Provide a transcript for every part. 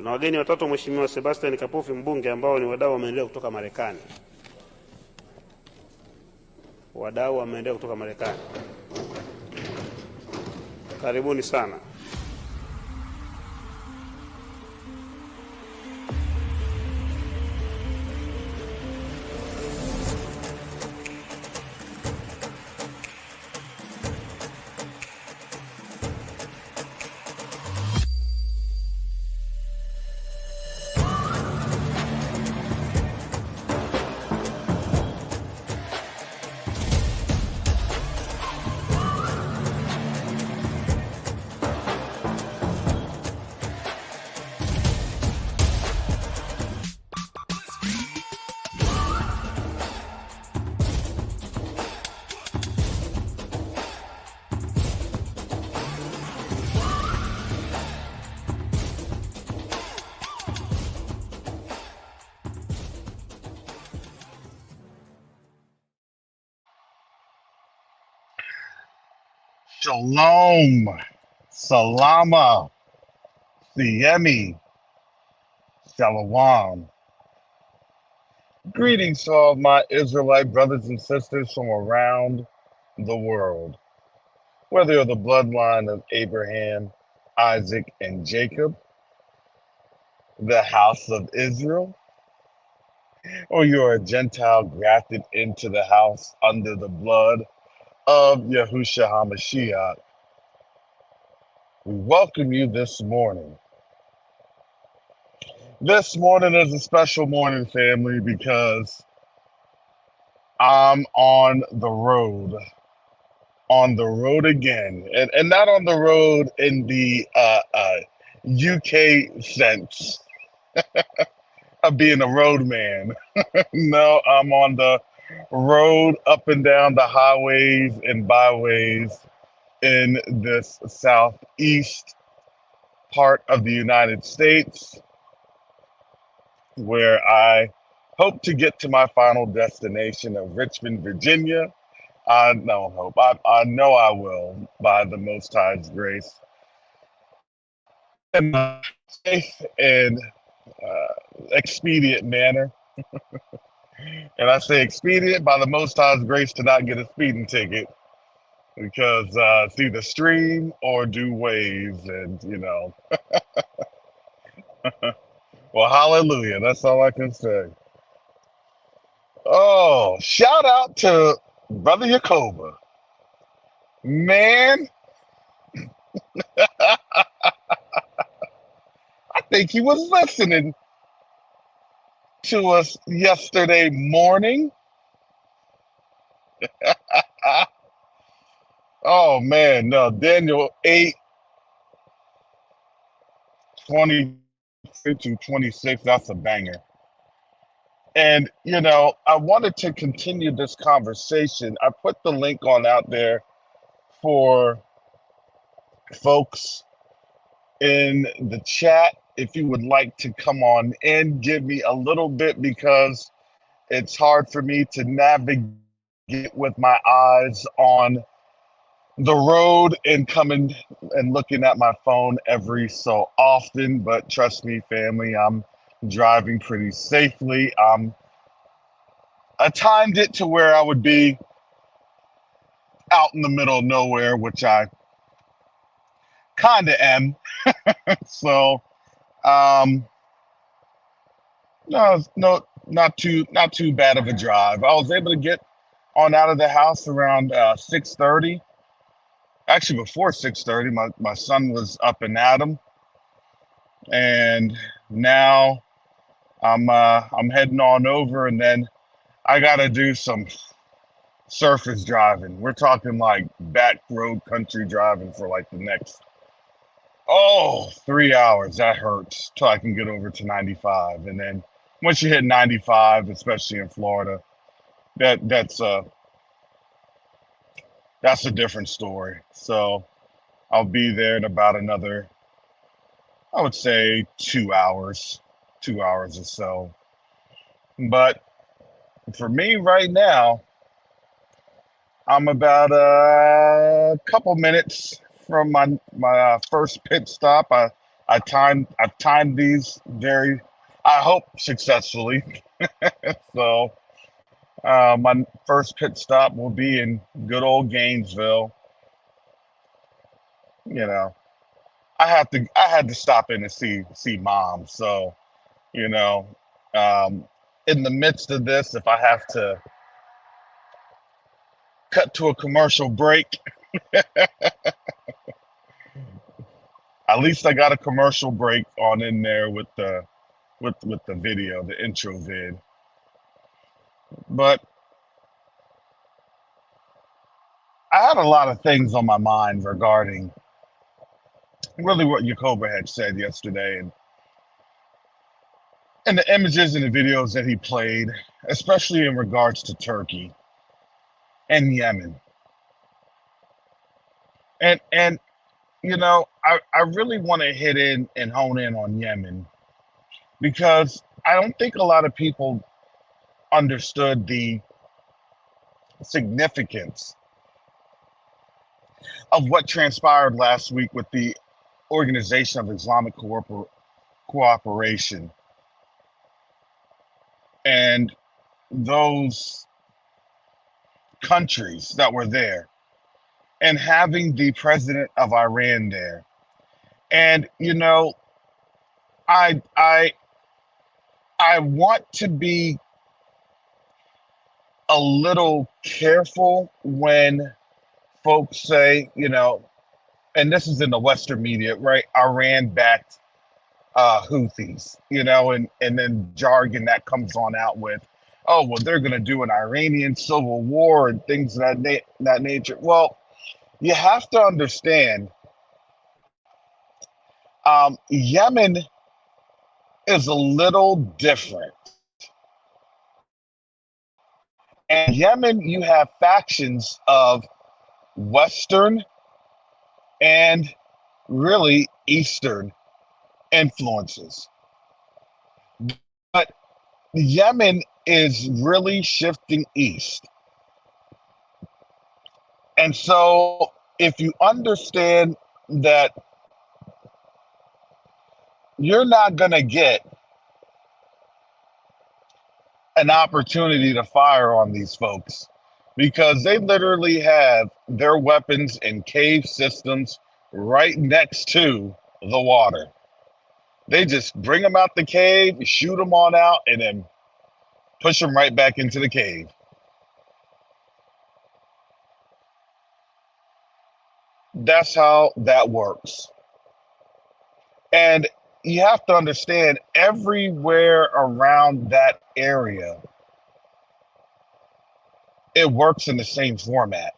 na wageni watatu Mheshimiwa Sebastian Kapufi mbunge, ambao ni wadau wa maendeleo kutoka Marekani. Wadau wa maendeleo kutoka Marekani, karibuni sana. Shalom, Salama, Siemi, Shalom. Greetings to all my Israelite brothers and sisters from around the world. Whether you're the bloodline of Abraham, Isaac, and Jacob, the house of Israel, or you're a Gentile grafted into the house under the blood of Yahushua HaMashiach, we welcome you this morning. This morning is a special morning, family, because I'm on the road again, and not on the road in the UK sense of being a road man. No, I'm on the road up and down the highways and byways in this southeast part of the United States, where I hope to get to my final destination of Richmond, Virginia. I don't hope. I know I will, by the Most High's grace, in a safe and expedient manner. And I say expedient by the Most High's grace to not get a speeding ticket, because it's either stream or do waves, and well, hallelujah. That's all I can say. Oh, shout out to Brother Yakoba. Man, I think he was listening to us yesterday morning. Oh, man, no, Daniel 8:23-26, that's a banger. And, I wanted to continue this conversation. I put the link on out there for folks in the chat. If you would like to come on in, give me a little bit, because it's hard for me to navigate with my eyes on the road and coming and looking at my phone every so often. But trust me, family, I'm driving pretty safely. I timed it to where I would be out in the middle of nowhere, which I kind of am. So, no, not too bad of a drive. I was able to get on out of the house around 6:30. Actually, before 6:30, my son was up and at 'em, and now I'm heading on over, and then I gotta do some surface driving. We're talking like back road country driving for like the next 3 hours. That hurts till I can get over to 95, and then once you hit 95, especially in Florida, that's a different story. So I'll be there in about another, I would say 2 hours or so. But for me right now, I'm about a couple minutes from my first pit stop. I I've timed these very, I hope successfully. So my first pit stop will be in good old Gainesville. You know, I had to stop in and see mom. So, you know, um, in the midst of this, if I have to cut to a commercial break, at least I got a commercial break on in there with the video, the intro vid. But I had a lot of things on my mind regarding really what Yacoba had said yesterday, and the images and the videos that he played, especially in regards to Turkey and Yemen. And you know, I really want to hit in and hone in on Yemen because I don't think a lot of people understood the significance of what transpired last week with the Organization of Islamic Cooperation and those countries that were there, and having the president of Iran there. And you know, I I I want to be a little careful when folks say, you know, and this is in the Western media, right? Iran backed Houthis, you know, and then jargon that comes on out with, oh, well, they're going to do an Iranian civil war and things of that nature. Well, you have to understand, Yemen is a little different. And Yemen, you have factions of Western and really Eastern influences. But Yemen is really shifting east. And so if you understand that you're not going to get an opportunity to fire on these folks because they literally have their weapons in cave systems right next to the water. They just bring them out the cave, shoot them on out, and then push them right back into the cave. That's how that works. And you have to understand everywhere around that area, it works in the same format.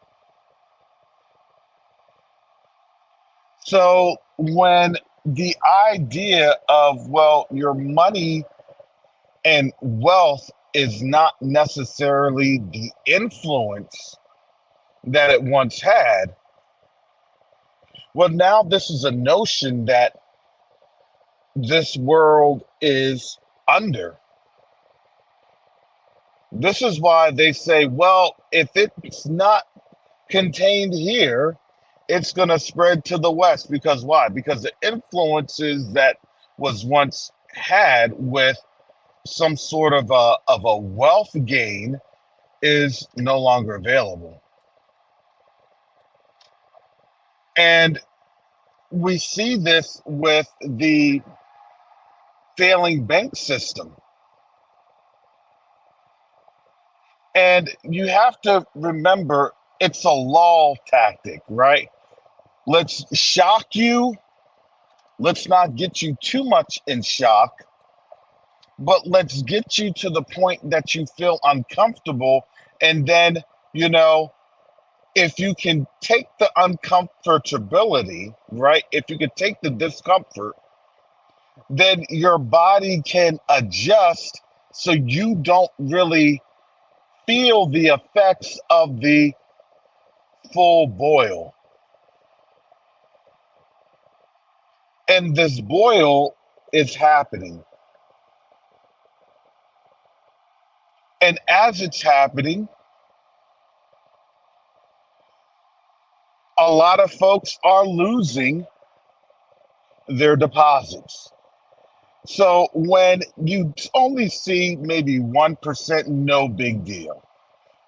So when the idea of, well, your money and wealth is not necessarily the influence that it once had, well, now this is a notion that this world is under. This is why they say, well, if it's not contained here, it's going to spread to the West. Because why? Because the influences that was once had with some sort of a wealth gain is no longer available. And we see this with the failing bank system. And you have to remember it's a lull tactic, right? Let's shock you. Let's not get you too much in shock, but let's get you to the point that you feel uncomfortable. And then, you know, if you can take the uncomfortability, right? If you can take the discomfort, then your body can adjust so you don't really feel the effects of the full boil. And this boil is happening. And as it's happening, a lot of folks are losing their deposits. So when you only see maybe 1%, no big deal.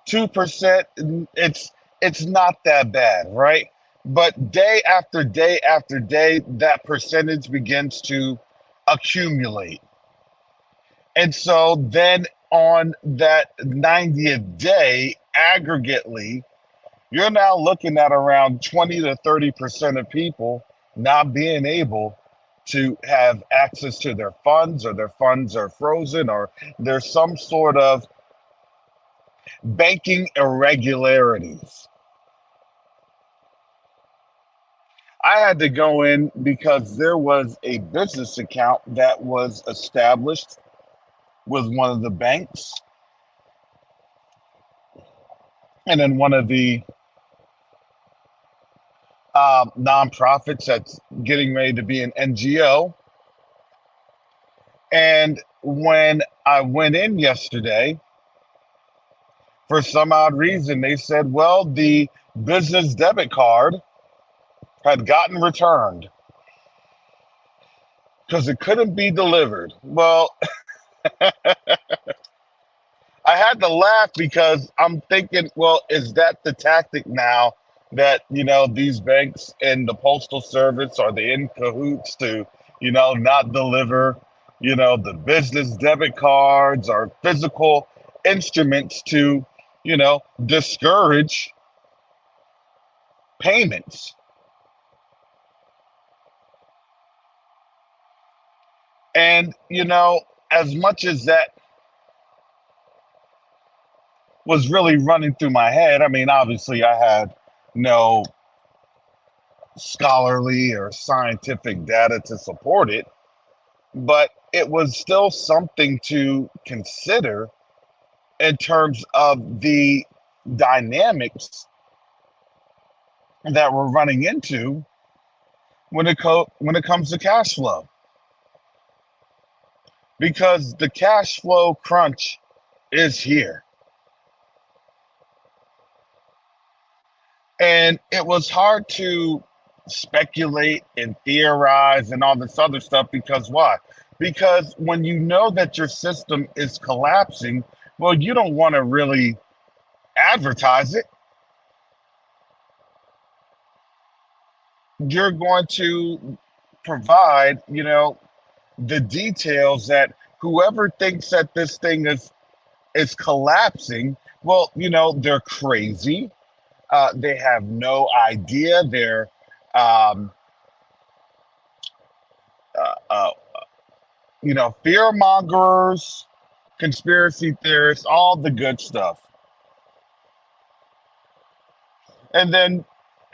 2%, it's not that bad, right? But day after day after day, that percentage begins to accumulate. And so then on that 90th day, aggregately, you're now looking at around 20 to 30% of people not being able to have access to their funds, or their funds are frozen, or there's some sort of banking irregularities. I had to go in because there was a business account that was established with one of the banks, and then one of the nonprofits that's getting ready to be an NGO. And when I went in yesterday, for some odd reason, they said, well, the business debit card had gotten returned because it couldn't be delivered. Well, I had to laugh because I'm thinking, well, is that the tactic now that, these banks and the postal service are they in cahoots to, not deliver, the business debit cards or physical instruments to, discourage payments? And, as much as that was really running through my head, I mean, obviously I had no scholarly or scientific data to support it, but it was still something to consider in terms of the dynamics that we're running into when it comes to cash flow, because the cash flow crunch is here. And it was hard to speculate and theorize and all this other stuff, because why? Because when you know that your system is collapsing, well, you don't want to really advertise it. You're going to provide, the details that whoever thinks that this thing is collapsing, well, they're crazy. They have no idea. They're, um, uh, uh, fear mongers, conspiracy theorists, all the good stuff. And then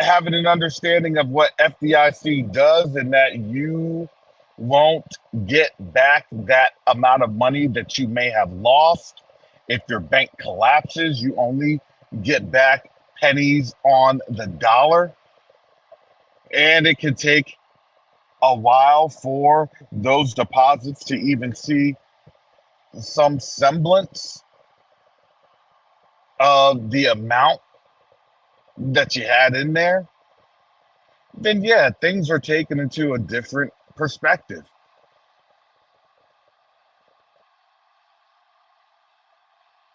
having an understanding of what FDIC does, and that you won't get back that amount of money that you may have lost. If your bank collapses, you only get back pennies on the dollar. And it can take a while for those deposits to even see some semblance of the amount that you had in there. Then yeah, things are taken into a different perspective.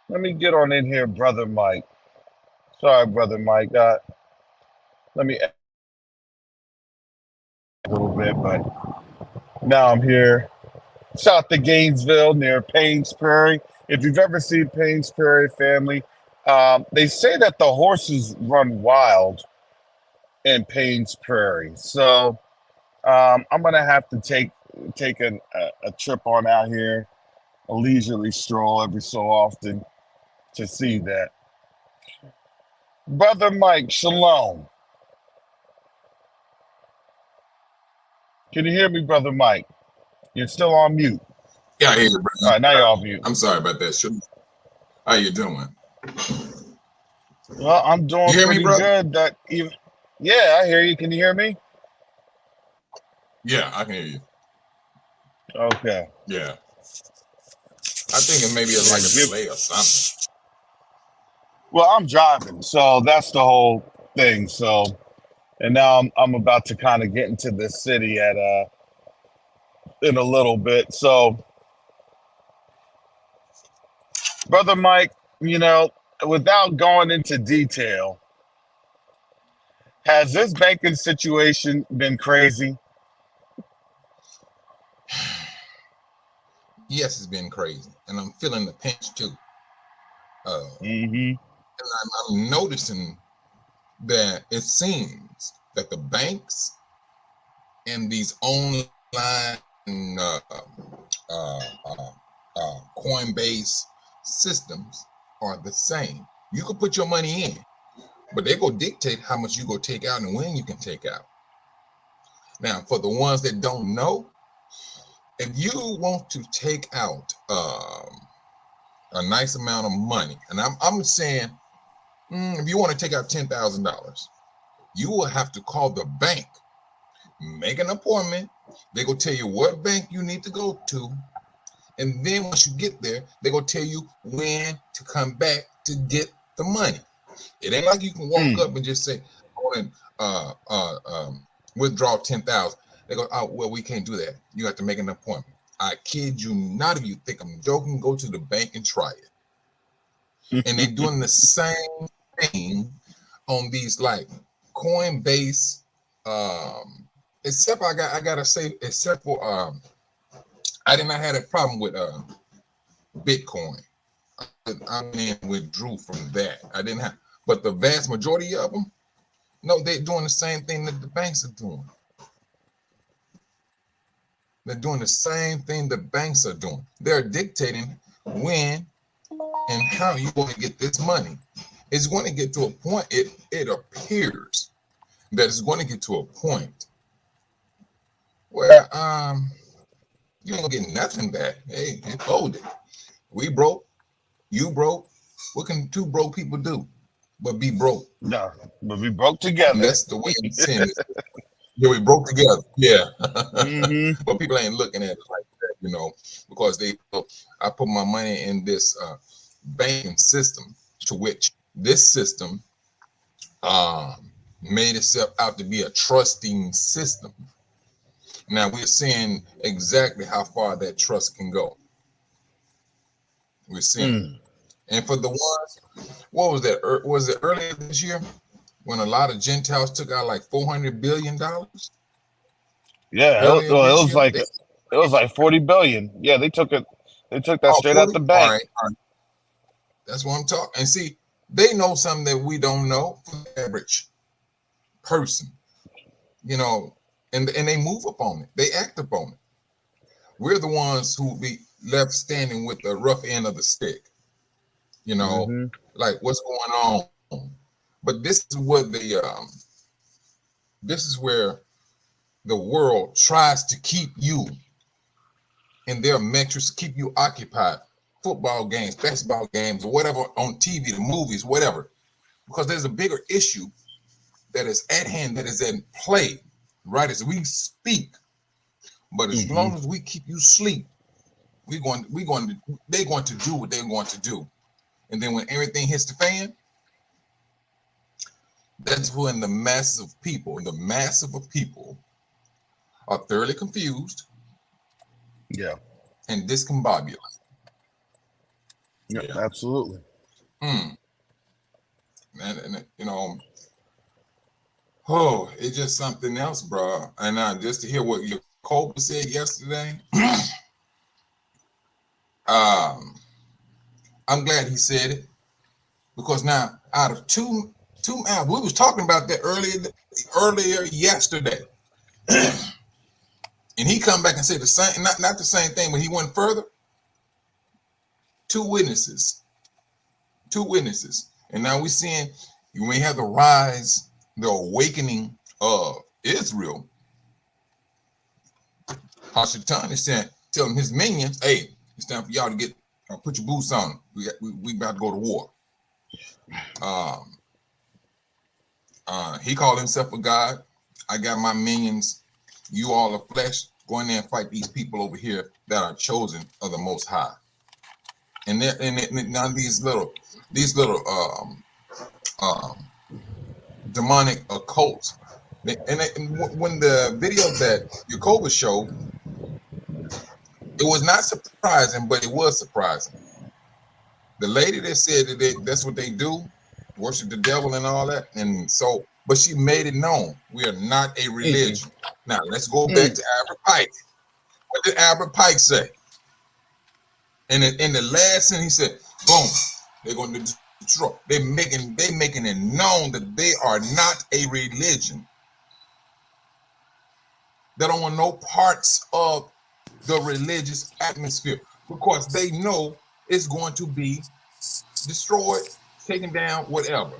Let me get on in here, Brother Mike. Sorry, Brother Mike. Let me add a little bit, but now I'm here. South to Gainesville near Paynes Prairie. If you've ever seen Paynes Prairie, family, they say that the horses run wild in Paynes Prairie. So I'm gonna have to take a trip on out here, a leisurely stroll every so often to see that. Brother Mike, shalom. Can you hear me, Brother Mike? You're still on mute. Yeah, I hear you, All brother. right, now you're off mute. I'm sorry about that. Sure. How you doing? Well, I'm doing You hear me, pretty brother? good. Yeah, I hear you. Can you hear me? Yeah, I can hear you. Okay. Yeah. I think it maybe it's like a delay or something. Well, I'm driving, so that's the whole thing. So, and now I'm about to kind of get into the city at in a little bit. So, Brother Mike, without going into detail, has this banking situation been crazy? Yes, it's been crazy, and I'm feeling the pinch too. Mm-hmm. And I'm noticing that it seems that the banks and these online Coinbase systems are the same. You can put your money in, but they go dictate how much you go take out and when you can take out. Now, for the ones that don't know, if you want to take out a nice amount of money, and I'm saying, if you want to take out $10,000, you will have to call the bank, make an appointment. They go tell you what bank you need to go to, and then once you get there, they go tell you when to come back to get the money. It ain't like you can walk up and just say, I want to withdraw 10,000. They go, oh, well, we can't do that. You have to make an appointment. I kid you not. If you think I'm joking, go to the bank and try it. And they're doing the same thing on these like Coinbase, except I gotta say, except for I did not have a problem with Bitcoin. I went in and withdrew from that. I didn't have, but the vast majority of them, no, they're doing the same thing that the banks are doing. They're doing the same thing the banks are doing. They're dictating when and how you want to get this money. It's going to get to a point, it appears that it's going to get to a point where you don't get nothing back. Hey, it folded. We broke, you broke. What can two broke people do but be broke? No, but we broke And together. that's the way I'm seeing it. Yeah, we broke together. Yeah. Mm-hmm. But people ain't looking at it like that, because I put my money in this banking system, to which this system made itself out to be a trusting system. Now we're seeing exactly how far that trust can go. We're seeing. And for the ones, what was that? Was it earlier this year when a lot of Gentiles took out like $400 billion? Yeah, it was like 40 billion. Yeah, they took that straight 40? out the bank. All right. That's what I'm talking. And see, they know something that we don't know for the average person, and they move upon it. They act upon it. We're the ones who be left standing with the rough end of the stick, like what's going on. But this is what this is where the world tries to keep you in their metrics, keep you occupied. Football games, basketball games, or whatever on TV, the movies, whatever. Because there's a bigger issue that is at hand, that is in play, right as we speak. But as long as we keep you asleep, they're going to do what they're going to do. And then when everything hits the fan, that's when the masses of people are thoroughly confused. Yeah. And discombobulated. Yeah, absolutely. And it's just something else, bro. And just to hear what your Colby said yesterday, I'm glad he said it, because now out of two hours, we was talking about that earlier yesterday, and he come back and said the same, not the same thing, but he went further. Two witnesses, and now we're seeing you may have the rise, the awakening of Israel. Hashatan is telling his minions, "Hey, it's time for y'all to get put your boots on. We about to go to war." He called himself a god. I got my minions. You all are flesh. Go in there and fight these people over here that are chosen of the Most High. And now these little demonic occults. And when the video that Jacoba showed, It was not surprising, but it was surprising. The lady that said that that's what they do, worship the devil and all that, and so, but she made it known we are not a religion. Now let's go back to Albert Pike. What did Albert Pike say? And in the last sentence, he said, "Boom, they're going to destroy." They making it known that they are not a religion. They don't want no parts of the religious atmosphere because they know it's going to be destroyed, taken down, whatever.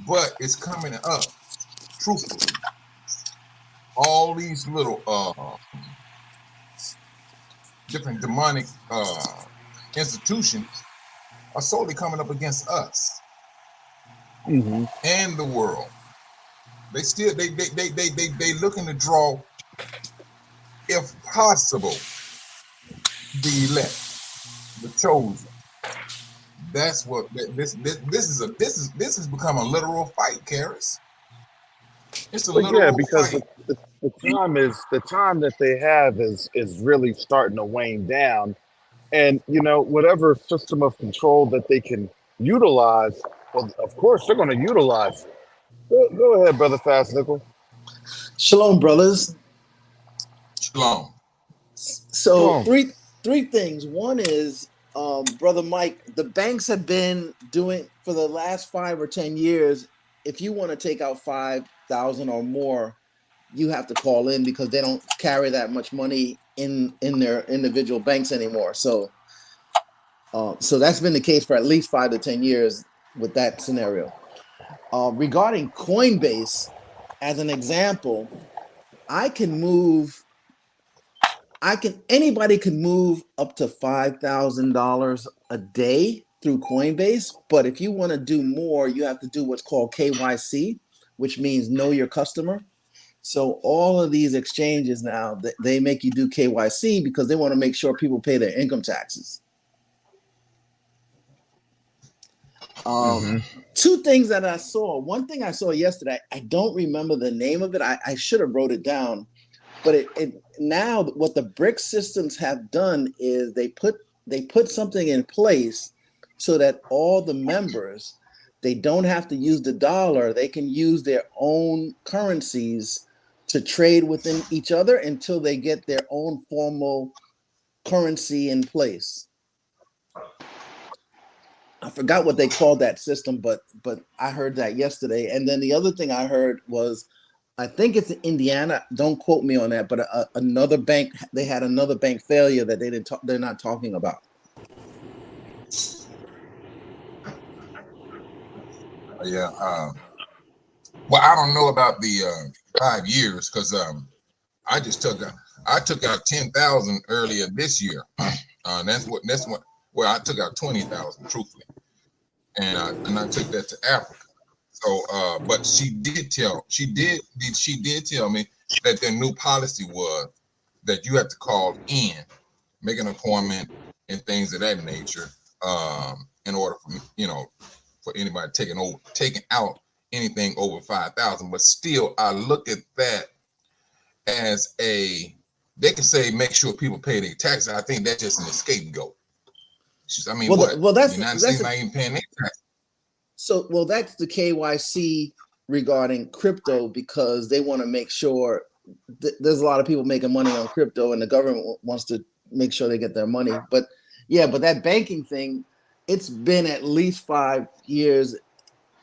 But it's coming up, truthfully. All these little different demonic institutions are solely coming up against us and the world. They still they looking to draw, if possible, the elect, the chosen. That's what this has become a literal fight, Karis. It's a literal because fight. the time that they have is really starting to wane down, and whatever system of control that they can utilize, well, of course they're going to utilize. Go ahead, brother Fast Nickel. Shalom, brothers. Shalom. So three things. One is, Brother Mike, the banks have been doing for the last 5 or 10 years. If you want to take out 5,000 or more, you have to call in because they don't carry that much money in their individual banks anymore. So that's been the case for at least 5 to 10 years with that scenario. Regarding Coinbase, as an example, anybody can move up to $5,000 a day through Coinbase. But if you want to do more, you have to do what's called KYC, which means know your customer. So all of these exchanges now, they make you do KYC because they want to make sure people pay their income taxes. Two things that I saw. One thing I saw yesterday, I don't remember the name of it. I should have wrote it down. But it now what the BRICS systems have done is they put something in place so that all the members, they don't have to use the dollar. They can use their own currencies to trade within each other until they get their own formal currency in place. I forgot what they called that system, but I heard that yesterday. And then the other thing I heard was, I think it's in Indiana. Don't quote me on that, but another bank, they had another bank failure that they're not talking about. Yeah. Well, I don't know about the 5 years because I took out 10,000 earlier this year. That's what where I took out 20,000, truthfully, and I took that to Africa. So, but she did tell me that their new policy was that you have to call in, make an appointment, and things of that nature, in order for anybody taking out anything over 5,000. But still, I look at that as they can say make sure people pay their taxes. I think that's just an scapegoat. I mean, the United States not even paying their taxes. So, that's the KYC regarding crypto because they want to make sure there's a lot of people making money on crypto and the government wants to make sure they get their money. But that banking thing, it's been at least 5 years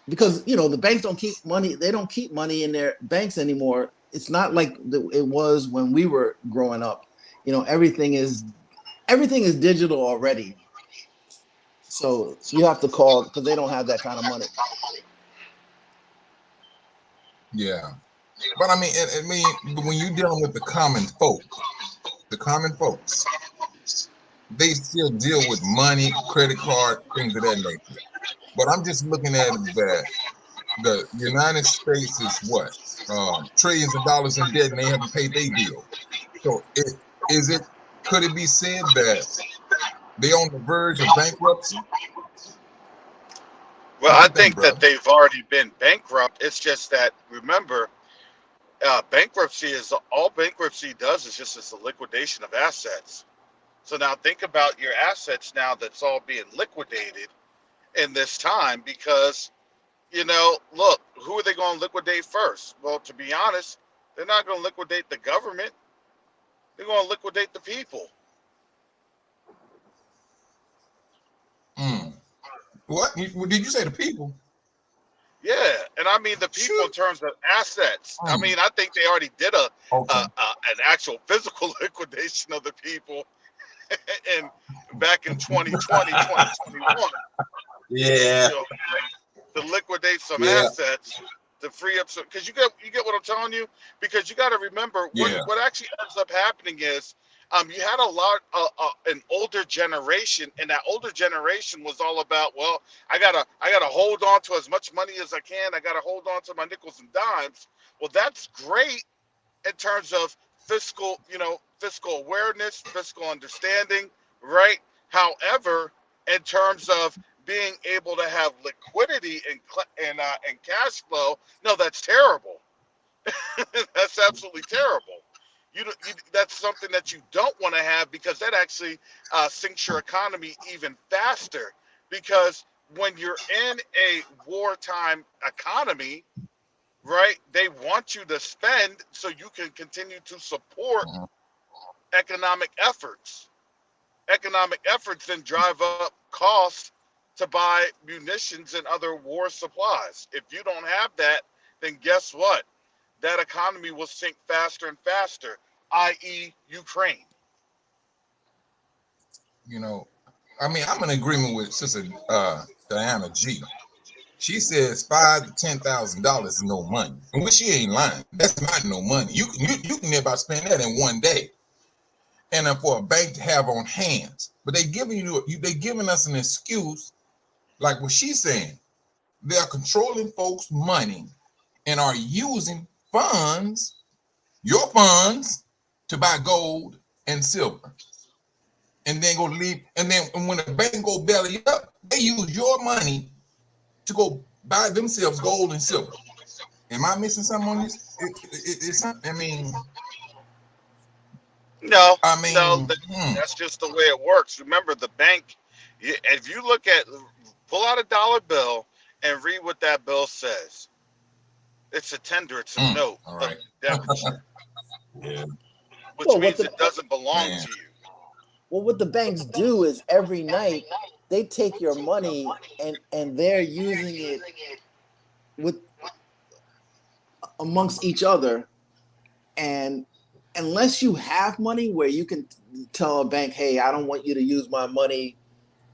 because, the banks don't keep money. They don't keep money in their banks anymore. It's not like it was when we were growing up. Everything is digital already. So you have to call because they don't have that kind of money. Yeah, but I mean, when you're dealing with the common folks, they still deal with money, credit card, things of that nature. But I'm just looking at it that the United States is what trillions of dollars in debt, and they haven't paid their bill. So could it be said that they on the verge of bankruptcy? Well, I think that they've already been bankrupt. It's just that, remember, Bankruptcy is all bankruptcy does is just it's a liquidation of assets. So now think about your assets now that's all being liquidated in this time because, look, who are they going to liquidate first? Well, to be honest, they're not going to liquidate the government. They're going to liquidate the people. What did you say? The people? Yeah, and I mean the people in terms of assets. I mean, I think they already did an actual physical liquidation of the people and back in 2020, 2021. Yeah. To liquidate some Yeah. assets to free up some, because you get what I'm telling you, because you got to remember what actually ends up happening is you had an older generation, and that older generation was all about, well, I gotta hold on to as much money as I can. I gotta hold on to my nickels and dimes. Well, that's great in terms of fiscal awareness, fiscal understanding, right? However, in terms of being able to have liquidity and cash flow, no, that's terrible. That's absolutely terrible. That's something that you don't want to have because that actually sinks your economy even faster. Because when you're in a wartime economy, right, they want you to spend so you can continue to support economic efforts. Economic efforts then drive up costs to buy munitions and other war supplies. If you don't have that, then guess what? That economy will sink faster and faster, i.e. Ukraine. I mean, I'm in agreement with Sister Diana G. She says $5,000 to $10,000 is no money, and when she ain't lying, that's not no money. You can never spend that in one day, and for a bank to have on hands. But they giving us an excuse, like what she's saying. They're controlling folks' money and are using funds, your funds, to buy gold and silver, and then go leave. And then when the bank go belly up, they use your money to go buy themselves gold and silver. Am I missing something on this? It's not, No, I mean, that's just the way it works. Remember, the bank, if you pull out a dollar bill and read what that bill says, it's a tender, it's a note of debenture, which means it doesn't belong to you. Well, what the banks do is every night they take your money and they're using it with amongst each other. And unless you have money where you can tell a bank, hey, I don't want you to use my money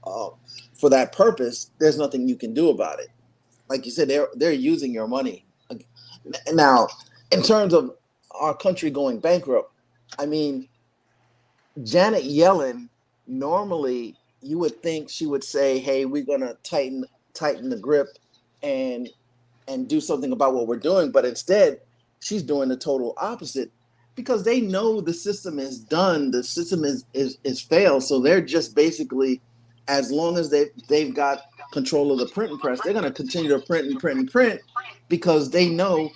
for that purpose, there's nothing you can do about it. Like you said, they're using your money. Now, in terms of our country going bankrupt, I mean, Janet Yellen, normally you would think she would say, hey, we're gonna tighten the grip and do something about what we're doing, but instead she's doing the total opposite because they know the system is done, the system is failed. So they're just basically, as long as they've got control of the printing press, they're gonna continue to print and print and print because they know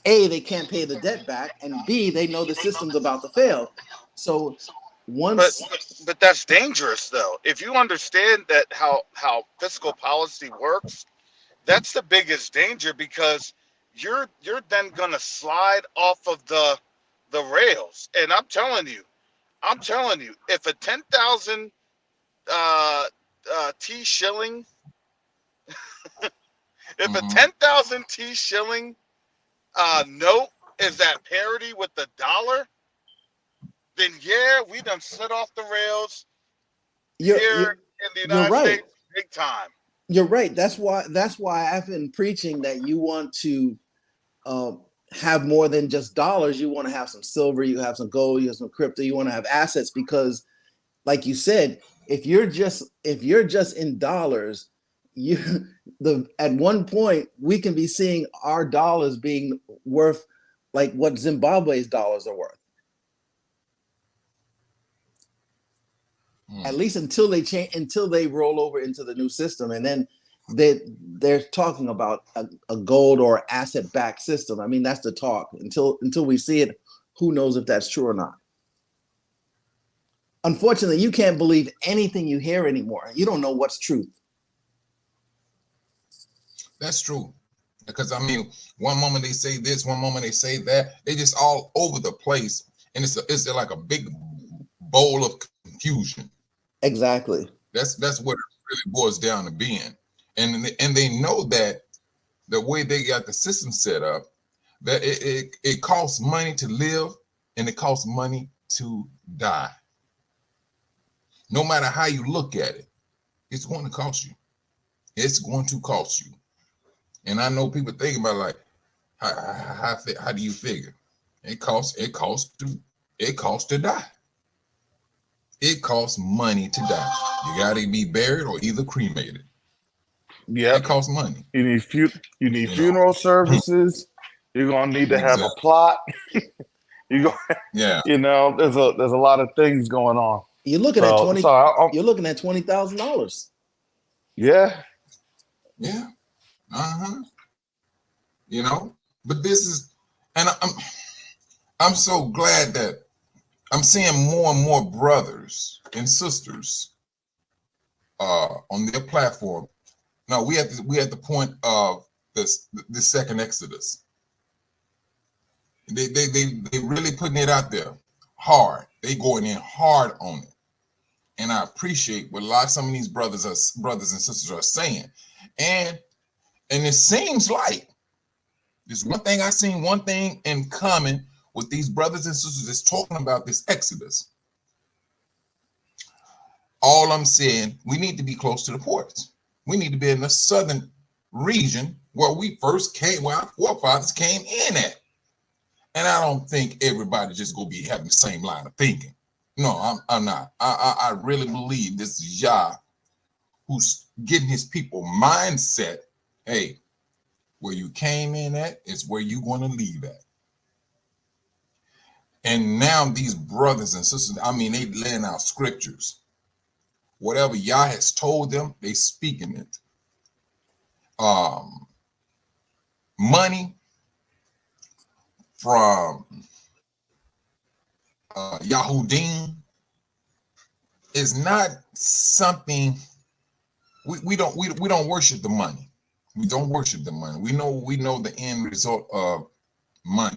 A, they can't pay the debt back, and B, they know the system's about to fail. So But that's dangerous though. If you understand that how fiscal policy works, that's the biggest danger because you're then gonna slide off of the rails. And I'm telling you, if a 10,000 T shilling, if a 10,000 T shilling note is at parity with the dollar, then yeah, we done slid off the rails here in the United States big time. You're right. That's why I've been preaching that you want to have more than just dollars. You want to have some silver, you have some gold, you have some crypto, you want to have assets because, like you said, if you're just in dollars, at one point we can be seeing our dollars being worth like what Zimbabwe's dollars are worth. At least until they roll over into the new system, and then they're talking about a gold or asset-backed system. I mean, that's the talk. Until we see it, who knows if that's true or not. Unfortunately, you can't believe anything you hear anymore. You don't know what's truth. That's true. Because I mean, one moment they say this, one moment they say that. They just all over the place, and it's like a big bowl of confusion. Exactly. That's what it really boils down to being. And they know that the way they got the system set up, that it costs money to live and it costs money to die. No matter how you look at it, it's going to cost you. It's going to cost you. And I know people think about like, how do you figure? It costs to die. It costs money to die. You got to be buried or either cremated. Yeah, it costs money. You need funeral services. You're gonna need to have a plot. Yeah. There's a lot of things going on. You're looking at $20,000. Yeah. Yeah. But this is, and I'm so glad that I'm seeing more and more brothers and sisters on their platform. Now we at the point of this second Exodus. They really putting it out there hard. They going in hard on it, and I appreciate what some of these brothers and sisters are saying, and it seems like there's one thing in common with these brothers and sisters that's talking about this Exodus. All I'm saying, we need to be close to the ports. We need to be in the southern region where we first came, where our forefathers came in at. And I don't think everybody just gonna be having the same line of thinking. No, I'm not. I really believe this is Yah who's getting his people mindset. Hey, where you came in at is where you're going to leave at. And now these brothers and sisters, I mean, they laying out scriptures. Whatever Yah has told them, they speaking it. Money from Yahudim is not something we don't worship the money. We don't worship the money. We know the end result of money.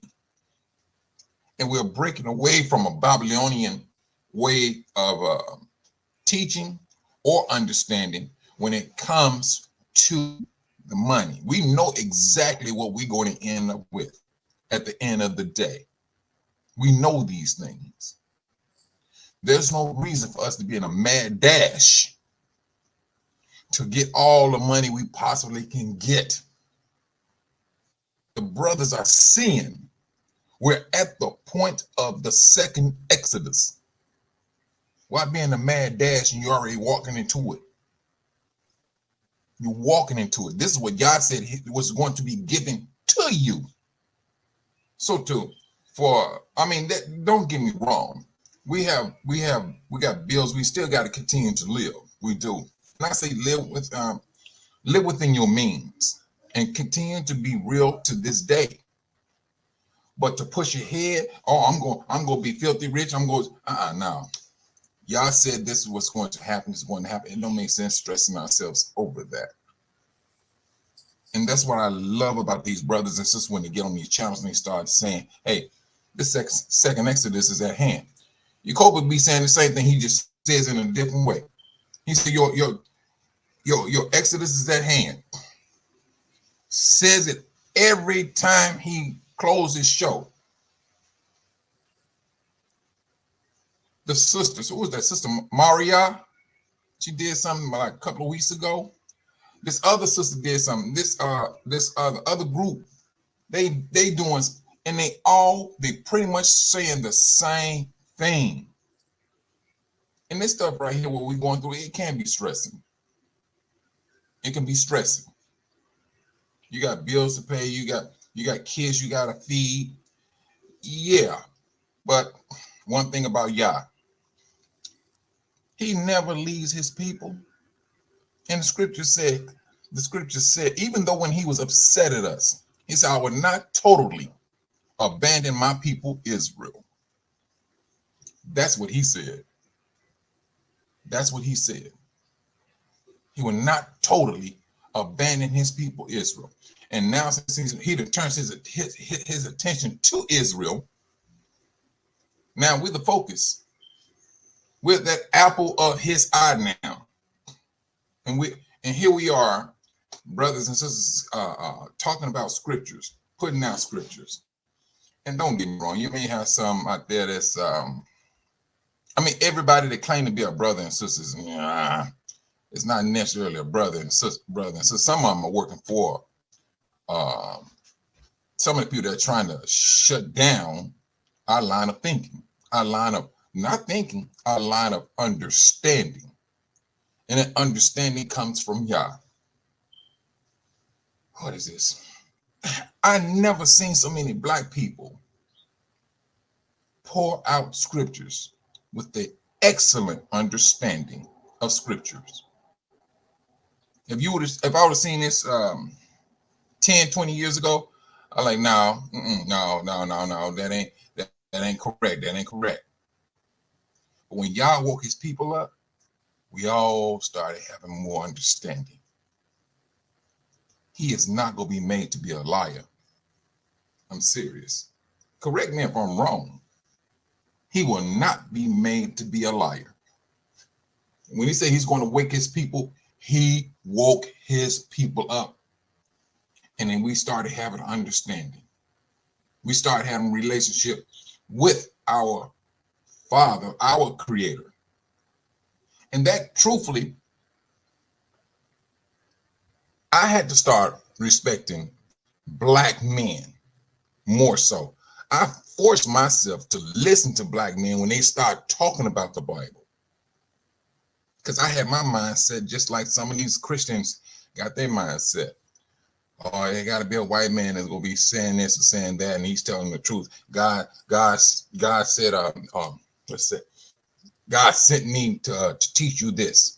And we're breaking away from a Babylonian way of teaching or understanding when it comes to the money. We know exactly what we're going to end up with at the end of the day. We know these things. There's no reason for us to be in a mad dash to get all the money we possibly can get. The brothers are seeing we're at the point of the second Exodus. Why be in a mad dash and you're already walking into it? You're walking into it. This is what God said was going to be given to you. So don't get me wrong. We got bills. We still got to continue to live. We do. And I say live within your means and continue to be real to this day. But to push ahead, I'm going to be filthy rich. I'm going, no. Y'all said this is what's going to happen. It's going to happen. It don't make sense stressing ourselves over that. And that's what I love about these brothers and sisters when they get on these channels and they start saying, hey, this second Exodus is at hand. Jacob would be saying the same thing. He just says it in a different way. He said, your Exodus is at hand. Says it every time he closes his show. The sisters, who was that sister? Maria? She did something like a couple of weeks ago. This other sister did something. This other group, they doing, and they pretty much saying the same thing. And this stuff right here, what we're going through, it can be stressing. It can be stressing. You got bills to pay. You got kids you gotta feed. Yeah, but one thing about Yah, he never leaves his people. And the scripture said, The scripture said, even though when he was upset at us, he said, I will not totally abandon my people Israel. That's what he said. That's what he said. He will not totally abandon his people Israel. And now since he turns his attention to Israel, now we're the focus. We're that apple of his eye now. And here we are, brothers and sisters, talking about scriptures, putting out scriptures. And don't get me wrong, you may have some out there that's everybody that claim to be a brother and sisters, it's not necessarily a brother and sister. So some of them are working for some of the people that are trying to shut down our line of thinking, our line of not thinking, our line of understanding. And that understanding comes from Yah. What is this? I never seen so many black people pour out scriptures with the excellent understanding of scriptures. If I would have seen this 10, 20 years ago, I'm like, no, that ain't correct. That ain't correct. But when Yah woke his people up, we all started having more understanding. He is not going to be made to be a liar. I'm serious. Correct me if I'm wrong. He will not be made to be a liar. When he said he's going to wake his people, he woke his people up. And then we started having understanding. We started having a relationship with our Father, our Creator. And that, truthfully, I had to start respecting black men more so. I forced myself to listen to black men when they start talking about the Bible. Because I had my mindset just like some of these Christians got their mindset. Oh, it got to be a white man that's going to be saying this or saying that, and he's telling the truth. God said, God sent me to teach you this.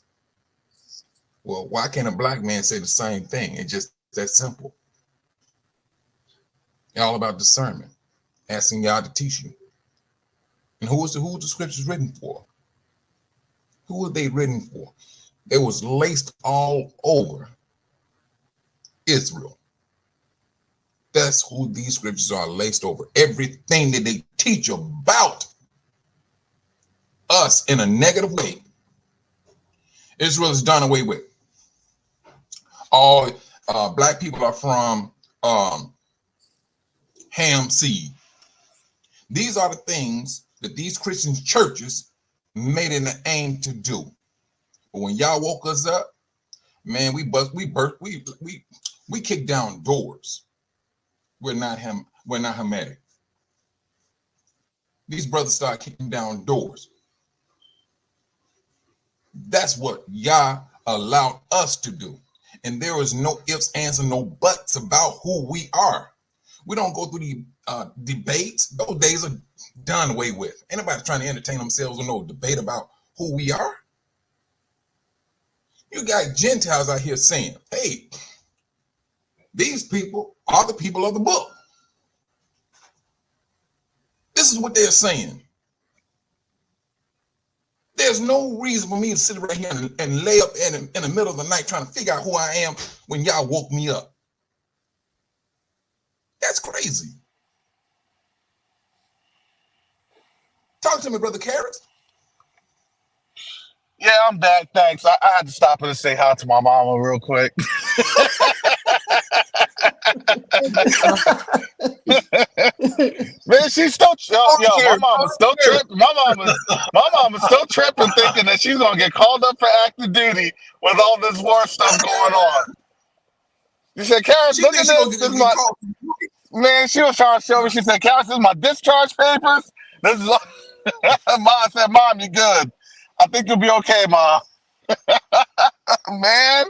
Well, why can't a black man say the same thing? It's just that simple. It's all about discernment, asking God to teach you. And who was the scriptures written for? Who were they written for? They was laced all over Israel. That's who these scriptures are laced over. Everything that they teach about us in a negative way, Israel is done away with. All black people are from Ham seed. These are the things that these Christian churches made an aim to do. But when y'all woke us up, man, we kicked down doors. We're not Hamitic. These brothers start kicking down doors. That's what Yah allowed us to do. And there is no ifs, ands, and no buts about who we are. We don't go through the debates. Those days are done away with. Ain't nobody trying to entertain themselves with no debate about who we are. You got Gentiles out here saying, hey, these people are the people of the book. This is what they're saying. There's no reason for me to sit right here and lay up in the middle of the night trying to figure out who I am when y'all woke me up. That's crazy. Talk to me, Brother Carrot. Yeah, I'm back. Thanks. I had to stop and say hi to my mama real quick. Man, she's still my mama's still tripping. My mama's still tripping, thinking that she's gonna get called up for active duty with all this war stuff going on. She said, Karis, look at this. This is my man. She was trying to show me. She said, Karis, this is my discharge papers. This is Mom said, Mom, you good. I think you'll be okay, Mom. Man.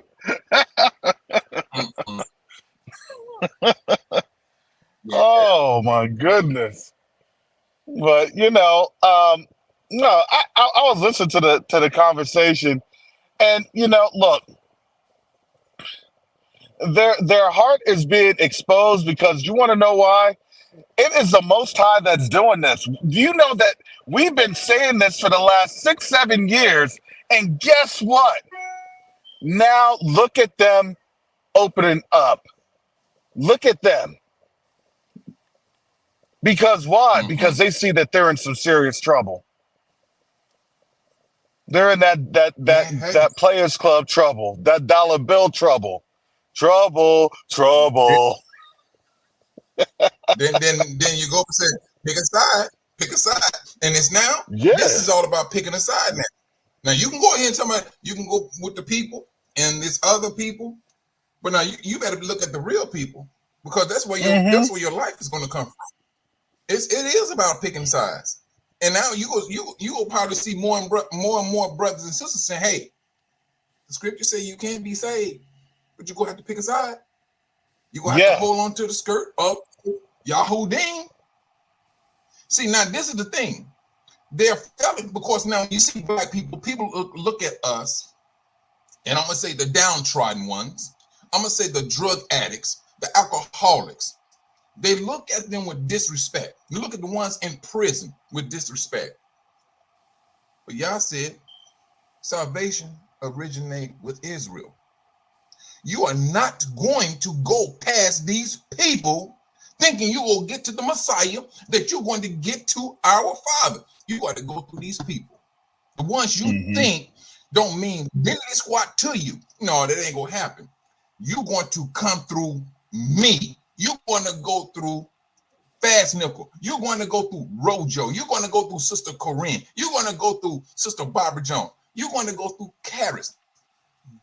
Oh my goodness. But no, I was listening to the conversation, and look, their heart is being exposed because you want to know why? It is the Most High that's doing this. Do you know that we've been saying this for the last 6-7 years? And guess what? Now look at them opening up. Look at them. Because why? Because they see that they're in some serious trouble. They're in that Players Club trouble, that dollar bill trouble. Trouble. Then you go and say, pick a side. And it's now, Yeah. this is all about picking a side now. Now you can go ahead and tell me, you can go with the people and this other people, but now you better look at the real people, because that's where your life is going to come from. It is about picking sides. And now you will probably see more and more brothers and sisters saying, hey, the scripture say you can't be saved, but you're going to have to pick a side. You're going to have to hold on to the skirt of Yahudim. See, now this is the thing. They're failing because now you see black people look at us, and I'm going to say the downtrodden ones. I'm going to say the drug addicts, the alcoholics. They look at them with disrespect. You look at the ones in prison with disrespect. But y'all said salvation originate with Israel. You are not going to go past these people thinking you will get to the Messiah, that you're going to get to our Father. You got to go through these people. The ones you think don't mean diddly squat to you. No, that ain't going to happen. You're going to come through me. You're going to go through Fast Nickel. You're going to go through Rojo. You're going to go through Sister Corinne. You're going to go through Sister Barbara Jones. You're going to go through Karis.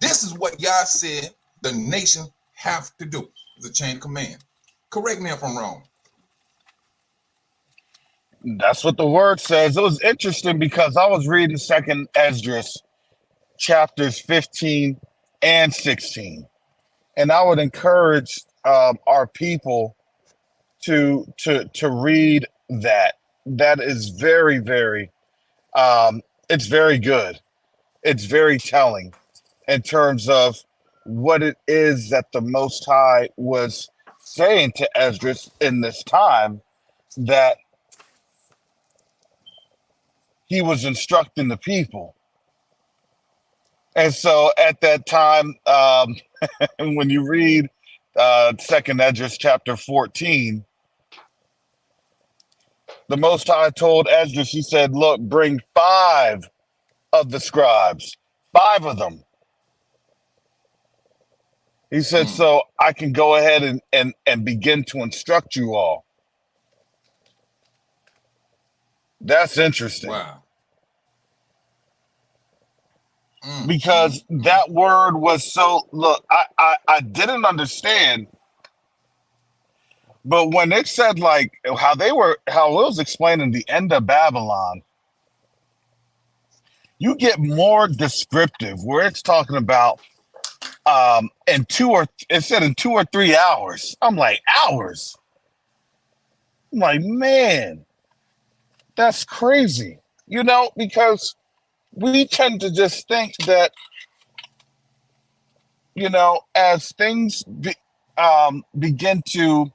This is what y'all said the nation have to do. It's a chain of command. Correct me if I'm wrong. That's what the word says. It was interesting because I was reading 2nd Esdras, chapters 15 and 16. And I would encourage our people to read that. That is very, very, it's very good. It's very telling in terms of what it is that the Most High was saying to Esdras in this time, that he was instructing the people. And so at that time, when you read 2nd Esdras chapter 14, the Most High told Esdras, he said, look, bring 5 of the scribes, 5 of them. He said, so I can go ahead and begin to instruct you all. That's interesting. Wow. Because that word was so, look, I didn't understand, but when it said like how it was explaining the end of Babylon, you get more descriptive where it's talking about in 2 or 3 hours. I'm like, hours? I'm like, man, that's crazy. You know, because we tend to just think that, you know, as things begin to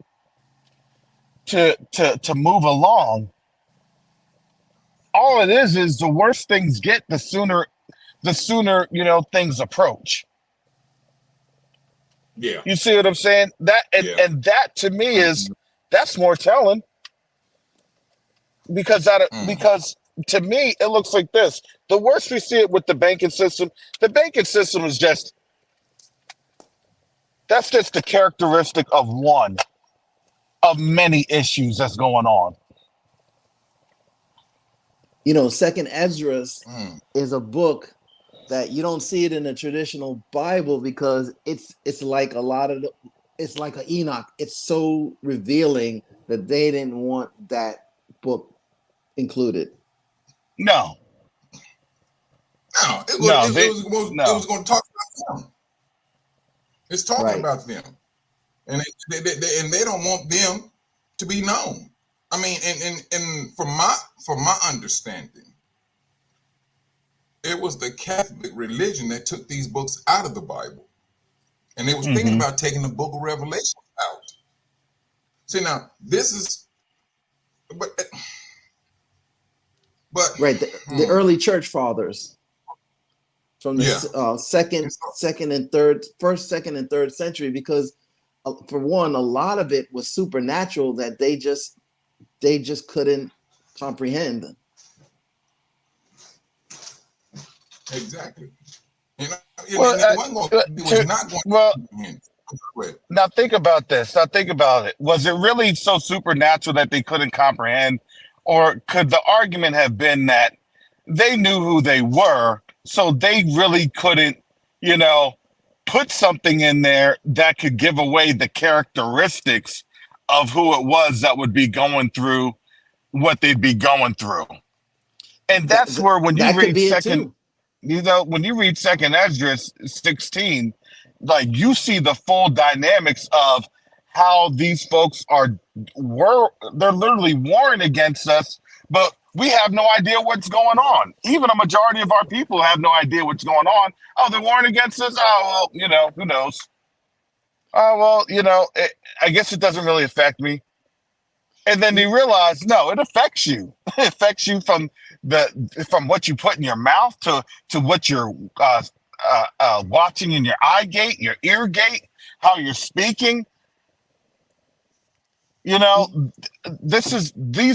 move along, all it is the worse things get, the sooner you know things approach. Yeah. You see what I'm saying? That and that to me that's more telling, because because to me it looks like this. The worse we see it with the banking system is just, that's just the characteristic of one of many issues that's going on. You know, 2nd Esdras is a book that you don't see it in the traditional Bible, because it's like it's like an Enoch. It's so revealing that they didn't want that book included. No. It was going to talk about them. It's talking about them, and they don't want them to be known. I mean, and from my understanding, it was the Catholic religion that took these books out of the Bible And they was thinking about taking the book of Revelation out. See, now, this is, but right, the early church fathers from the first, second, and third century, because for one, a lot of it was supernatural that they just couldn't comprehend. Exactly. Now think about this. Now think about it. Was it really so supernatural that they couldn't comprehend? Or could the argument have been that they knew who they were, so they really couldn't, put something in there that could give away the characteristics of who it was that would be going through what they'd be going through? And that's where when you read when you read Second Esdras 16, like you see the full dynamics of how these folks they're literally warring against us, but we have no idea what's going on. Even a majority of our people have no idea what's going on. Oh, they're warring against us. Oh, well, who knows? Oh, well, I guess it doesn't really affect me. And then they realize, no, it affects you. It affects you from what you put in your mouth to what you're watching in your eye gate, your ear gate, how you're speaking. These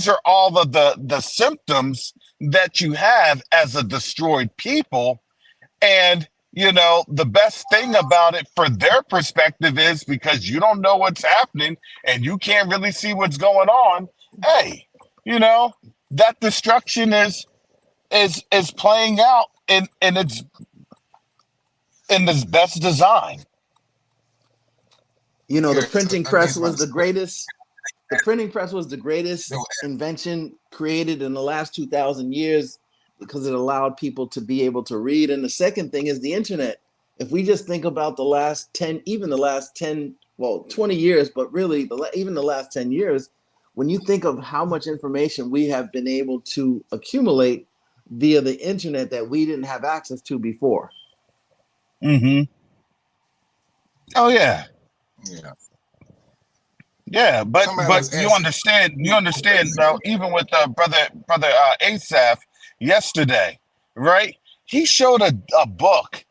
are all of the symptoms that you have as a destroyed people. And the best thing about it for their perspective is because you don't know what's happening and you can't really see what's going on. Hey, that destruction is playing out in this best design. The printing press was the greatest. The printing press was the greatest invention created in the last 2,000 years because it allowed people to be able to read. And the second thing is the internet. If we just think about the last 20 years, but really even the last 10 years, when you think of how much information we have been able to accumulate via the internet that we didn't have access to before. Mm-hmm. Oh, yeah. Yeah. Yeah, but you understand, though, even with brother Asaph yesterday, right? He showed a book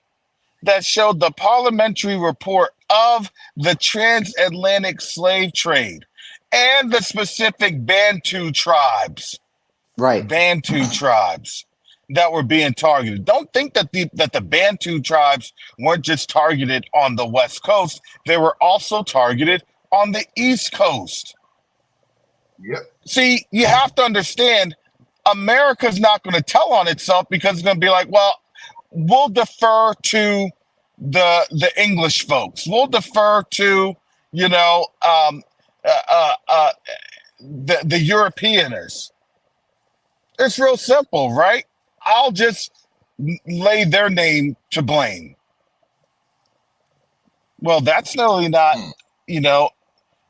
that showed the parliamentary report of the transatlantic slave trade and the specific Bantu tribes. Right. Bantu tribes that were being targeted. Don't think that the Bantu tribes weren't just targeted on the West Coast. They were also targeted on the East Coast. Yep. See, you have to understand, America's not going to tell on itself because it's going to be like, well, we'll defer to the English folks. We'll defer to, the Europeaners. It's real simple, right? I'll just lay their name to blame. Well, that's really not,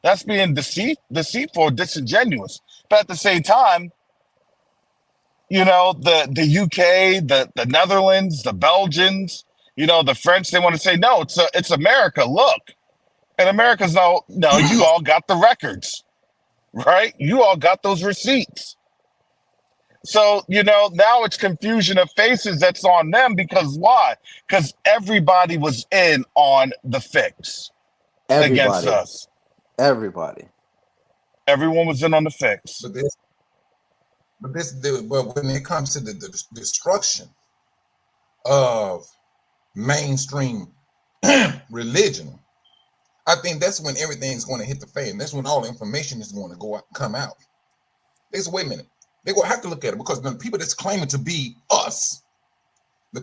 that's being deceitful, disingenuous. But at the same time, the UK, the Netherlands, the Belgians, the French, they want to say, no, it's America. Look. And America's no, you all got the records, right? You all got those receipts. So, now it's confusion of faces that's on them because why? Because everybody was in on the fix against us. Everybody. Everyone was in on the fix. But when it comes to the destruction of mainstream religion, I think that's when everything's going to hit the fan. That's when all the information is going to come out. They say, wait a minute. They're going to have to look at it because the people that's claiming to be us, and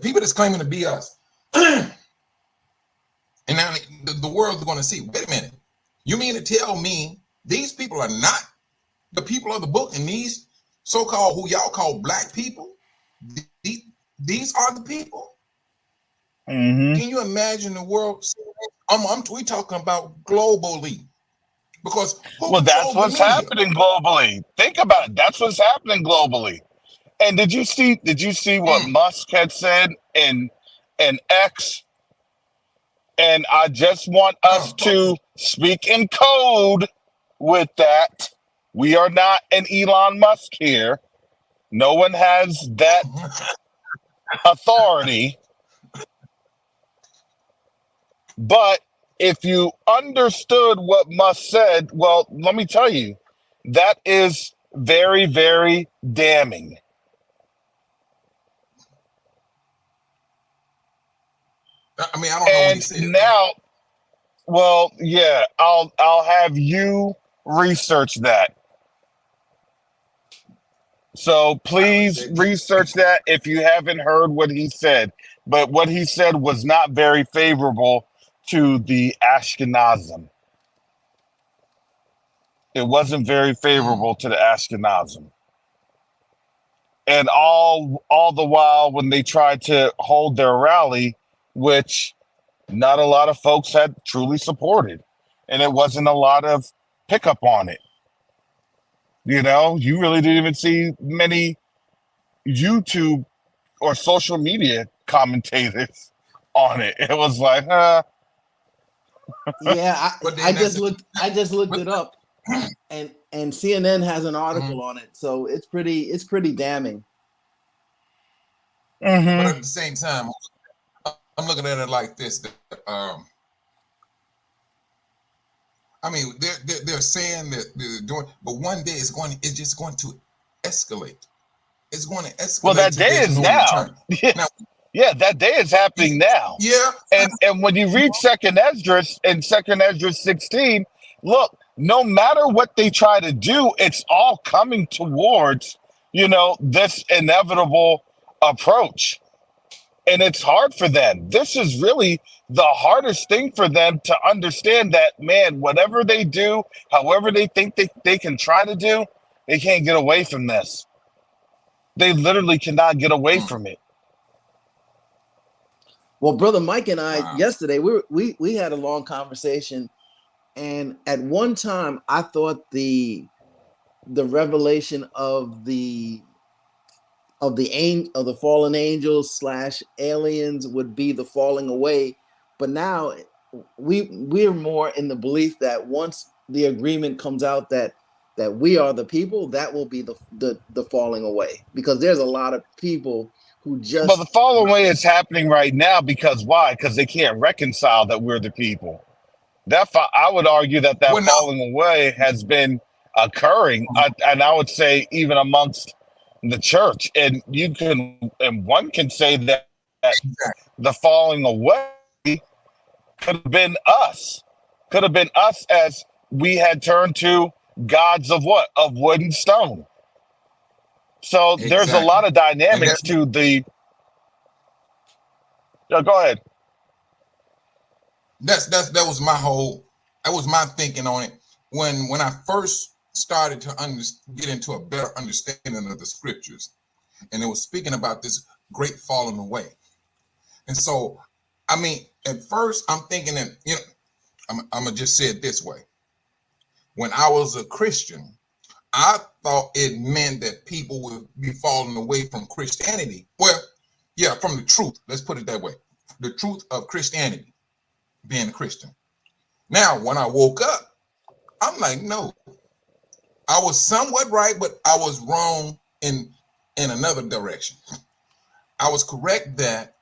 now the world is going to see, wait a minute. You mean to tell me these people are not the people of the book and these so-called, who y'all call black people, these are the people? Mm-hmm. Can you imagine the world? We talking about globally. Because that's what's happening globally. Think about it. That's what's happening globally. And did you see what Musk had said in X? And I just want us to speak in code with that. We are not an Elon Musk here. No one has that authority. But if you understood what Musk said, well, let me tell you, that is very, very damning. I mean, I don't know what he said. And now, well, yeah, I'll have you research that. So please research that if you haven't heard what he said. But what he said was not very favorable to the Ashkenazim. It wasn't very favorable to the Ashkenazim. And all the while when they tried to hold their rally, which not a lot of folks had truly supported, and it wasn't a lot of pickup on it. You know, you really didn't even see many YouTube or social media commentators on it. It was like, Yeah, I just looked it up, and CNN has an article on it, so it's pretty damning. But at the same time, I'm looking at it like this. I mean, they're saying that they're doing, but one day it's just going to escalate. It's going to escalate. Well, that day is now. Yeah, that day is happening now. Yeah. And when you read Second Esdras and Second Esdras 16, look, no matter what they try to do, it's all coming towards, this inevitable approach. And it's hard for them. This is really the hardest thing for them to understand that, man, whatever they do, however they think they can try to do, they can't get away from this. They literally cannot get away from it. Well, Brother Mike and I yesterday, we had a long conversation, and at one time I thought the revelation of the fallen angels / aliens would be the falling away, but now we're more in the belief that once the agreement comes out that we are the people, that will be the falling away, because there's a lot of people who just. Well, the falling away is happening right now because why? Because they can't reconcile that we're the people. I would argue that falling away has been occurring, and I would say even amongst the church, and one can say that the falling away could have been us as we had turned to gods of what? Of wood and stone. So there's a lot of dynamics to the. Go ahead. That was my thinking on it when I first started to get into a better understanding of the scriptures, and it was speaking about this great falling away. And so, I mean, at first I'm thinking that, I'm gonna just say it this way. When I was a Christian, I thought it meant that people would be falling away from Christianity. Well, yeah, from the truth. Let's put it that way. The truth of Christianity, being a Christian. Now, when I woke up, I'm like, no, I was somewhat right, but I was wrong in another direction. I was correct that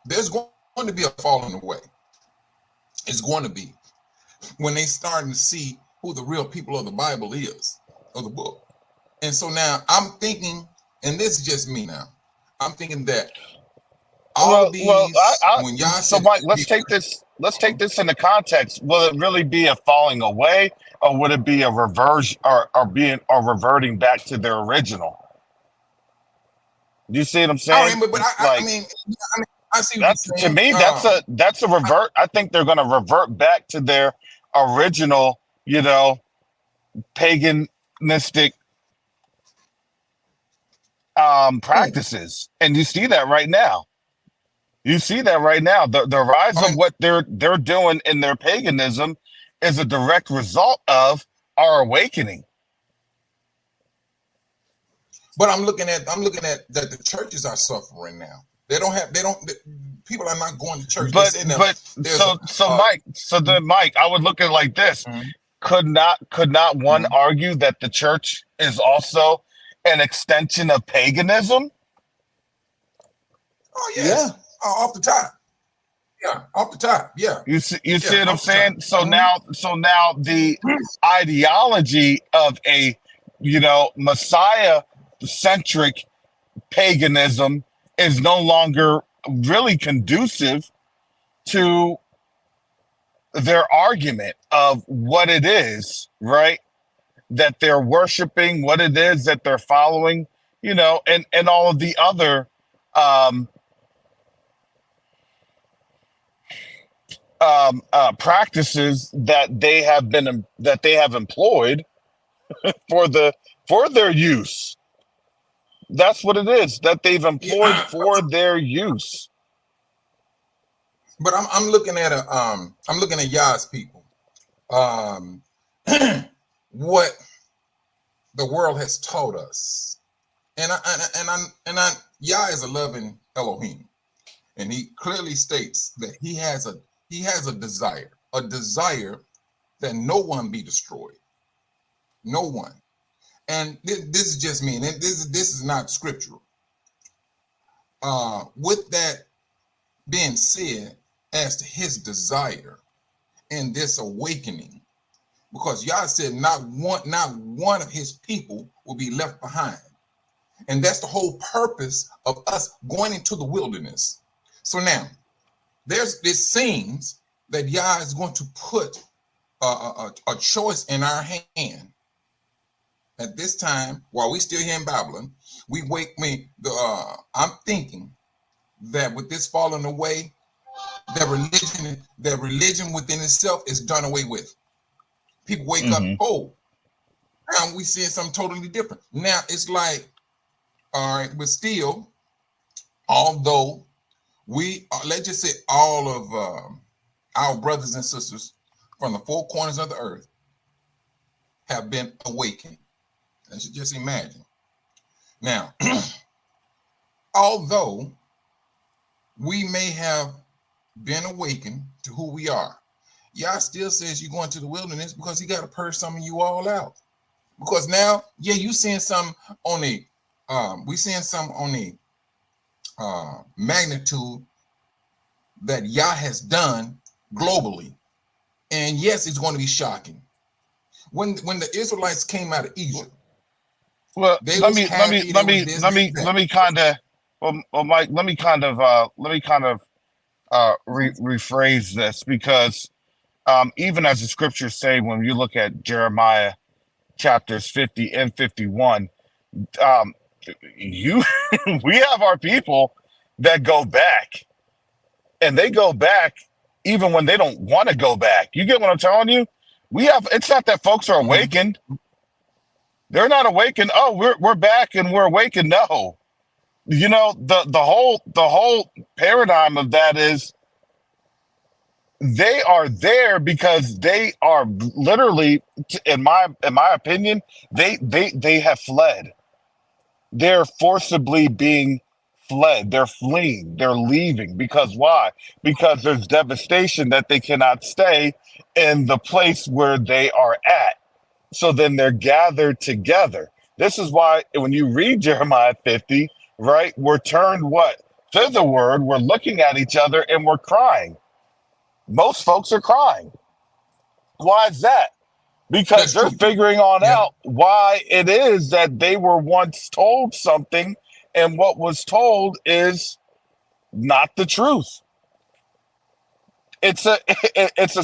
there's going to be a falling away. It's going to be when they starting to see who the real people of the Bible is, of the book. And so now I'm thinking, and this is just me now, I'm thinking that when y'all so Mike, let's take this into context. Will it really be a falling away, or would it be a reversion or reverting back to their original? Do you see what I'm saying? I see what that's, you're saying. To me, that's a revert. I think they're going to revert back to their original, paganistic practices, and you see that right now. The rise of what they're doing in their paganism is a direct result of our awakening. But I'm looking at that the churches are suffering now. people are not going to church. But Mike, I would look at it like this. Mhm. Could not one argue that the church is also an extension of paganism? Oh yes, off the top. Yeah, off the top. Yeah. You see what I'm saying? So now the ideology of a Messiah centric paganism is no longer really conducive to their argument of what it is, right? That they're worshiping, what it is that they're following, and all of the other practices that they have employed for their use. That's what it is that they've employed for their use. But I'm looking at Yah's people. What the world has taught us, and Yah is a loving Elohim, and he clearly states that he has a desire that no one be destroyed, no one. And this is just me, and this is not scriptural. With that being said, as to his desire in this awakening, because Yah said not one of his people will be left behind, and that's the whole purpose of us going into the wilderness. So now, it seems that Yah is going to put a choice in our hand. At this time, while we still here in Babylon, I'm thinking that with this falling away, that religion within itself is done away with. People wake up, now we seeing something totally different. Now it's like, all right, but still, although we let's just say all of our brothers and sisters from the four corners of the earth have been awakened. Let's just imagine. Now, although we may have been awakened to who we are, Yah still says you're going to the wilderness because he got to purge some of you all out. Because now, you seeing some on a magnitude that Yah has done globally, and yes, it's going to be shocking. When the Israelites came out of Egypt, well, let me rephrase this, because even as the scriptures say, when you look at Jeremiah chapters 50 and 51, we have our people that go back, and they go back even when they don't want to go back. You get what I'm telling you? It's not that folks are awakened. They're not awakened. Oh, we're back and we're awakened. No. The whole paradigm of that is they are there because they are literally, in my opinion, they have fled. They're forcibly being fled. They're fleeing. They're leaving. Because why? Because there's devastation that they cannot stay in the place where they are at. So then they're gathered together. This is why when you read Jeremiah 50, right, we're turned thitherward, we're looking at each other and we're crying. Most folks are crying. Why is that? Because they're figuring out why it is that they were once told something, and what was told is not the truth. It's a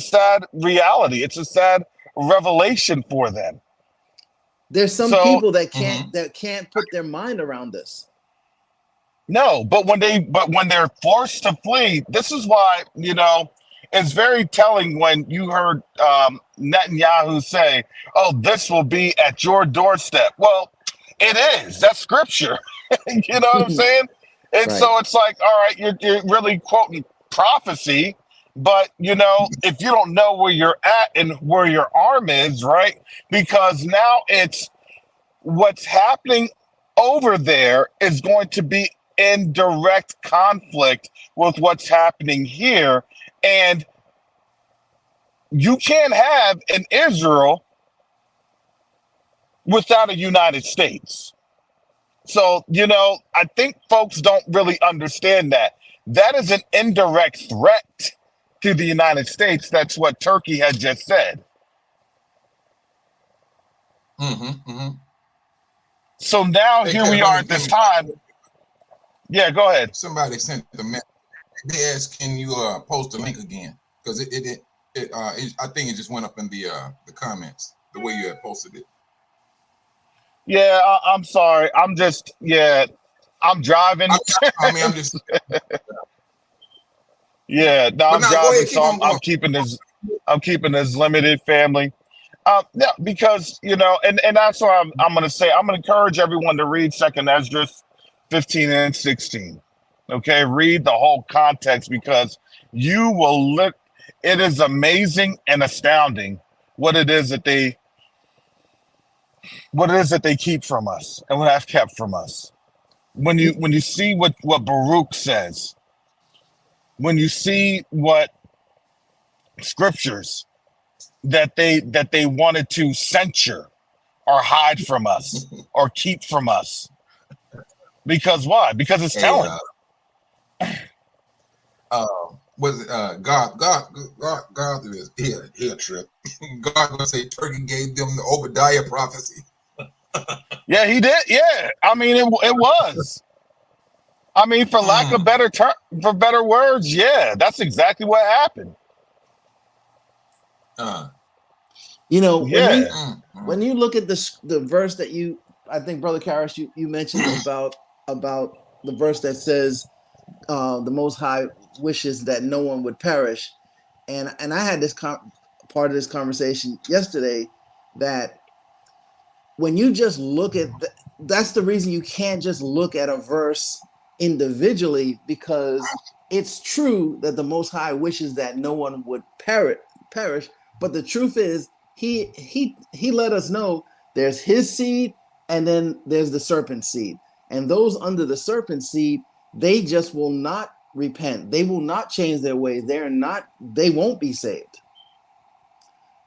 sad reality. It's a sad revelation for them. There's some people that can't put their mind around this. No, but when they're forced to flee, this is why, it's very telling when you heard Netanyahu say, "Oh, this will be at your doorstep." Well, it is. That's scripture. You know what I'm saying? And so it's like, all right, you're really quoting prophecy, but if you don't know where you're at and where your arm is, right? Because now it's what's happening over there is going to be in direct conflict with what's happening here. And you can't have an Israel without a United States. So, I think folks don't really understand that. That is an indirect threat to the United States. That's what Turkey had just said. So now Hey, here Kev, we are at this time. Yeah, go ahead. Somebody sent the message. They asked, "Can you post the link again?" Because I think it just went up in the comments the way you had posted it. Yeah, I'm sorry. I'm driving. I'm just. Yeah, no, I'm But now go driving, ahead, keep so on I'm going. keeping this limited, family. Yeah, because and that's why I'm going to say I'm going to encourage everyone to read Second Esdras 15 and 16. Okay, read the whole context because you will look. It is amazing and astounding what it is that they keep from us and what have kept from us. When you see what Baruch says, when you see what scriptures that they wanted to censure or hide from us or keep from us. Because why? Because it's telling. Was God is here trip. God gonna say Turkey gave them the Obadiah prophecy. Yeah, he did. Yeah, I mean it was. I mean, for lack of better words, yeah, that's exactly what happened. When you look at the verse that I think Brother Karras, you mentioned about the verse that says the Most High wishes that no one would perish, and I had this part of this conversation yesterday that when you just look at that's the reason you can't just look at a verse individually, because it's true that the Most High wishes that no one would perish, but the truth is he let us know there's his seed and then there's the serpent seed, and those under the serpent seed, they just will not repent, they will not change their ways, they won't be saved.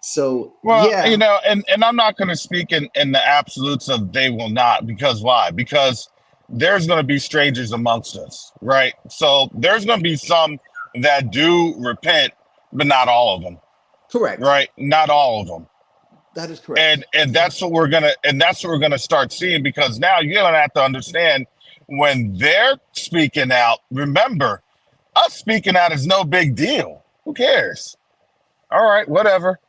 So and I'm not going to speak in the absolutes of they will not, because why? Because there's going to be strangers amongst us, right? So there's going to be some that do repent, but not all of them. Correct. Right? Not all of them. That is correct. And that's what we're gonna start seeing, because now you're gonna have to understand when they're speaking out. Remember, us speaking out is no big deal. Who cares? All right, whatever.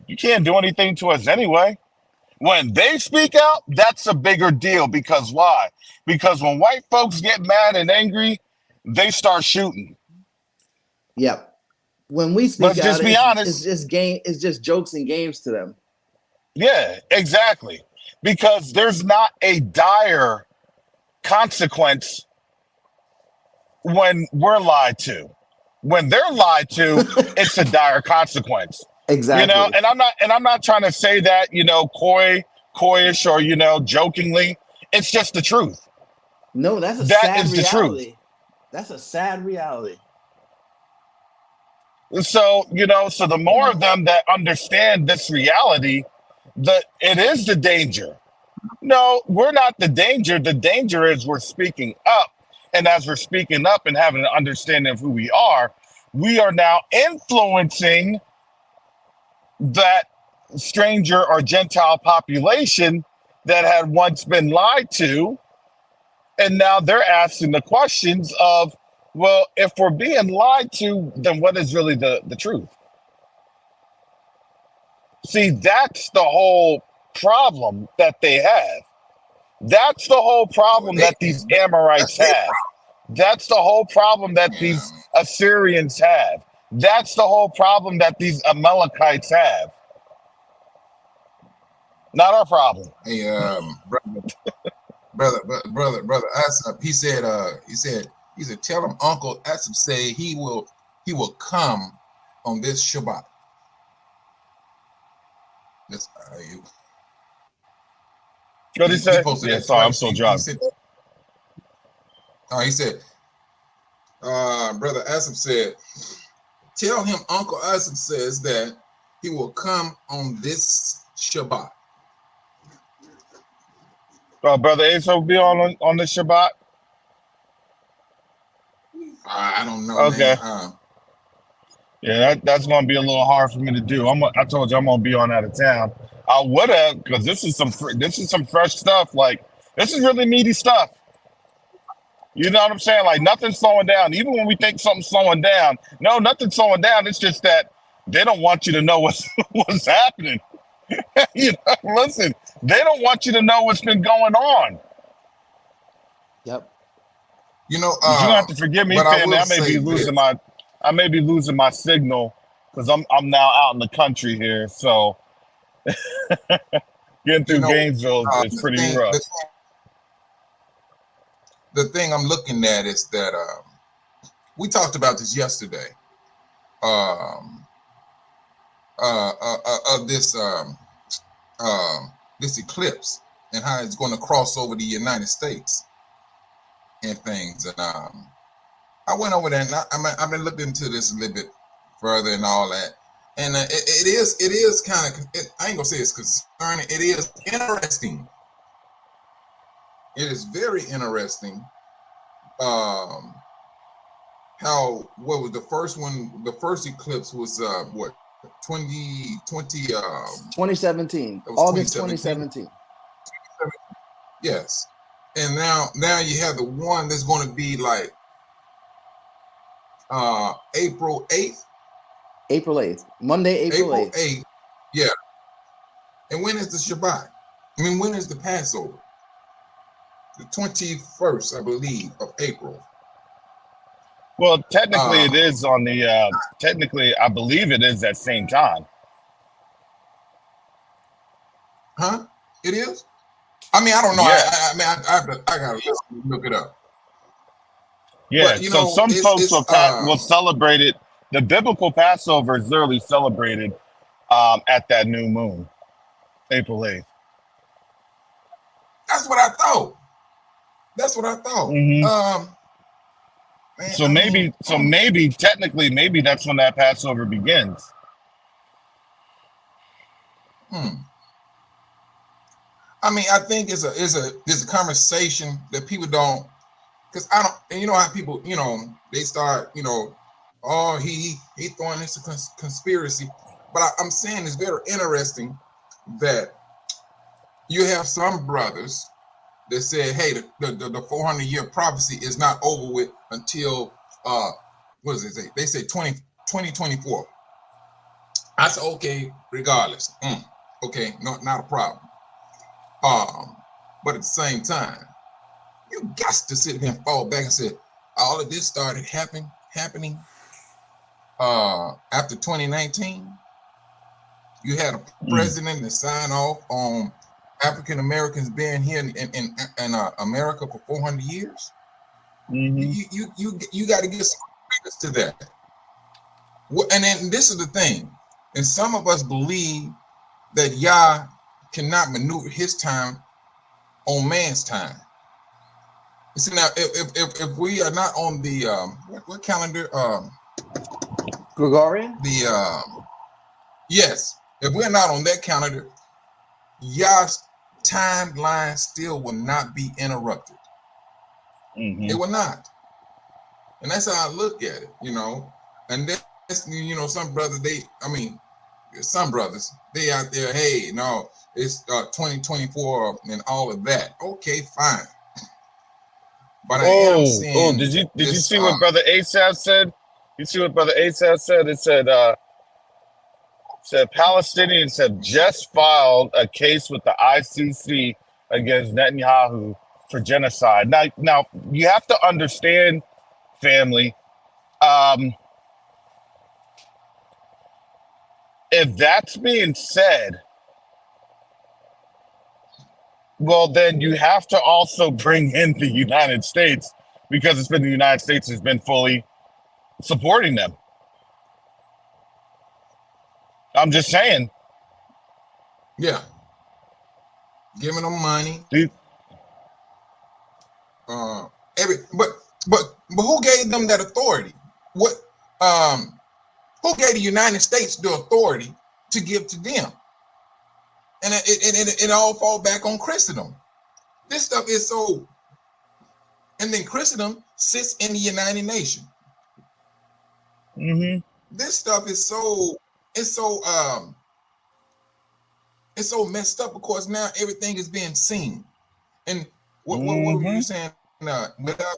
You can't do anything to us anyway. When they speak out, that's a bigger deal, because why? Because when white folks get mad and angry, they start shooting. Yep. When we speak Let's out, just be honest. It's just jokes and games to them. Yeah, exactly. Because there's not a dire consequence when we're lied to. When they're lied to, it's a dire consequence. Exactly. And I'm not trying to say that, coyish or, jokingly. It's just the truth. No, that's a That sad is reality. The truth. That's a sad reality. So, so the more of them that understand this reality, it is the danger. No, we're not the danger. The danger is we're speaking up. And as we're speaking up and having an understanding of who we are now influencing that stranger or Gentile population that had once been lied to. And now they're asking the questions of, well, if we're being lied to, then what is really the truth? See, that's the whole problem that they have. That's the whole problem that these Amorites have. That's the whole problem that these Assyrians have. That's the whole problem that these Amalekites have. Not our problem. Hey, brother Asap, he said, tell him Uncle Asap say he will come on this Shabbat. That's What did he say? Yeah, sorry, I'm still driving. He said, Brother Asif said, tell him Uncle Asif says that he will come on this Shabbat. Brother Asa will be on the Shabbat? I don't know, okay. man. Yeah, that's going to be a little hard for me to do. I told you I'm going to be on out of town. I would have, because this is some fresh stuff. Like, this is really meaty stuff. You know what I'm saying? Like, nothing's slowing down. Even when we think something's slowing down, no, nothing's slowing down. It's just that they don't want you to know what's happening. You know, listen, they don't want you to know what's been going on. Yep. You know, but you have to forgive me, family. I may be losing my signal because I'm now out in the country here. So getting through Gainesville is pretty rough. The thing I'm looking at is that we talked about this yesterday. Of this eclipse and how it's going to cross over the United States and things. And I went over there and I've been looking into this a little bit further and all that. And it is kind of, I ain't gonna say it's concerning. It is interesting. It is very interesting. How, what was the first one? The first eclipse was what? 2017. August 2017. Yes. And now you have the one that's going to be like April 8th. April 8th. Monday, April 8th. Yeah. And when is the Shabbat? I mean, when is the Passover? The 21st, I believe, of April. Well, technically it is on the, technically, I believe it is that same time. Huh? It is? I mean, I don't know. Yeah. I got to look it up. Yeah, but, so some folks will celebrate it. The biblical Passover is literally celebrated at that new moon, April 8th. That's what I thought. Mm-hmm. Man, maybe technically, maybe that's when that Passover begins. I mean, I think it's a conversation that people don't, because I don't, and you know how people, you know, they start, you know, oh, he throwing this a conspiracy, but I'm saying it's very interesting that you have some brothers that said, hey, the 400-year prophecy is not over with until what does it say? They say 2024. I said, okay, regardless. Okay, not a problem. But at the same time, you got to sit here and fall back and say, all of this started happening after 2019. You had a president that signed off on African Americans being here in America for 400 years. Mm-hmm. You got to get some figures to that. And then this is the thing, and some of us believe that Yah cannot maneuver his time on man's time. You see, now if we are not on the what calendar? Gregorian. Yes, if we're not on that calendar, Yah's timeline still will not be interrupted. Mm-hmm. It will not. And that's how I look at it, you know. And that's, you know, some brothers, they out there, hey, no, it's 2024 and all of that. Okay, fine. But I am saying, did you see what Brother Asaph said? You see what Brother Asaph said? It said Palestinians have just filed a case with the ICC against Netanyahu for genocide. Now you have to understand, family, if that's being said, well, then you have to also bring in the United States, because it's been the United States has been fully supporting them. I'm just saying. Yeah. Giving them money. Dude. But But who gave them that authority? What who gave the United States the authority to give to them? And it all fall back on Christendom. This stuff is so, and then Christendom sits in the United Nations. This stuff is so, it's so messed up because now everything is being seen. And what were you saying? Without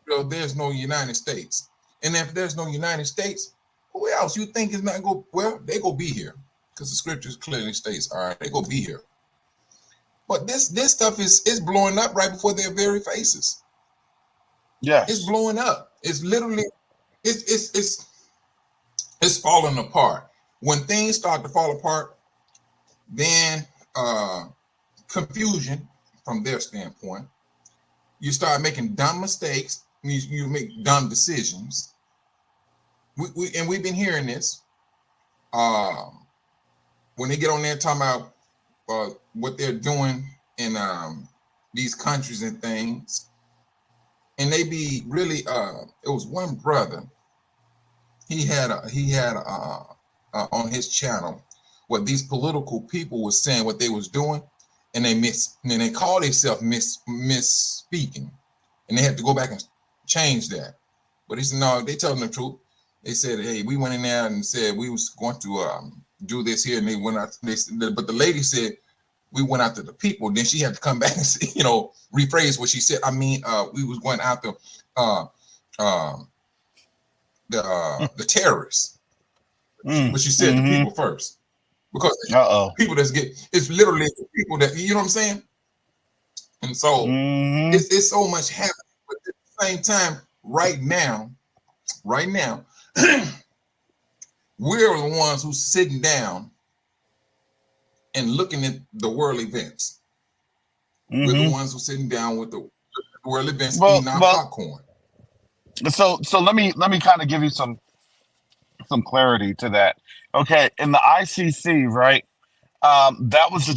Israel, there's no United States. And if there's no United States, who else you think is not go? Well, they go be here because the scriptures clearly states, all right, they go be here. But this stuff is blowing up right before their very faces. Yes, it's blowing up. It's literally it's falling apart. When things start to fall apart, then confusion from their standpoint. You start making dumb mistakes. You make dumb decisions. We've been hearing this. When they get on there talking about what they're doing in these countries and things, and they be really. It was one brother. He had on his channel what these political people were saying what they was doing, and they called themselves misspeaking, and they had to go back and change that. But he said no, they telling the truth. They said, hey, we went in there and said we was going to do this here, and they went out. But the lady said we went after the people. Then she had to come back and say, rephrase what she said. I mean, we was going after the terrorists. But she said the people first, because people it's literally the people that, you know what I'm saying? And so it's so much happening. But at the same time, right now, we're the ones who's sitting down and looking at the world events. We're the ones who's sitting down with the world events, eating our popcorn. So let me kind of give you some clarity to that. Okay, in the ICC, right? That was the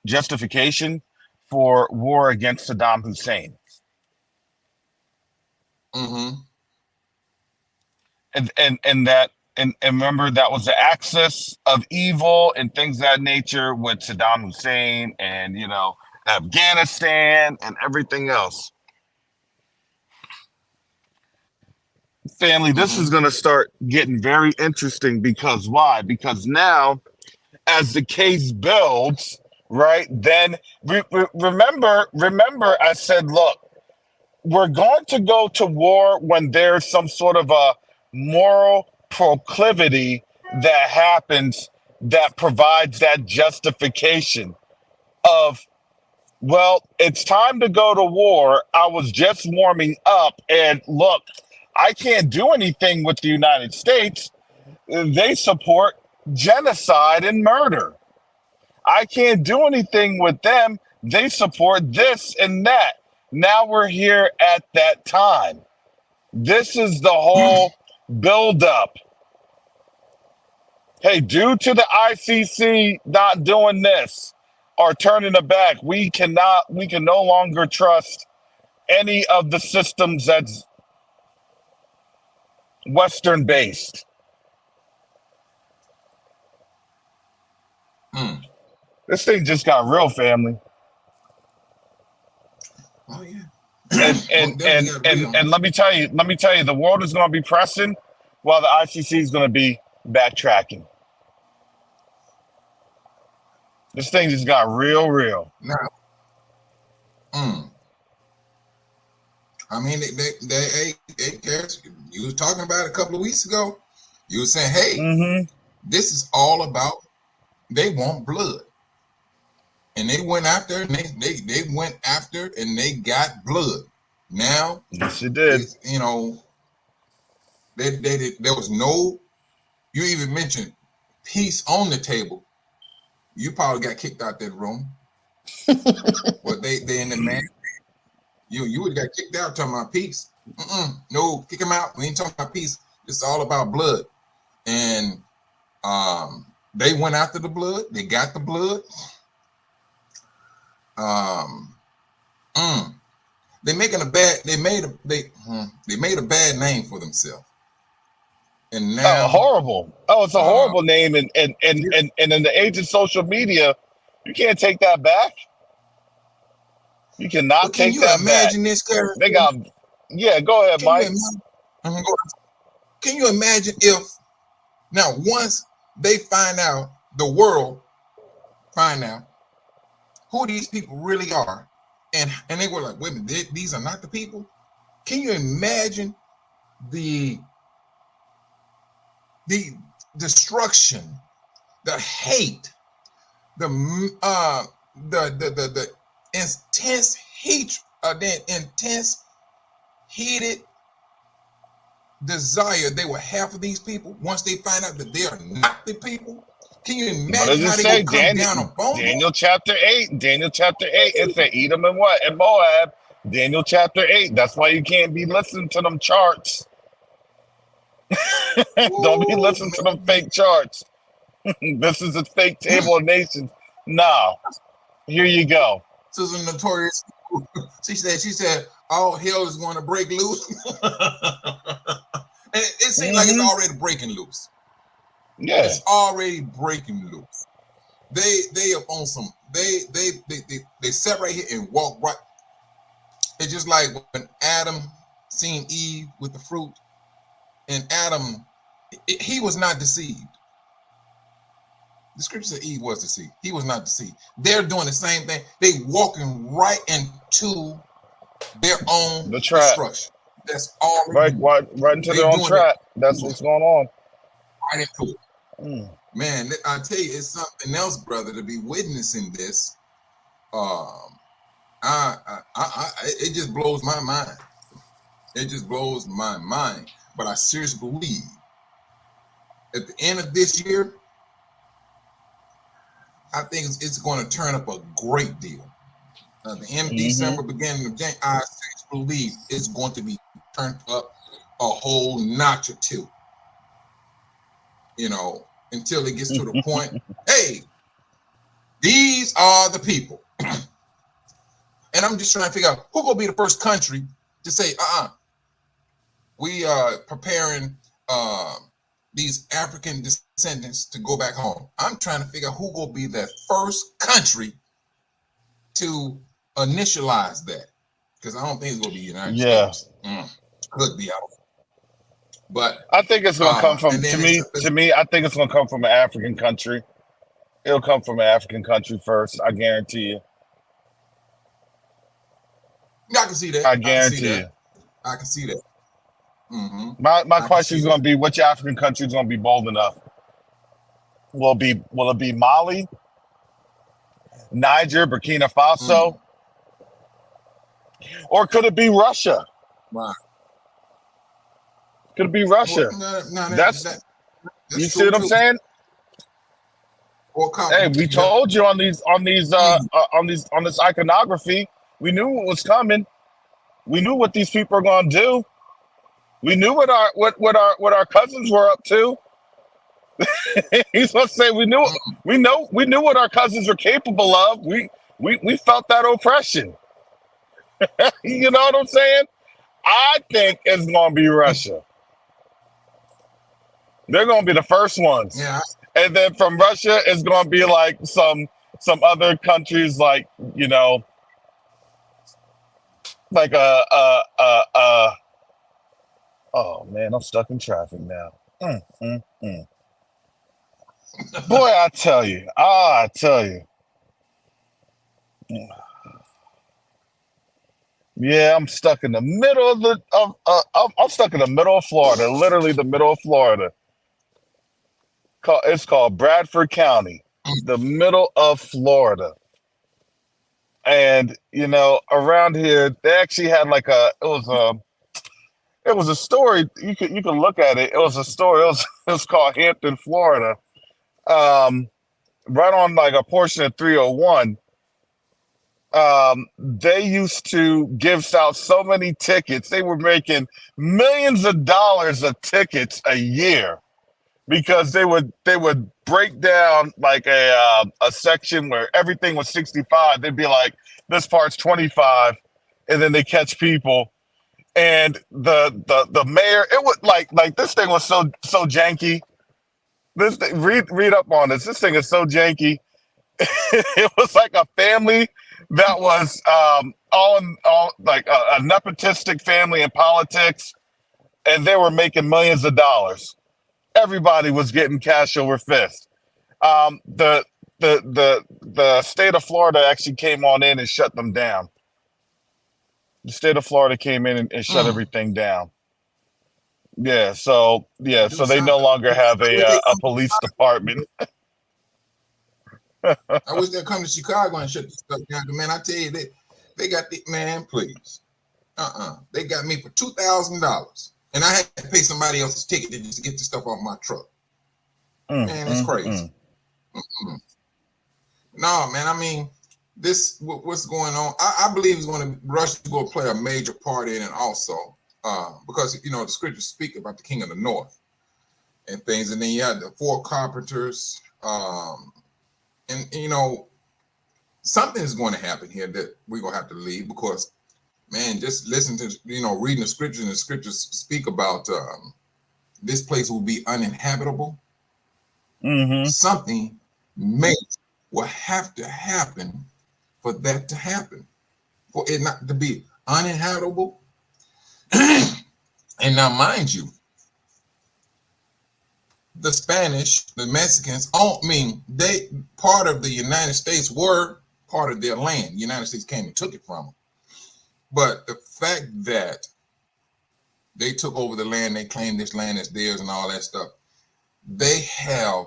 justification for war against Saddam Hussein. And remember, that was the axis of evil and things of that nature with Saddam Hussein and Afghanistan and everything else. Family, this is going to start getting very interesting because why? Because now, as the case builds, right? Then remember, I said, look, we're going to go to war when there's some sort of a moral proclivity that happens that provides that justification of, well, it's time to go to war. I was just warming up, and look, I can't do anything with the United States. They support genocide and murder. I can't do anything with them. They support this and that. Now we're here at that time. This is the whole buildup. Hey, due to the ICC not doing this or turning it back, we can no longer trust any of the systems that's Western based. This thing just got real, family. Oh yeah. And let me tell you, the world is going to be pressing while the ICC is going to be backtracking. This thing just got real. Now, I mean, they you was talking about it a couple of weeks ago. You were saying, hey, this is all about, they want blood. And they went after, and they went after, and they got blood. Now, yes, it did. There was no. You even mentioned peace on the table. You probably got kicked out that room. But they in the man. You would have got kicked out talking about peace. No, kick him out. We ain't talking about peace. It's all about blood. And they went after the blood. They got the blood. They made a bad name for themselves. And now horrible. Oh, it's a horrible name, and in the age of social media, you can't take that back. You cannot take that back. Can you imagine this, Kerry? They got, yeah. Go ahead, Mike. Can you imagine if now once they find out, the world find out who these people really are, and they were like, wait a minute, these are not the people. Can you imagine the destruction, the hate, the intense heat, the intense heated desire they will have for these people once they find out that they are not the people? Can you imagine how they will come down upon them? Daniel chapter 8. It said Edom and what? And Moab. Daniel chapter 8. That's why you can't be listening to them charts. Don't be listening to them fake charts. This is a fake table of nations. No. Here you go. Sister Notorious. She said, all hell is going to break loose. And it seems like it's already breaking loose. Yeah. It's already breaking loose. They are on some, they sat right here and walk right. It's just like when Adam seen Eve with the fruit, and Adam, he was not deceived. The scripture said Eve was deceived. He was not deceived. They're doing the same thing. They walking right into their own destruction. That's all right into their own trap. That's what's going on. Right into it. Man, I tell you, it's something else, brother, to be witnessing this. It just blows my mind. It just blows my mind. But I seriously believe at the end of this year, I think it's going to turn up a great deal. At the end of December, beginning of January, I seriously believe it's going to be turned up a whole notch or two. You know, until it gets to the point, hey, these are the people. And I'm just trying to figure out who gonna be the first country to say, we are preparing these African descendants to go back home. I'm trying to figure out who gonna be the first country to initialize that, because I don't think it's gonna be United States. Could be out. But I think it's gonna come from to me. I think it's gonna come from an African country. It'll come from an African country first. I guarantee you. I can see that. I guarantee you. I can see that. My question is going to be, which African country is going to be bold enough? Will it be Mali, Niger, Burkina Faso, or could it be Russia? Right. Could it be Russia? Well, that's you see what I'm saying? Hey, we told you on this iconography. We knew what was coming. We knew what these people are going to do. We knew what our cousins were up to. He's supposed to say we knew what our cousins were capable of. We felt that oppression. You know what I'm saying? I think it's going to be Russia. They're going to be the first ones. Yeah. And then from Russia, it's going to be like some other countries, like, you know, like oh man, I'm stuck in traffic now. Boy, I tell you. Yeah, I'm stuck in the middle of I'm stuck in the middle of Florida, literally the middle of Florida. It's called Bradford County, the middle of Florida. And you know, around here, they actually had like it was a story. You can look at it. It was a story. It was called Hampton, Florida. Right on like a portion of 301. They used to give out so many tickets. They were making millions of dollars of tickets a year, because they would break down like a section where everything was 65. They'd be like, this part's 25, and then they catch people. And the mayor, it was like this thing was so janky. This thing, read up on this. This thing is so janky. It was like a family that was all like a nepotistic family in politics, and they were making millions of dollars. Everybody was getting cash over fist. The state of Florida actually came on in and shut them down. The state of Florida came in and shut everything down. Yeah, so Do they no something. longer have I wish a police department. I wish they'd come to Chicago and shut this stuff down. Man, I tell you, they got the man, please. They got me for $2,000. And I had to pay somebody else's ticket to just get the stuff off my truck. Man, it's crazy. No, man, I mean, this what's going on. I believe it's going to Russia will play a major part in it also. Because the scriptures speak about the king of the north and things, and then you have the four carpenters, and something is going to happen here that we're going to have to leave, because man, just listen to reading the scriptures, and the scriptures speak about this place will be uninhabitable. Something major will have to happen for that to happen, for it not to be uninhabitable. And now, mind you, the Spanish, the Mexicans, they part of the United States were part of their land. The United States came and took it from them. But the fact that they took over the land, they claimed this land as theirs and all that stuff, they have,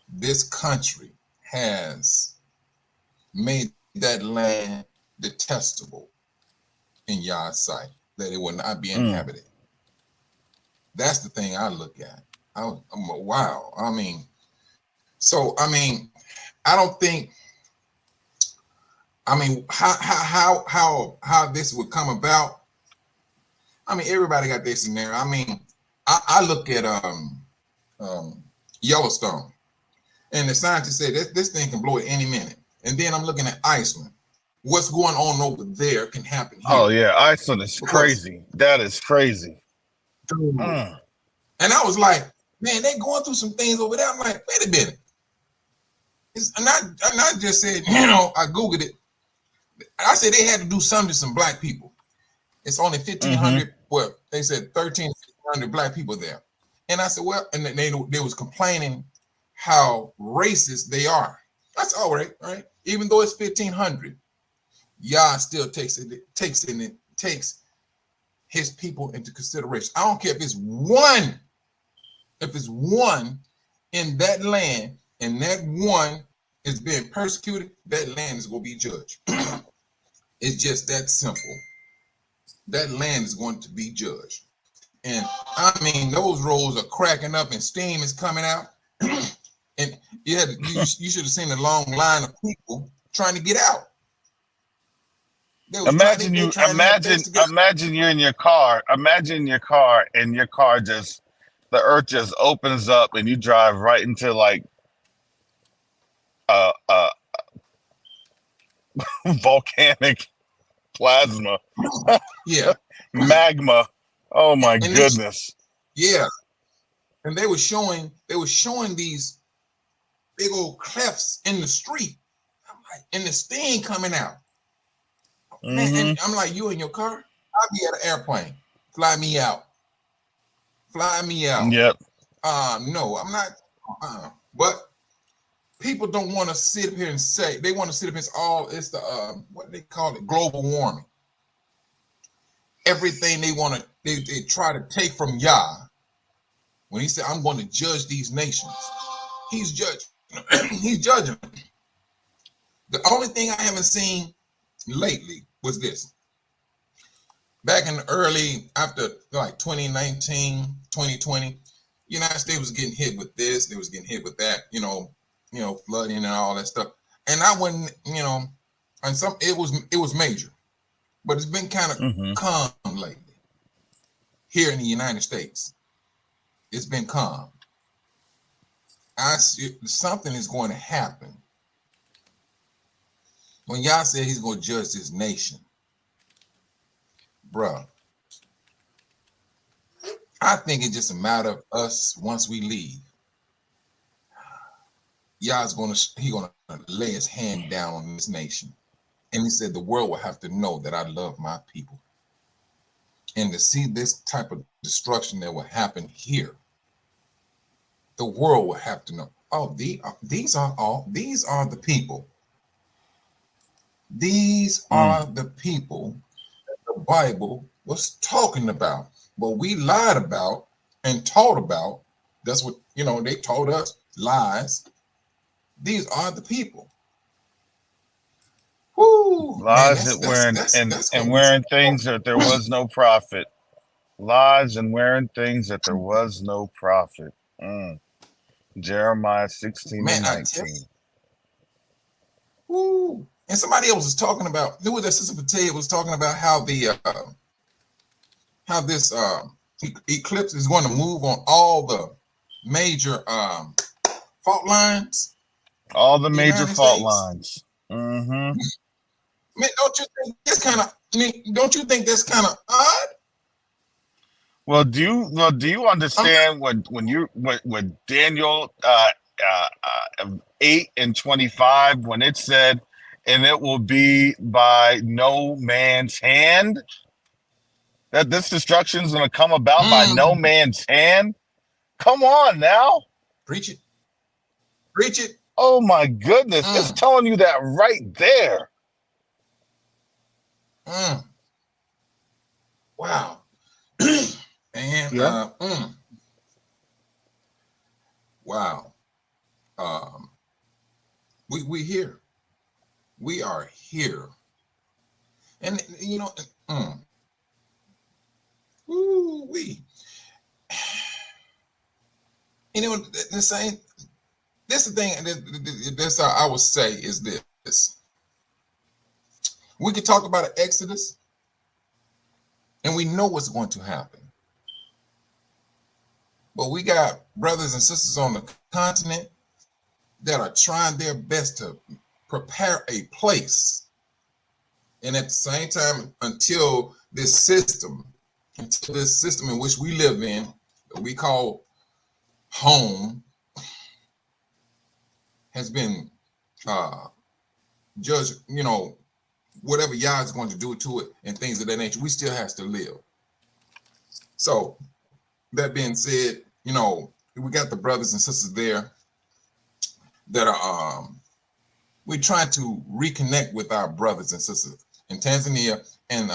this country has made that land detestable in Yah's sight, that it will not be inhabited. That's the thing I look at. I'm wow. I mean, I don't think. How this would come about. I mean, everybody got their scenario. I mean, I look at Yellowstone, and the scientists say this thing can blow at any minute. And then I'm looking at Iceland. What's going on over there can happen here. Oh yeah, Iceland is crazy. That is crazy. And I was like, man, they going through some things over there. I'm like, wait a minute. I'm not just saying, I Googled it. I said they had to do something to some black people. It's only 1,500, well, they said 1,300 black people there. And I said, well, and they was complaining how racist they are. That's all right. Even though it's 1,500, Yah still takes his people into consideration. I don't care if it's one in that land, and that one is being persecuted, that land is going to be judged. It's just that simple. That land is going to be judged. And I mean, those roads are cracking up and steam is coming out. And you should have seen the long line of people trying to get out. Imagine you're in your car. Imagine your car, and your car just, the earth just opens up, and you drive right into like volcanic plasma. Yeah. Magma. Oh my goodness. And they were showing these big old clefts in the street. I'm like, and the steam coming out. Man, and I'm like, you in your car? I'll be at an airplane. Fly me out. Yep. No, I'm not. But people don't want to sit up here and say, they want to sit up here and it's the what they call it, global warming. Everything they try to take from Yah. When he said, I'm going to judge these nations, he's judging. The only thing I haven't seen lately was this. Back in the early, after like 2019, 2020, United States was getting hit with this, they was getting hit with that, flooding and all that stuff. And I wouldn't, and it was major, but it's been kind of calm lately. Here in the United States, it's been calm. I see something is going to happen. When Yah said he's going to judge this nation, bruh, I think it's just a matter of us once we leave. Yah's he gonna lay his hand down on this nation. And he said the world will have to know that I love my people. And to see this type of destruction that will happen here, the world will have to know, oh, these are the people. These are the people that the Bible was talking about. But we lied about and taught about. That's what, they taught us, lies. These are the people. Woo, Lies man, and wearing things that there was no profit. Lies and wearing things that there was no profit. Jeremiah 16 and 19. Woo. And somebody else was talking about, who was that? Sister Patea was talking about how this eclipse is going to move on all the major fault lines. All the major fault lines. Mm-hmm. Man, don't you think that's kind of odd? Well, do you understand when Daniel 8:25, when it said, and it will be by no man's hand, that this destruction is going to come about by no man's hand? Come on now. Preach it. Preach it. Oh my goodness. It's telling you that right there. Wow. And yeah. Wow. We here. We are here. And we the same. This is the thing, this I would say is this. We could talk about an Exodus, and we know what's going to happen. But we got brothers and sisters on the continent that are trying their best to prepare a place. And at the same time, until this system in which we live in, that we call home, has been judged, whatever Yah is going to do to it and things of that nature, we still have to live. So that being said, we got the brothers and sisters there that are we're trying to reconnect with our brothers and sisters in Tanzania and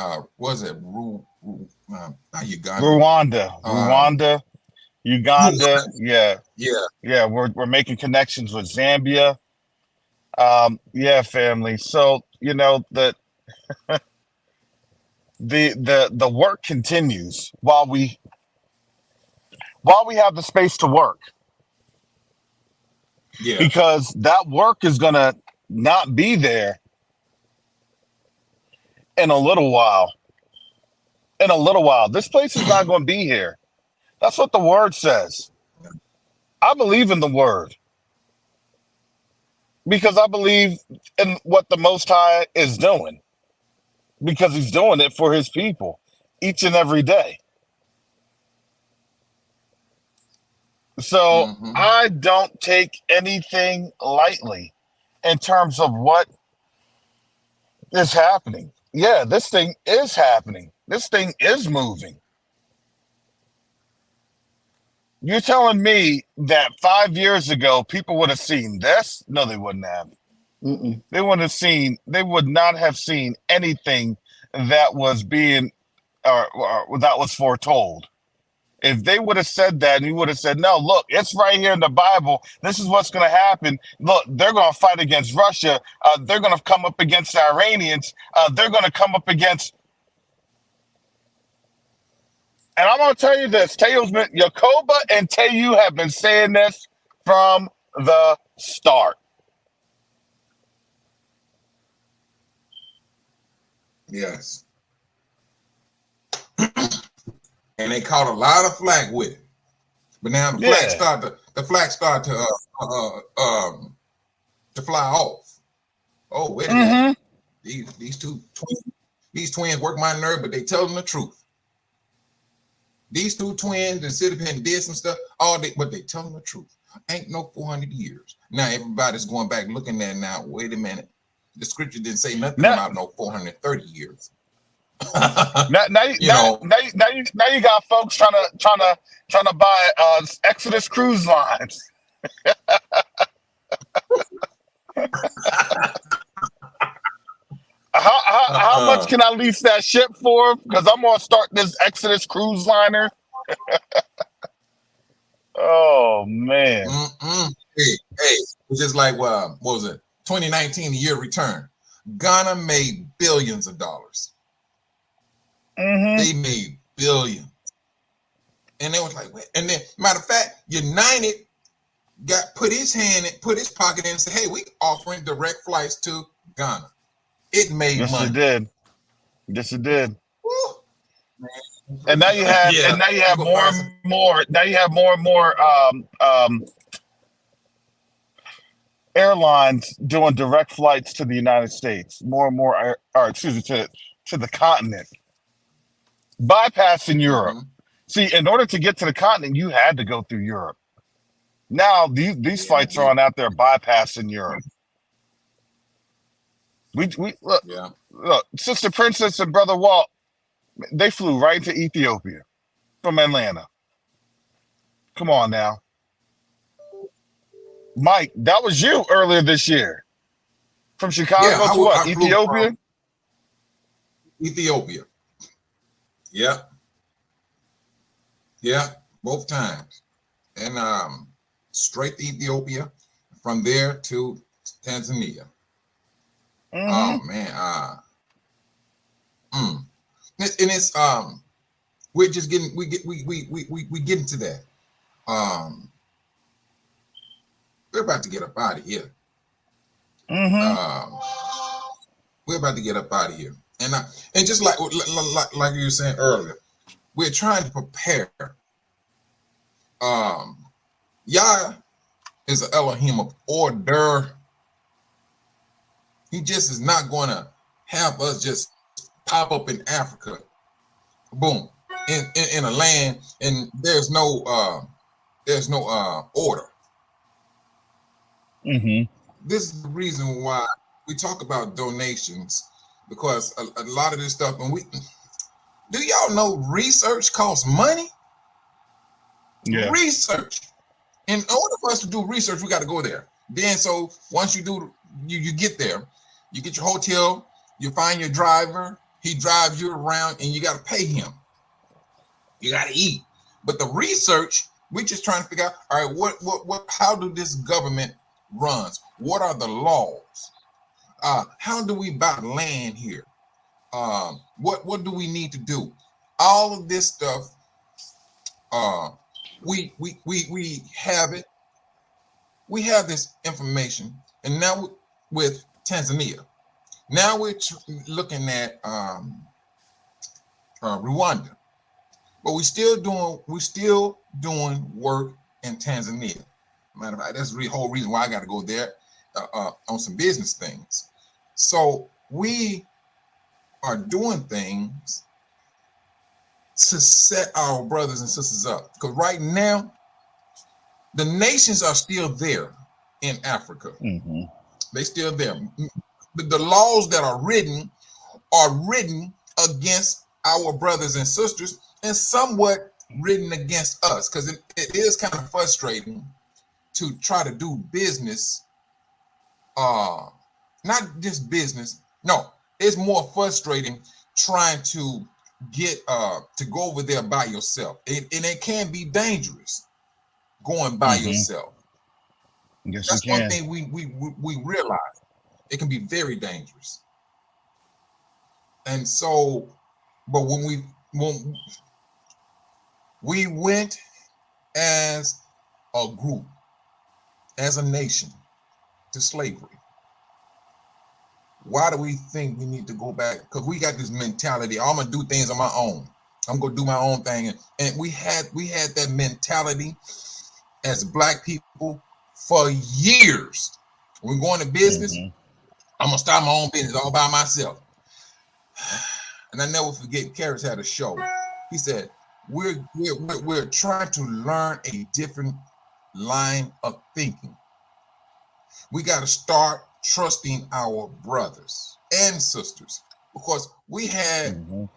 Uganda. Uganda, yeah. We're making connections with Zambia. Family. So that the work continues while we have the space to work. Yeah. Because that work is gonna not be there in a little while. This place is not going to be here. That's what the word says. I believe in the word because I believe in what the Most High is doing, because he's doing it for his people each and every day. So I don't take anything lightly in terms of what is happening. Yeah, this thing is happening. This thing is moving. You're telling me that 5 years ago people would have seen this? No, they wouldn't have. They would not have seen anything that was being or that was foretold. If they would have said that, and you would have said, no, look, it's right here in the Bible. This is what's going to happen. Look, they're going to fight against Russia. They're going to come up against the Iranians. They're going to come up against. And I'm going to tell you this, Yakoba and Teyu have been saying this from the start. Yes. And they caught a lot of flack with it. But now the flack start to fly off. Oh, wait a minute. These two These twins work my nerve, but they telling the truth. These two twins that sit up here and did some stuff all day, but they telling the truth. Ain't no 400 years. Now everybody's going back looking at it now. Wait a minute. The scripture didn't say nothing about no 430 years. now you got folks trying to buy Exodus cruise lines. How much can I lease that ship for? Because I'm gonna start this Exodus cruise liner. Oh man. Hey, it's just like what was it? 2019, the year return. Ghana made billions of dollars. They made billions. And they was like, wait. And then matter of fact, United put his pocket in and said, hey, we offering direct flights to Ghana. It made money. Yes, it did. Woo. And now you have more and more airlines doing direct flights to the United States. More and more, to the continent, bypassing Europe. See, in order to get to the continent, you had to go through Europe. Now these flights are on out there bypassing Europe. We look, Sister Princess and Brother Walt, they flew right to Ethiopia from Atlanta. Come on now. Mike, that was you earlier this year. From Chicago to what? Ethiopia? Ethiopia. Yeah. Yeah, both times. And straight to Ethiopia, from there to Tanzania. Oh man. And it's we're just getting we get into that. We're about to get up out of here. We're about to get up out of here. And just like you were saying earlier, we're trying to prepare. Yah is an Elohim of order. He just is not going to have us just pop up in Africa, boom, in a land, and there's no order. This is the reason why we talk about donations, because a lot of this stuff, and do y'all know research costs money? Yeah. Research. In order for us to do research, we got to go there. Then, so once you do, you get there, you get your hotel, you find your driver, he drives you around, and you got to pay him. You got to eat. But the research, we're just trying to figure out, all right, what, how do this government runs? What are the laws? How do we buy land here? What do we need to do? All of this stuff, we have it. We have this information, and now with Tanzania, now we're looking at Rwanda, but we're still doing work in Tanzania. Matter of fact, that's the whole reason why I got to go there on some business things. So we are doing things to set our brothers and sisters up, because right now the nations are still there in Africa. They still there, but the laws that are written against our brothers and sisters, and somewhat written against us, because it is kind of frustrating to try to do business, not just business. No, it's more frustrating trying to get to go over there by yourself, and it can be dangerous going by yourself. Yes, that's one thing we realize. It can be very dangerous. And so, but when we went as a group, as a nation, to slavery, why do we think we need to go back? Because we got this mentality, I'm gonna do things on my own. I'm gonna do my own thing. And we had that mentality as Black people for years. When we go into business, I'm gonna start my own business all by myself. And I never forget, Karras had a show. He said, we're trying to learn a different line of thinking. We got to start trusting our brothers and sisters, because we didn't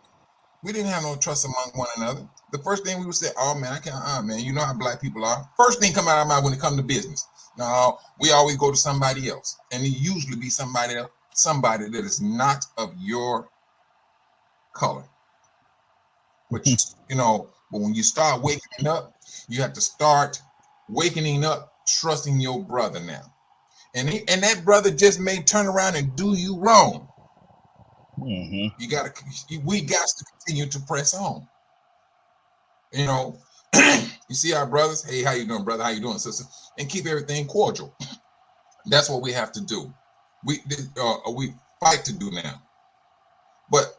have no trust among one another. The first thing we would say, oh man, I can't, man, you know how black people are. First thing come out of our mouth when it comes to business. No, we always go to somebody else. And it usually be somebody else, somebody that is not of your color. But but when you start waking up, you have to start waking up, trusting your brother now. And that brother just may turn around and do you wrong. We got to continue to press on. You see our brothers, hey, how you doing, brother? How you doing, sister? And keep everything cordial. That's what we have to do. We fight to do now. But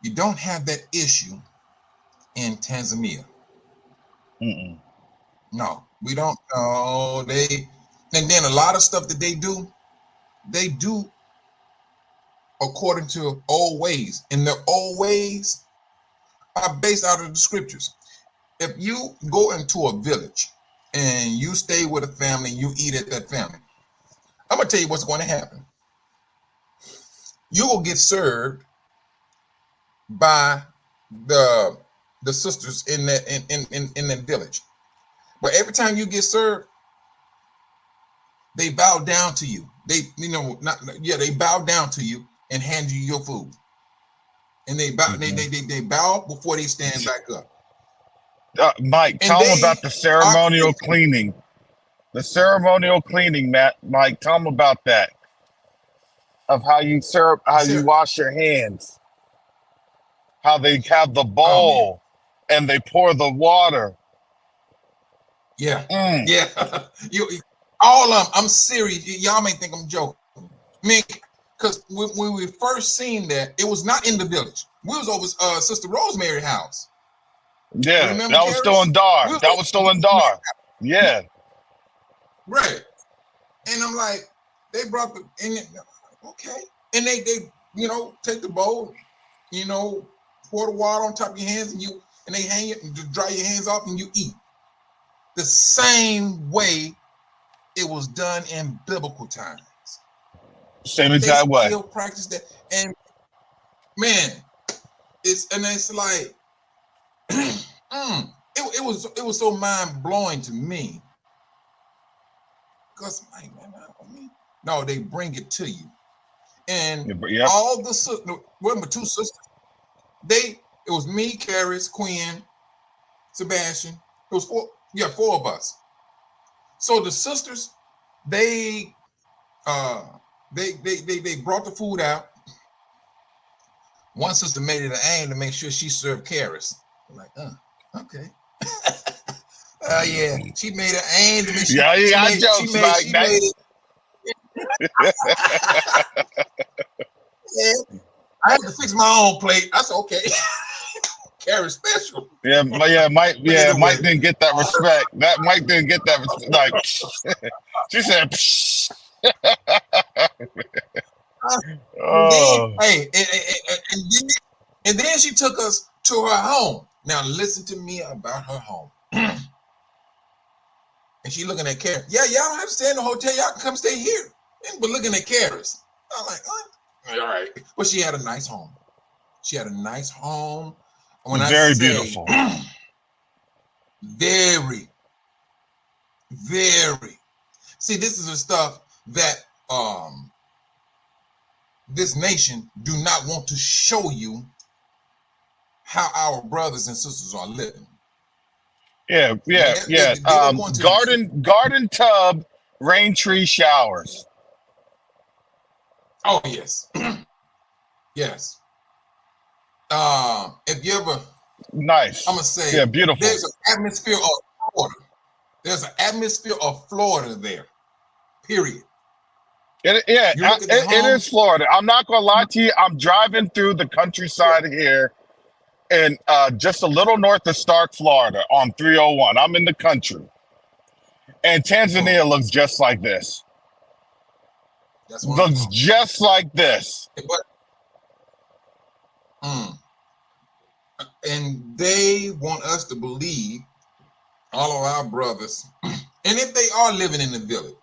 you don't have that issue in Tanzania. No, we don't. No, and then a lot of stuff that they do according to old ways. And the old ways are based out of the scriptures. If you go into a village and you stay with a family, you eat at that family, I'm gonna tell you what's going to happen. You will get served by the sisters in that village. But every time you get served, they bow down to you. They bow down to you and hand you your food. And they bow, they bow before they stand back up. Mike, tell them about the ceremonial cleaning. The ceremonial cleaning, Mike, tell them about that. Of how you serve, how you wash your hands. How they have the bowl and they pour the water. Yeah. Yeah. All of them, I'm serious. Y'all may think I'm joking. I mean, because when we first seen that, it was not in the village. We was over Sister Rosemary's house. Yeah, that was still in Dar. That was still in Dar. Yeah. Right. And I'm like, they brought okay. And they take the bowl, pour the water on top of your hands and they hang it and dry your hands off and you eat. The same way it was done in biblical times. Same exact way. Still practice that. And man, it's like it was so mind blowing to me. Because like, man, no, they bring it to you. And all the sisters, remember 2 sisters, it was me, Karras, Quinn, Sebastian. It was 4 of us. So the sisters, they brought the food out. One sister made it an aim to make sure she served Karras. I'm like, okay. Yeah, she made an aim to make sure. Yeah, you got jokes, Mike. She made it. Yeah, I had to fix my own plate. I said, okay. Karras special. Mike didn't get that respect. That Mike didn't get that respect. Like she said, and then she took us to her home. Now listen to me about her home. And she looking at Karras. Yeah, y'all don't have to stay in the hotel. Y'all can come stay here. But looking at Karras, I'm like, all right. But she had a nice home. When very beautiful. Very, very. See, this is the stuff that this nation do not want to show you how our brothers and sisters are living. Yeah. Garden tub, rain tree showers. Oh yes. Yes. If you ever nice, I'm gonna say beautiful. There's an atmosphere of Florida. There's an atmosphere of Florida there. Period. It is Florida. I'm not gonna lie to you. I'm driving through the countryside here and just a little north of Stark, Florida on 301. I'm in the country. And Tanzania looks just like this. Looks just like this. Mm. And they want us to believe, all of our brothers, and if they are living in the village,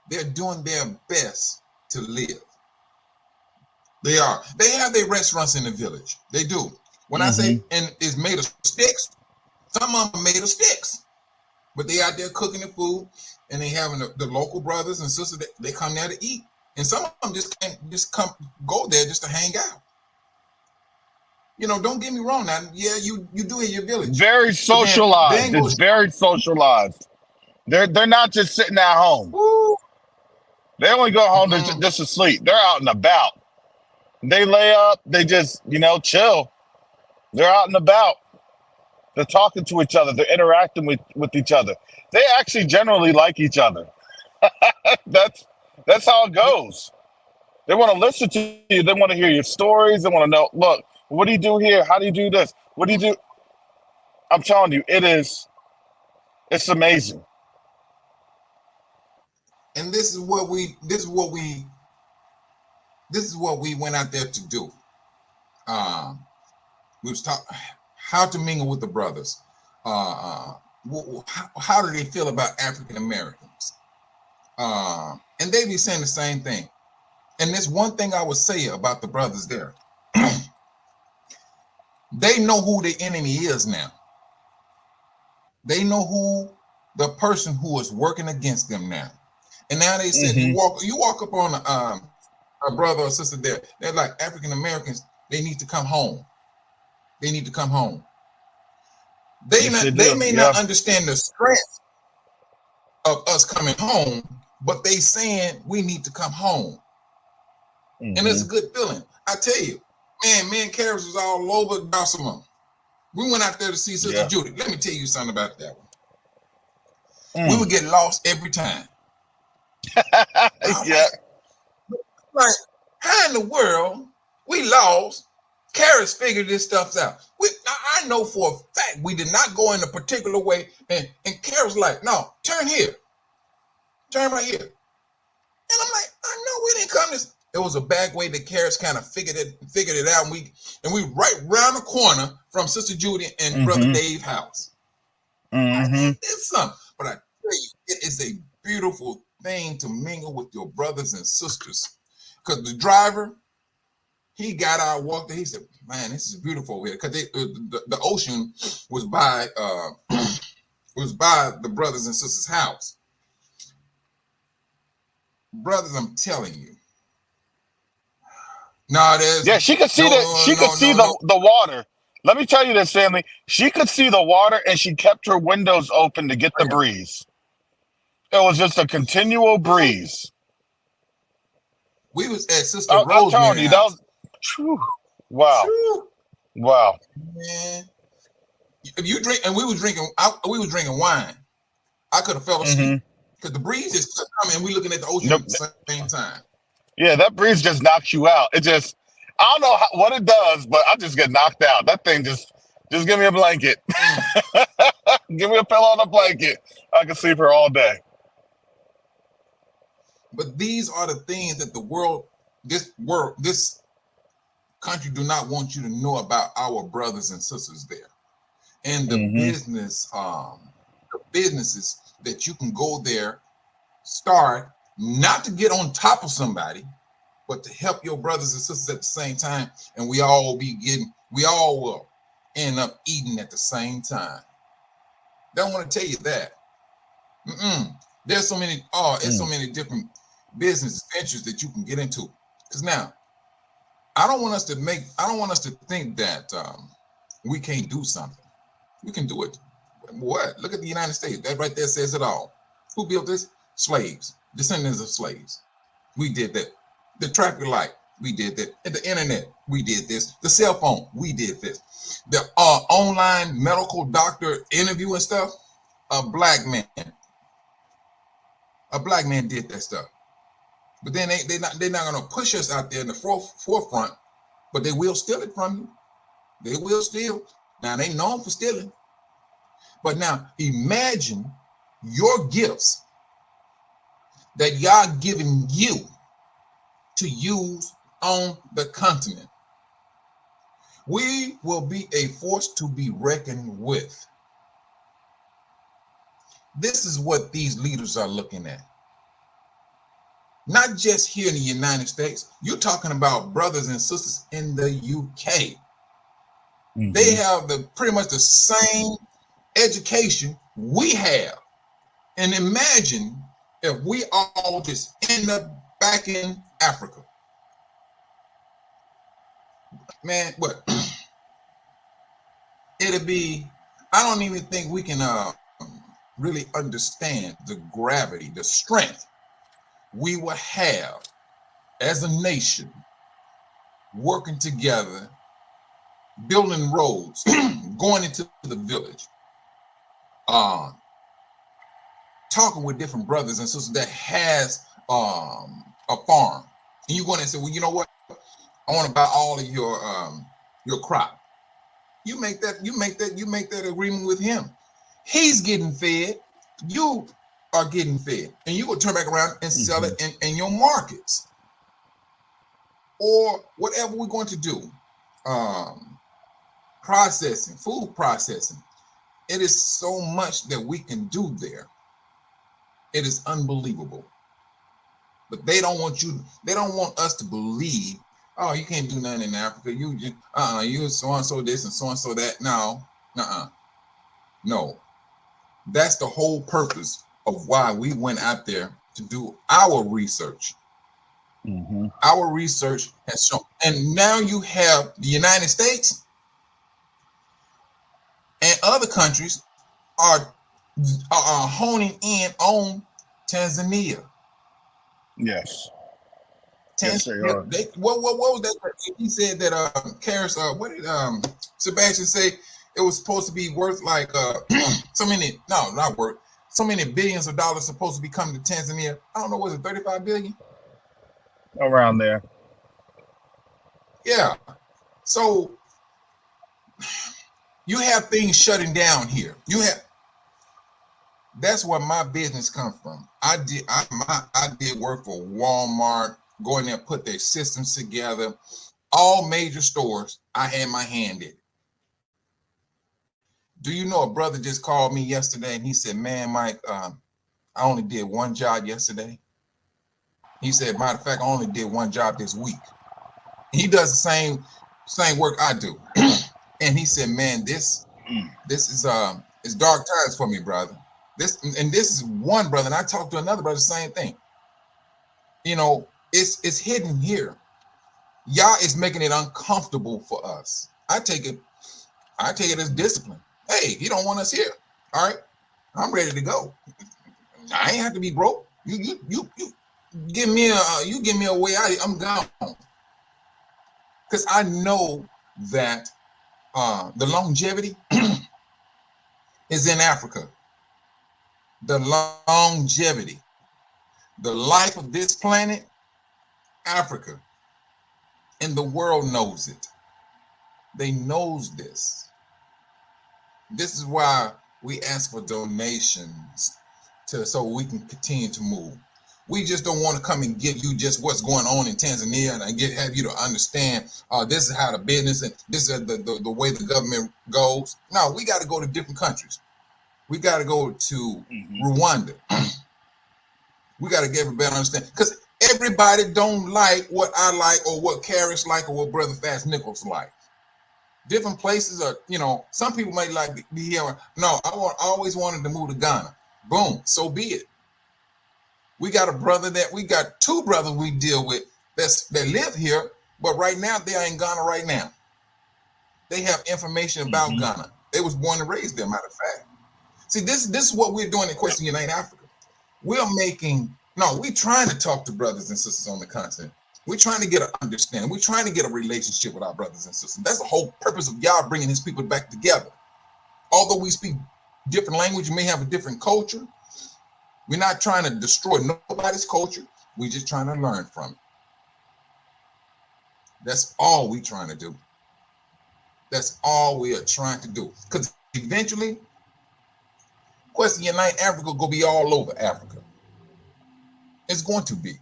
they're doing their best to live. They are. They have their restaurants in the village. They do. When I say, and it's made of sticks, some of them are made of sticks, but they out there cooking the food, and they having the local brothers and sisters, they come there to eat. And some of them just can't go there just to hang out. You know, don't get me wrong. Now, yeah, you do in your village. Very socialized. It's very socialized. They're not just sitting at home. Woo. They only go home just to sleep. They're out and about. They lay up. They just, chill. They're out and about. They're talking to each other. They're interacting with each other. They actually generally like each other. That's how it goes. They want to listen to you. They want to hear your stories. They want to know, look, what do you do here? How do you do this? What do you do? I'm telling you, it's amazing. And this is what we went out there to do. We was talking how to mingle with the brothers. How do they feel about African Americans? And they be saying the same thing. And there's one thing I would say about the brothers there. They know who the enemy is now. They know who the person who is working against them now. And now they said you walk up on a brother or sister there. They're like, African Americans, they need to come home. They need to come home. They may not understand the strength of us coming home, but they saying we need to come home. And it's a good feeling. I tell you, man, Carrots was all over Jocelyn. We went out there to see Sister Judy. Let me tell you something about that one. We would get lost every time. Like, how in the world we lost? Carrots figured this stuff out. I know for a fact we did not go in a particular way, and Carrots like, no, turn here, turn right here. And I'm like, I know we didn't come this. It was a back way that Carrots kind of figured it out. And we right round the corner from Sister Judy and Brother Dave's house. It's something, but I tell you, it is a beautiful thing to mingle with your brothers and sisters. Because the driver, he got out, walked there. He said, "Man, this is beautiful over here." Because the ocean was by the brothers and sisters' house. Brothers, I'm telling you. No, she could see the water. Let me tell you this, family. She could see the water, and she kept her windows open to get the breeze. It was just a continual breeze. We was at Sister Rosemary's house. Wow. Wow. Man. If you drink, and we was drinking wine, I could have fell asleep. Because the breeze is coming and we looking at the ocean at the same time. Yeah, that breeze just knocks you out. It just, I don't know what it does, but I just get knocked out. That thing just give me a blanket. Give me a pillow and a blanket. I can sleep here all day. But these are the things that this country do not want you to know about our brothers and sisters there. And the businesses that you can go there, start, not to get on top of somebody, but to help your brothers and sisters at the same time. And we all will end up eating at the same time. Don't want to tell you that. There's so many, so many different business ventures that you can get into. Because now, I don't want us to think that we can't do something. We can do it. What? Look at the United States. That right there says it all. Who built this? Slaves, descendants of slaves. We did that. The traffic light, we did that. And the internet, we did this. The cell phone, we did this. The online medical doctor interview and stuff, a black man did that stuff. But then they're not gonna push us out there in the forefront, but they will steal it from you. They will steal. Now they known for stealing. But now imagine your gifts that God given you to use on the continent. We will be a force to be reckoned with. This is what these leaders are looking at. Not just here in the United States. You're talking about brothers and sisters in the UK. They have pretty much the same education we have. And imagine if we all just end up back in Africa. Man, what? It'll be, I don't even think we can really understand the gravity, the strength we will have as a nation working together, building roads, going into the village, talking with different brothers and sisters that has a farm. And you go in and say, well, you know what? I want to buy all of your crop. You make that agreement with him. He's getting fed. You are getting fed. And you will turn back around and sell it in your markets. Or whatever we're going to do. Processing, food processing. It is so much that we can do there. It is unbelievable. But they don't want us to believe, oh, you can't do nothing in Africa. You just, you so-and-so this and so-and-so that. No, no. That's the whole purpose of why we went out there to do our research. Our research has shown. And now you have the United States and other countries are honing in on Tanzania. Yes. Yes, they are. What was that? He said that Karis, what did Sebastian say? It was supposed to be worth like so many billions of dollars supposed to be coming to Tanzania. I don't know, was it 35 billion? Around there. Yeah. So you have things shutting down here. That's where my business comes from. I did work for Walmart, go in there, put their systems together. All major stores, I had my hand in. Do you know a brother just called me yesterday and he said, man, Mike, I only did one job yesterday. He said, matter of fact, I only did one job this week. He does the same work I do. And he said, man, this is it's dark times for me, brother. This is one brother, and I talked to another brother, same thing. You know, it's hidden here. Y'all is making it uncomfortable for us. I take it as discipline. Hey, you don't want us here. All right, I'm ready to go. I ain't have to be broke. You give me a way out. I'm gone. Because I know that the longevity is in Africa. The longevity, the life of this planet, Africa, and the world knows it. They knows this. This is why we ask for donations so we can continue to move. We just don't want to come and give you just what's going on in Tanzania and have you to understand this is how the business and this is the way the government goes. No, we got to go to different countries. We got to go to Rwanda. We got to get a better understanding because everybody don't like what I like or what Karis like or what Brother Fast Nichols like. Different places are, some people might like to be here. No, I always wanted to move to Ghana. Boom, so be it. We got two brothers we deal with that live here, but right now they are in Ghana right now. They have information about Ghana. They was born and raised there, matter of fact. See, this is what we're doing in Question Unite Africa. We're trying to talk to brothers and sisters on the continent. We're trying to get an understanding. We're trying to get a relationship with our brothers and sisters. That's the whole purpose of y'all bringing his people back together. Although we speak different language, we may have a different culture. We're not trying to destroy nobody's culture. We're just trying to learn from it. That's all we're trying to do. That's all we are trying to do. Because eventually, Question Unite Africa will be all over Africa. It's going to be.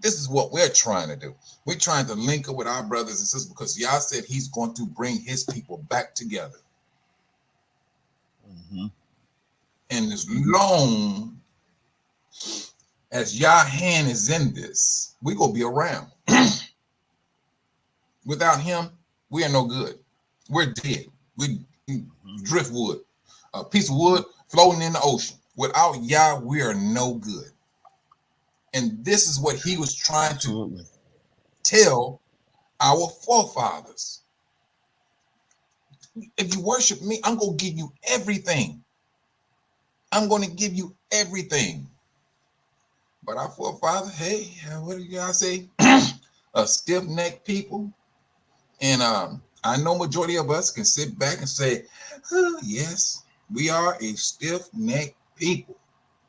This is what we're trying to do. We're trying to link up with our brothers and sisters because Yah said he's going to bring his people back together. Mm-hmm. And as long as Yah's hand is in this, we're going to be around. Without him, we are no good. We're dead. We driftwood, a piece of wood floating in the ocean. Without Yah, we are no good. And this is what he was trying to tell our forefathers. If you worship me, I'm going to give you everything. I'm going to give you everything. But our forefathers, hey, what do y'all say? A stiff-necked people. And I know majority of us can sit back and say, oh, yes, we are a stiff-necked people.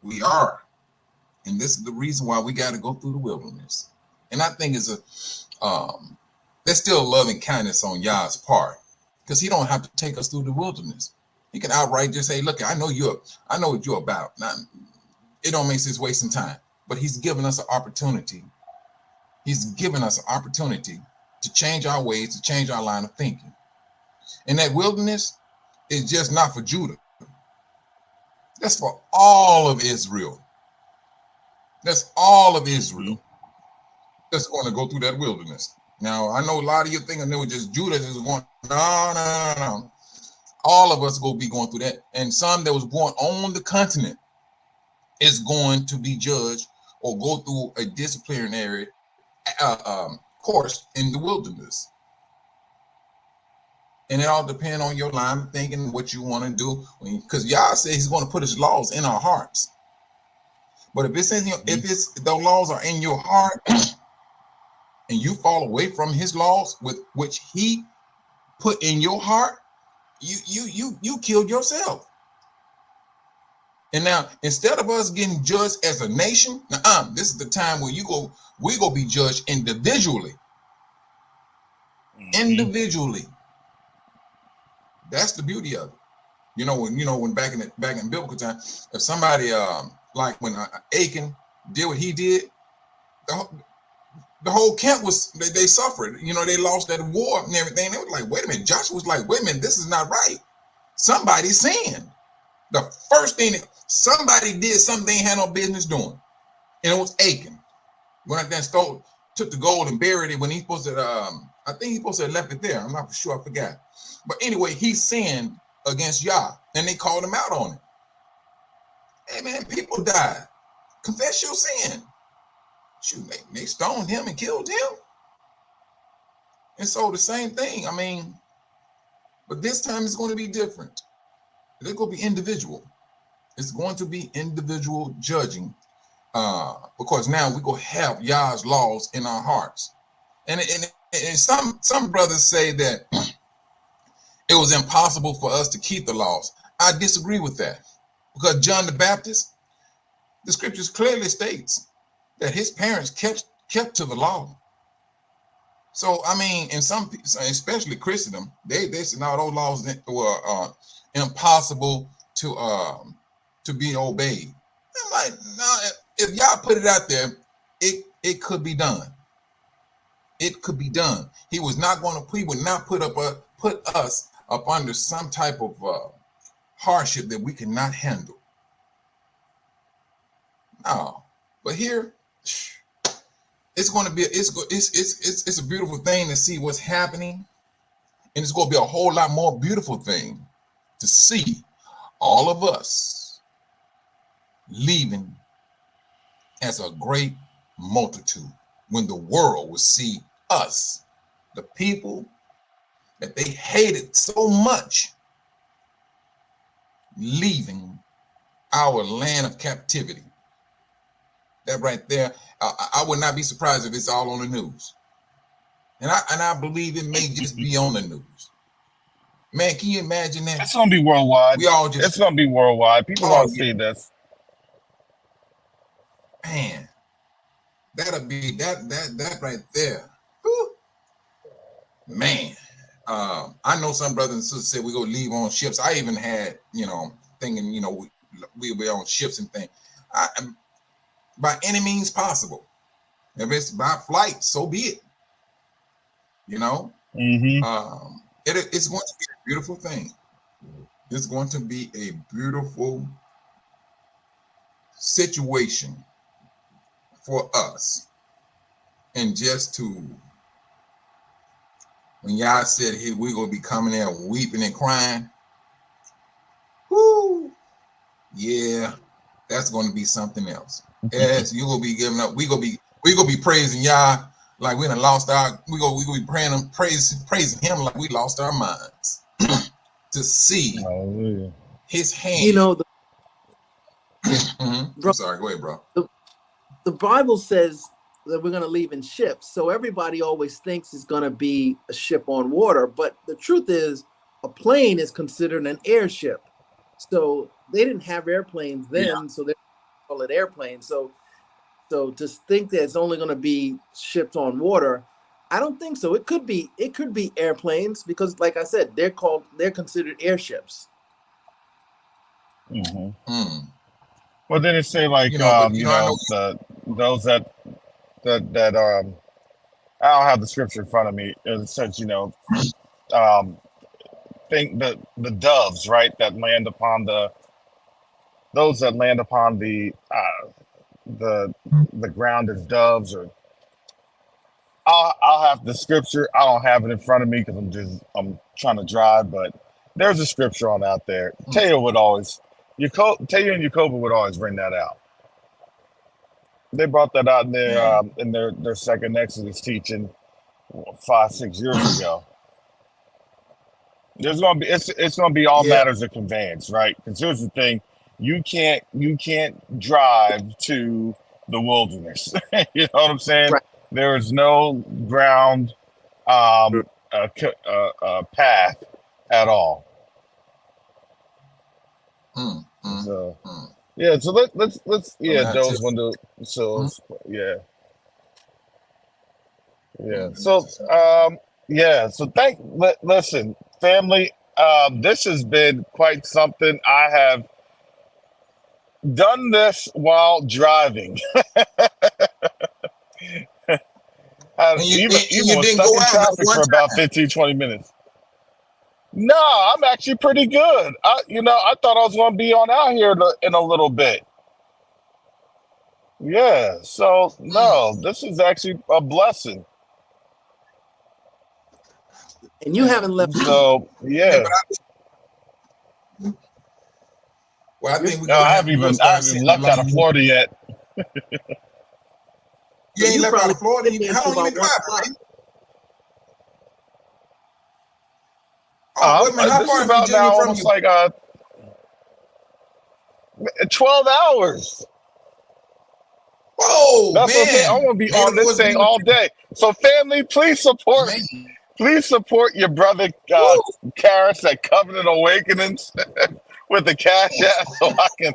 We are. And this is the reason why we got to go through the wilderness. And I think it's there's still love and kindness on Yah's part, because he don't have to take us through the wilderness. He can outright just say, look, I know what you're about. Now, it don't make sense wasting time, but he's given us an opportunity. He's given us an opportunity to change our ways, to change our line of thinking. And that wilderness is just not for Judah. That's for all of Israel. That's all of Israel that's going to go through that wilderness. Now, I know a lot of you thinking it was just Judah that's going, no. All of us will be going through that. And some that was born on the continent is going to be judged or go through a disciplinary course in the wilderness. And it all depends on your line of thinking, what you want to do. Because Yah says he's going to put his laws in our hearts. But if it's in your, if the laws are in your heart and you fall away from his laws with which he put in your heart, you killed yourself. And now, instead of us getting judged as a nation, this is the time where we go be judged individually. Individually. That's the beauty of it. When back in biblical time, if somebody like when Achan did what he did, the whole camp they suffered. They lost that war and everything. They were like, wait a minute. Joshua was like, wait a minute, this is not right. Somebody sinned. The first thing somebody did something they ain't had no business doing, and it was Achan. Went out there and took the gold and buried it when he's supposed to. I think he's supposed to have left it there. I'm not for sure. I forgot. But anyway, he sinned against Yah, and they called him out on it. Hey man, people died. Confess your sin. Shoot, they stoned him and killed him. And so the same thing. But this time it's going to be different. It's going to be individual. It's going to be individual judging, because now we're going to have Yah's laws in our hearts. And some brothers say that it was impossible for us to keep the laws. I disagree with that, because John the Baptist, the scriptures clearly states that his parents kept to the law. So and some, especially Christendom, they said no, those laws were impossible to be obeyed. I'm like, no, if y'all put it out there, it could be done. It could be done. He would not put us up under some type of hardship that we cannot handle. No, but here it's going to be it's a beautiful thing to see what's happening, and it's going to be a whole lot more beautiful thing to see all of us leaving as a great multitude when the world will see us, the people that they hated so much, leaving our land of captivity. That right there, I would not be surprised if it's all on the news. And I believe it may just be on the news. Man, can you imagine that? It's gonna be worldwide. It's gonna be worldwide. People gonna see this. Man, that'll be that right there. Whew. Man, I know some brothers and sisters said we go leave on ships. I even had, thinking, we were on ships and things. By any means possible. If it's by flight, so be it. You know, Mm-hmm. It's going to be a beautiful thing. It's going to be a beautiful situation for us. And just to, when y'all said, hey, we're going to be coming there weeping and crying, whoo, yeah, that's going to be something else. Yes, you will be giving up. We gonna be praising y'all like we done lost our. We gonna be praying him, praising him like we lost our minds to see Hallelujah. his hand. You know, I'm sorry. Go ahead, bro. The Bible says that we're going to leave in ships. So everybody always thinks it's going to be a ship on water. But the truth is, a plane is considered an airship. So they didn't have airplanes then, so they call it airplanes. So to think that it's only going to be ships on water, I don't think so. It could be airplanes because, like I said, they're considered airships. Mm-hmm. Well, then it say like those that I don't have the scripture in front of me. It says think the doves, right, that land upon those that land upon the ground as doves, or I'll have the scripture. I don't have it in front of me because I'm trying to drive, but there's a scripture on out there. Taya and Yacoba would always bring that out. They brought that out in their second Exodus teaching 5-6 years ago. There's gonna be it's gonna be all matters of conveyance, right? Because here's the thing: you can't drive to the wilderness. You know what I'm saying? Right. There is no ground path at all. So yeah, so let's those windows. So So listen, family. This has been quite something. I have done this while driving. Even was stuck in traffic for about 15-20 minutes. No, I'm actually pretty good. I thought I was going to be on out here in a little bit. Yeah, so no, this is actually a blessing. And you haven't left. So yeah. Well, I think I haven't even left out of Florida yet. You ain't left out of Florida. How long you been driving? How far is Virginia now, from almost you? Like 12 hours. Whoa, that's man! What I'm gonna be on this thing all day. So, family, please support your brother Karis at Covenant Awakenings with the Cash App, so I can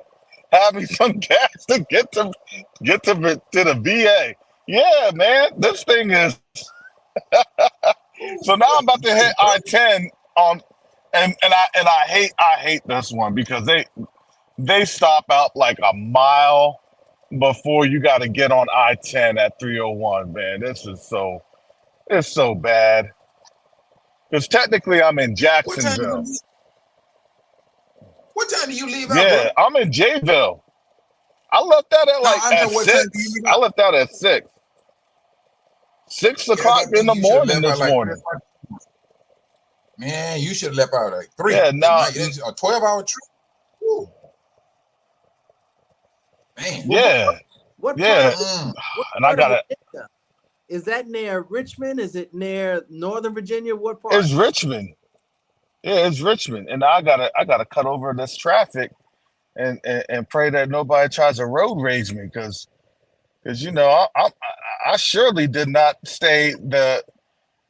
have me some gas to get to the VA. Yeah, man, this thing is. So now I'm about to hit I-10 on, and I hate this one because they stop out like a mile before you got to get on I-10 at 301. Man, it's so bad. Because technically I'm in Jacksonville. What time do you leave out, Yeah, bro? I'm in Jayville. I left out at 6. I left out at 6. 6 o'clock in the morning this morning. Man, you should have left out at 3. Yeah, no. It's a 12-hour trip. Woo. Man. Yeah. What yeah. And I got it. Is that near Richmond? Is it near Northern Virginia? What part? It's Richmond. Yeah, it's Richmond. And I gotta cut over this traffic and pray that nobody tries to road rage me because I surely did not stay the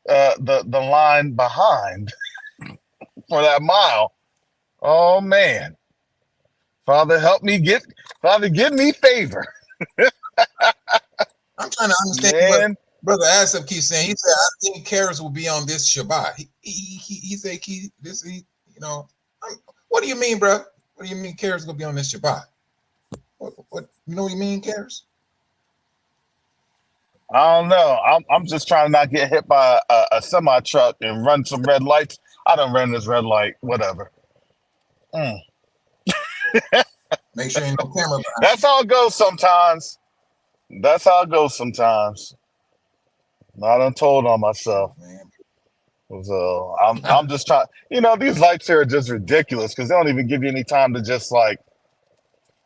line behind for that mile. Oh man. Father, give me favor. I'm trying to understand what Brother Asap keeps saying. He said, I think Karis will be on this Shabbat. He said, what do you mean, bro? What do you mean Karis will be on this Shabbat? What you know what you mean, Karis? I don't know. I'm just trying to not get hit by a semi truck and run some red lights. I done ran this red light. Whatever. Mm. Make sure ain't no camera behind That's how it goes sometimes. That's how it goes sometimes. I done told on myself. you, man. So I'm just trying. These lights here are just ridiculous because they don't even give you any time to just like.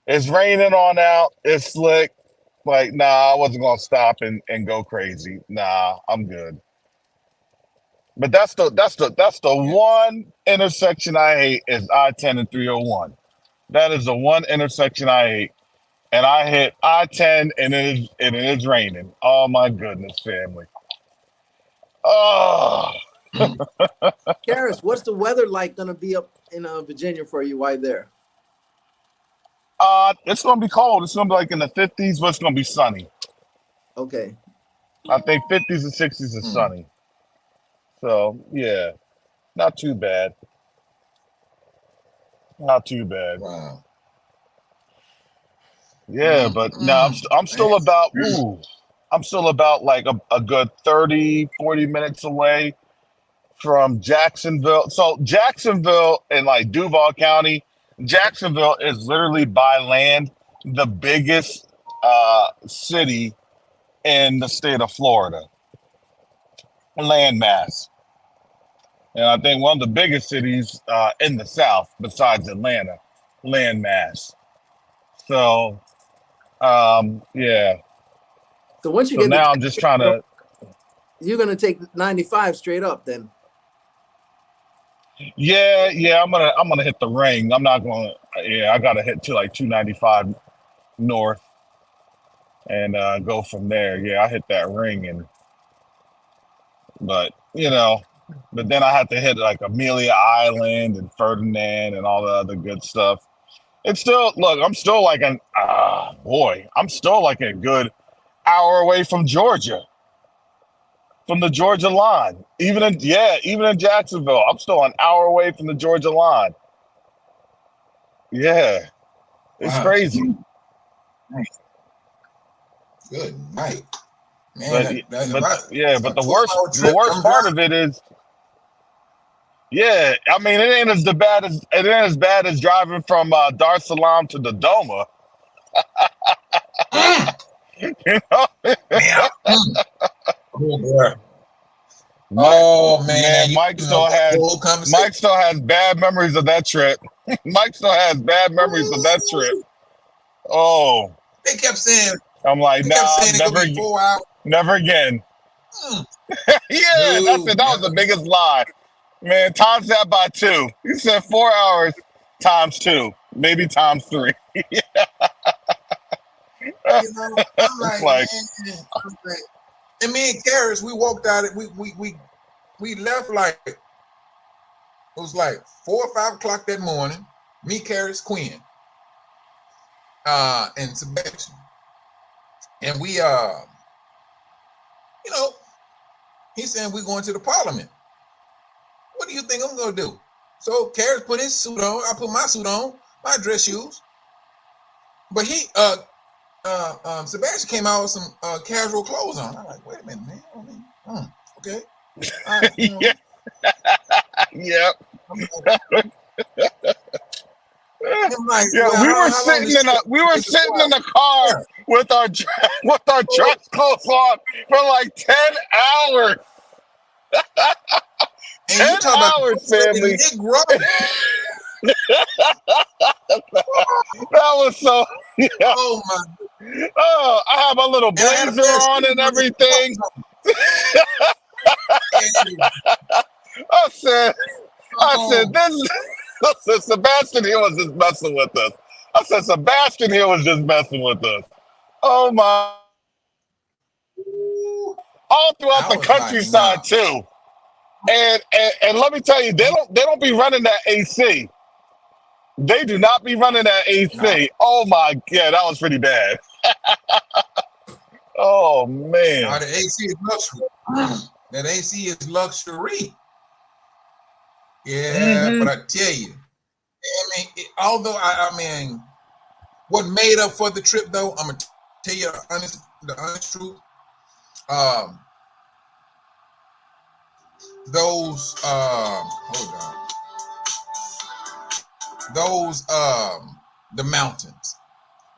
It's raining on out. It's slick. Like, nah, I wasn't gonna stop and go crazy. Nah, I'm good. But that's the Yeah. one intersection I hate is I-10 and 301. That is the one intersection I hate. And I hit I-10 and it is raining. Oh my goodness, family. Oh, Karis, what's the weather like going to be up in Virginia for you right there? it's gonna be cold. It's gonna be like in the 50s, but it's gonna be sunny. Okay. I think 50s and 60s is sunny. So yeah, not too bad. Not too bad. Wow. Yeah, but no, I'm still about I'm still about like a good 30, 40 minutes away from Jacksonville. So Jacksonville and like Duval County, Jacksonville is literally by land the biggest city in the state of Florida, land mass. And I think one of the biggest cities in the South besides Atlanta, land mass. So yeah. So once you So get now to I'm just trying to. you're going to take 95 straight up then. Yeah, I'm gonna hit the ring. I'm not gonna. Yeah, I gotta hit to like 295 north and go from there. Yeah, I hit that ring but but then I have to hit like Amelia Island and Ferdinand and all the other good stuff. It's still I'm still like I'm still like a good hour away from Georgia, from the Georgia line. Even in Jacksonville, I'm still an hour away from the Georgia line. Yeah, it's Wow. crazy. Good night. But Man, but the 12-hour worst trip, I'm part driving. of it is, yeah, I mean it ain't as bad as driving from Dar es Salaam to Dodoma. You know? Man. Oh, boy. Oh man, Mike you know that whole conversation. still has bad memories of that trip. Mike still has bad memories of that trip. Oh, They kept saying I'm like, nah, it could be 4 hours. never again. Mm. Yeah, No, that was the biggest lie. Man, times that by 2. He said 4 hours times 2, maybe times 3. You know, I'm like, Like, man, and me and Karis, we walked out. We left like it was like 4 or 5 o'clock that morning. Me, Karis, Quinn, and Sebastian, and we he's saying we're going to the Parliament. What do you think I'm gonna do? So Karis put his suit on. I put my suit on, my dress shoes. But he Sebastian came out with some casual clothes on. I'm like, wait a minute, man. Okay. yeah. Yep. Like, yeah, well, we were sitting in the car with our dress clothes on for like 10 hours. And 10 you talk hours, about family. That was so. Yeah. Oh my! Oh, I have a little blazer on and everything. I said, this. Sebastian here was just messing with us. I said, Sebastian here was just messing with us. Oh my! All throughout the countryside like, too. And let me tell you, they don't be running that AC. They do not be running that AC. No. Oh my God, that was pretty bad. Oh man. Now the AC is luxury. That AC is luxury. Yeah, but I tell you, I mean, although I mean, what made up for the trip though, I'm gonna tell you the honest truth. um, those hold on, those the mountains.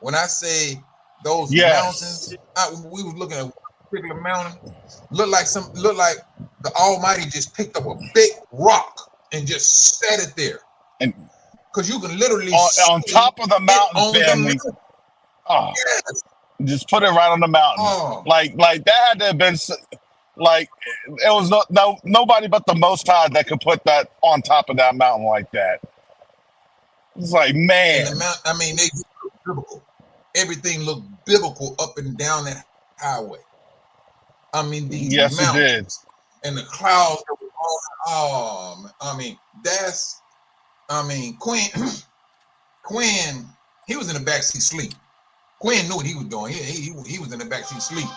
When I say those Yes. mountains, we was looking at a particular mountain. Look like the Almighty just picked up a big rock and just set it there. And Because you can literally on see top of the it mountain, on the family. mountain. Oh, Yes. just put it right on the mountain. Oh, Like that had to have been like it was nobody but the Most High that could put that on top of that mountain like that. It's like, and man. the mountain, I mean, they just look biblical. Everything looked biblical up and down that highway. I mean, these Yes, it did. mountains and the clouds that were all, I mean, Quinn, he was in the backseat sleep. Quinn knew what he was doing. He was in the backseat sleep.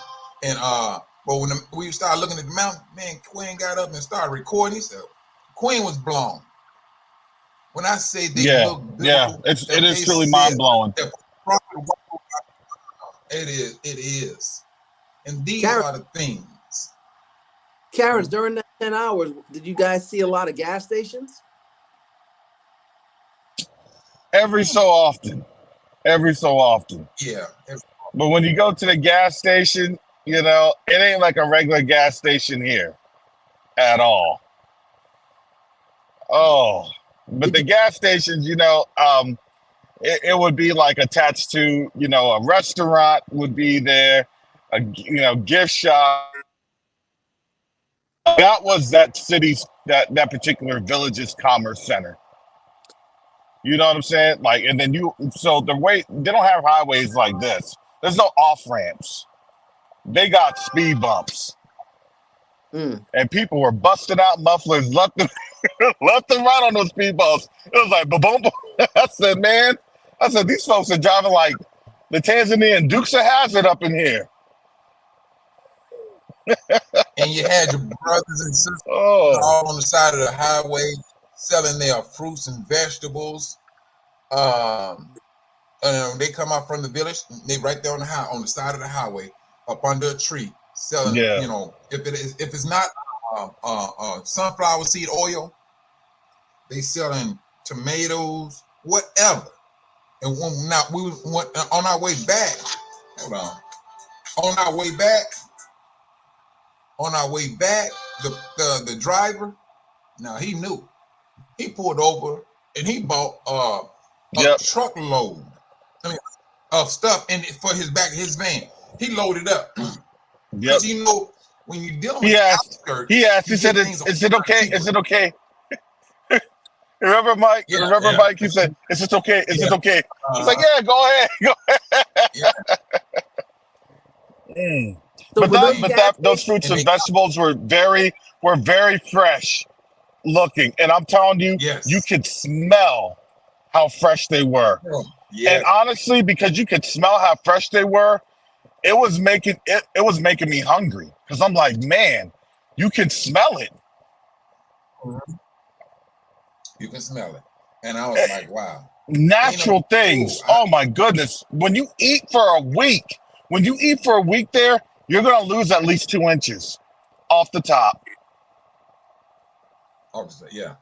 And but when we started looking at the mountain, man, Quinn got up and started recording. He said, Quinn was blown. When I say they look biblical, it is truly mind blowing. It is. And these are the things. Karras, during that 10 hours, did you guys see a lot of gas stations? Every so often. Yeah. But when you go to the gas station, you know, it ain't like a regular gas station here at all. Oh, but the gas stations, you know, it would be like attached to, you know, a restaurant would be there, a gift shop. That was that city's that particular village's commerce center. You know what I'm saying? Like, and then so the way they don't have highways like this. There's no off ramps. They got speed bumps, and people were busting out mufflers left and right on those speed bumps. It was like boom, boom. I said, man, these folks are driving like the Tanzanian Dukes of Hazzard up in here. And you had your brothers and sisters all on the side of the highway selling their fruits and vegetables. They come out from the village. They right there on the side of the highway, up under a tree, selling. Yeah. You know, if it's not sunflower seed oil, they selling tomatoes, whatever. And we went on our way back. Hold on. On our way back, the driver, now he knew. He pulled over and he bought a truckload of stuff for his van. He loaded up. Because you know, when you're dealing with the outskirts, he said, is it okay? Is it okay? Remember, Mike? Mike? He said, is it okay? Is it okay? I was like, yeah, go ahead. So but those fruits and vegetables were very fresh looking, and I'm telling you, you could smell how fresh they were. And honestly, because you could smell how fresh they were, it was making me hungry, because I'm like, man, you can smell it. You can smell it, and I was like, wow. Natural things. Oh my goodness! When you eat for a week there, you're gonna lose at least 2 inches off the top. Obviously, yeah.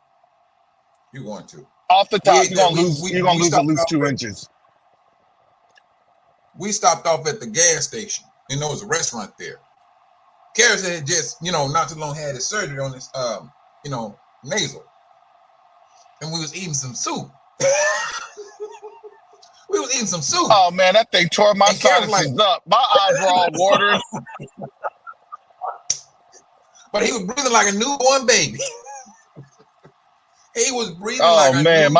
You're going to. Off the top, you're gonna lose at least 2 inches. We stopped off at the gas station, and there was a restaurant there. Karras had just, not too long had his surgery on his, nasal, and we was eating some soup. Oh man, that thing tore my sinuses up. My eyes were all watering. But he was breathing like a newborn baby. He was breathing my eyes baby.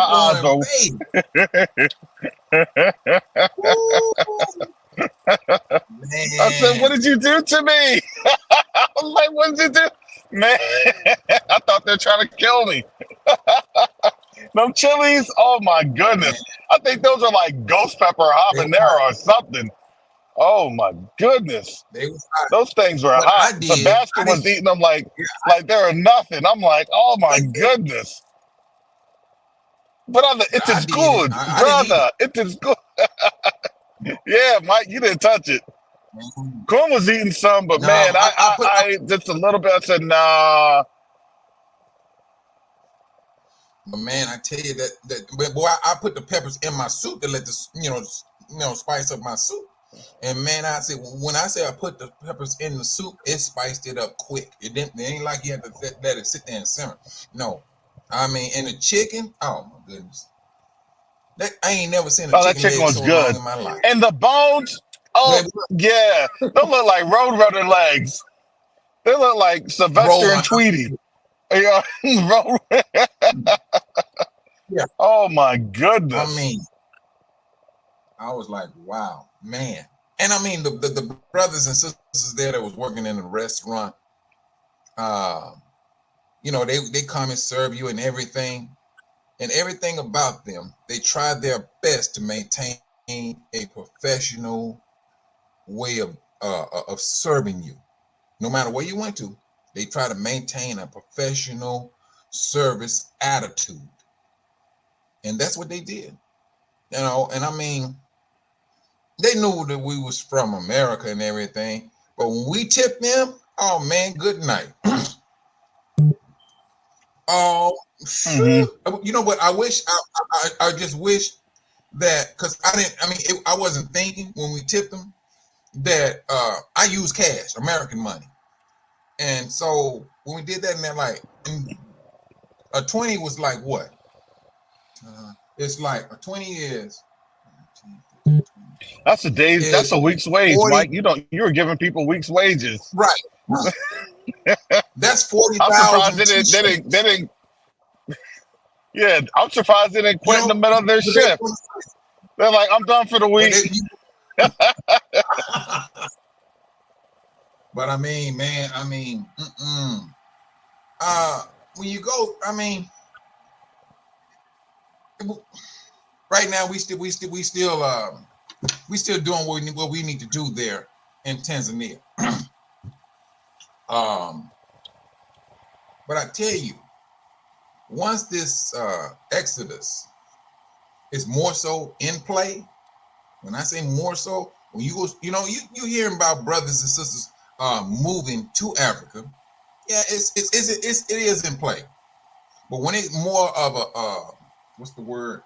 I said, what did you do to me? I was like, what did you do? Man, I thought they're trying to kill me. Them chilies, oh my goodness. I think those are like ghost pepper habanero or something. Oh my goodness. Those things were hot. Sebastian was eating them like they were nothing. I'm like, oh my goodness. Brother, it is good. Brother, it is good. Yeah, Mike, you didn't touch it. Corn was eating some, but No, man, I just a little bit. I said, nah. But man, I tell you but boy, I put the peppers in my soup to let this, spice up my soup. And man, I said, when I say I put the peppers in the soup, it spiced it up quick. It ain't like you had to let it sit there and simmer. No, I mean, and the chicken, oh my goodness, I ain't never seen a That chicken chicken leg was so long good. in my life. And the bones, yeah, they look like Roadrunner legs. They look like Sylvester and Tweety. Yeah. Yeah. Oh my goodness. I mean, I was like, wow, man. And I mean, the brothers and sisters there that was working in the restaurant, they come and serve you and everything about them. They tried their best to maintain a professional way of serving you. No matter where you went to, they try to maintain a professional service attitude. And that's what they did. And I mean, they knew that we was from America and everything, but when we tipped them, oh man, good night. Oh, you know what? I wish I just wish that, because I wasn't thinking when we tipped them that I use cash, American money, and so when we did that, and they're like, a 20 was like what? It's like a 20 is. That's a day's. That's a week's wage, 40, Mike. You were giving people weeks' wages, right? That's 40,000. I'm surprised they didn't. Yeah, I'm surprised they didn't quit in the middle of their shift. They're like, I'm done for the week. But I mean, man, when you go, I mean, right now we still doing what we need to do there in Tanzania. But I tell you, once this exodus is more so in play, when I say more so, when you go, you hearing about brothers and sisters moving to Africa, yeah, it is in play. But when it's more of a what's the word?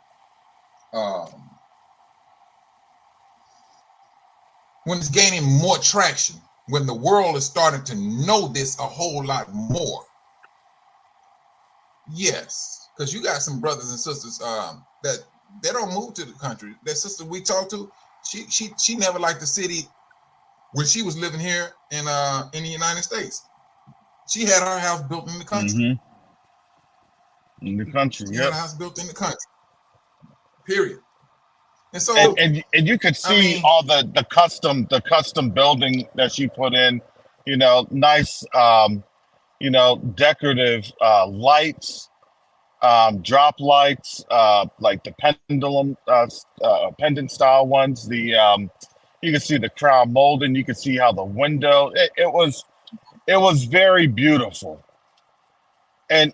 When it's gaining more traction, when the world is starting to know this a whole lot more. Yes, because you got some brothers and sisters that they don't move to the country. That sister we talked to, she never liked the city when she was living here in the United States. She had her house built in the country. In the country, she had a house built in the country. Period. And so, and you could see all the custom building that she put in. Nice, decorative lights, drop lights, like the pendulum, pendant style ones. You can see the crown molding. You can see how the window. It was very beautiful. And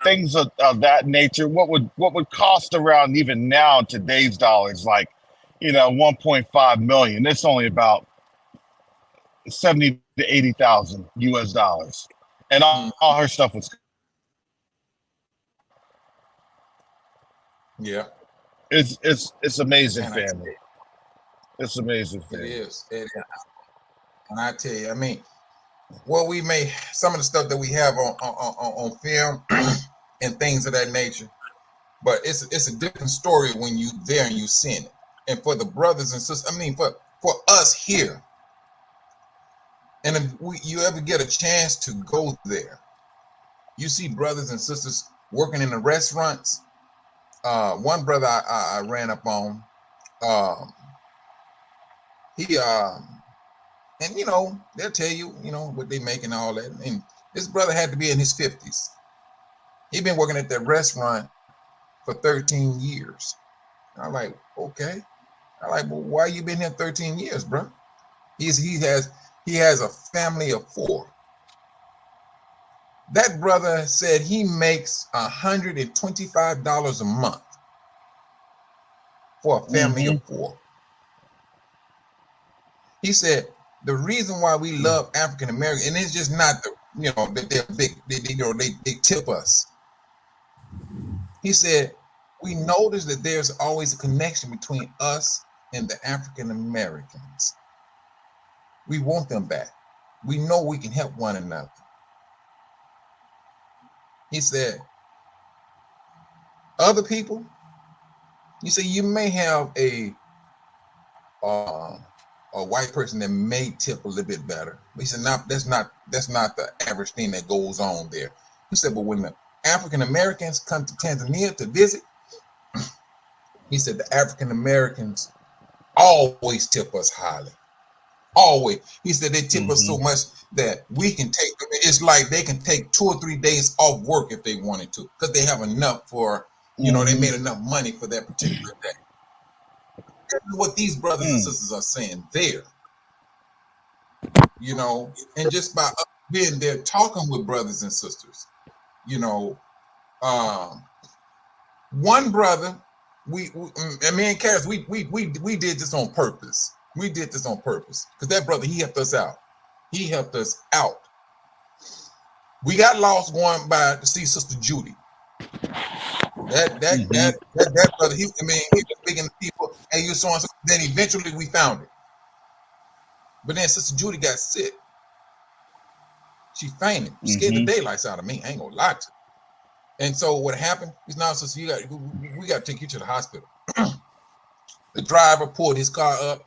things of that nature. What would cost around even now in today's dollars, like 1.5 million. It's only about 70 to 80,000 US dollars, and all her stuff was. Yeah, it's amazing, family. It's amazing, family. It is. And I tell you, I mean, well, we may some of the stuff that we have on film and things of that nature, but it's a different story when you there and you seeing it. And for the brothers and sisters, I mean, for us here, and if you ever get a chance to go there, you see brothers and sisters working in the restaurants. One brother I ran up on, he and they'll tell you what they make and all that. And this brother had to be in his 50s. He'd been working at that restaurant for 13 years. I'm like, okay. I'm like, well, why you been here 13 years, bro? He has a family of 4. That brother said he makes $125 a month for a family of 4. He said the reason why we love African American, and it's just not the that they're big, they tip us. He said we notice that there's always a connection between us and the African Americans. We want them back. We know we can help one another. He said other people, you say you may have a white person that may tip a little bit better. But he said, that's not the average thing that goes on there. He said, but when the African Americans come to Tanzania to visit, he said the African Americans always tip us highly. Always. He said they tip us so much that we can take, it's like they can take 2 or 3 days off work if they wanted to, because they have enough for, they made enough money for that particular day. What these brothers and sisters are saying there, and just by being there talking with brothers and sisters, one brother, me and Karis, we did this on purpose. We did this on purpose because that brother, he helped us out. He helped us out. We got lost going by to see Sister Judy. That brother, he was speaking to people, and you saw him. Then eventually we found it. But then Sister Judy got sick. She fainted, scared the daylights out of me. I ain't gonna lie to you. And so what happened is, now, sister, we got to take you to the hospital. The driver pulled his car up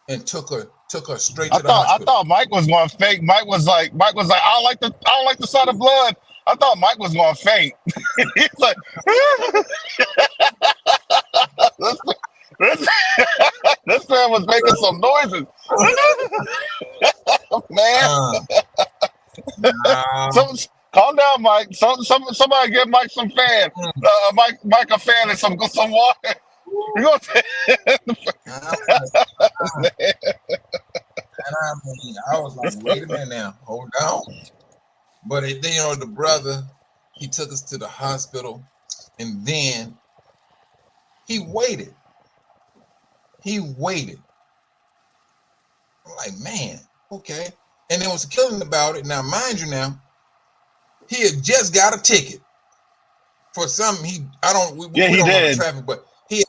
and took her straight to the hospital. I thought Mike was going to fake. Mike was like, I don't like the sight of blood. I thought Mike was going to faint. He's like, this man was making some noises. Man. Calm down, Mike. Somebody give Mike some fan. Mike a fan and some water. We're gonna I was like, wait a minute now, hold on. But the brother, he took us to the hospital, and then he waited. I'm like, man, okay. And there was a killing about it. Now, mind you, he had just got a ticket for something. We don't know traffic, but he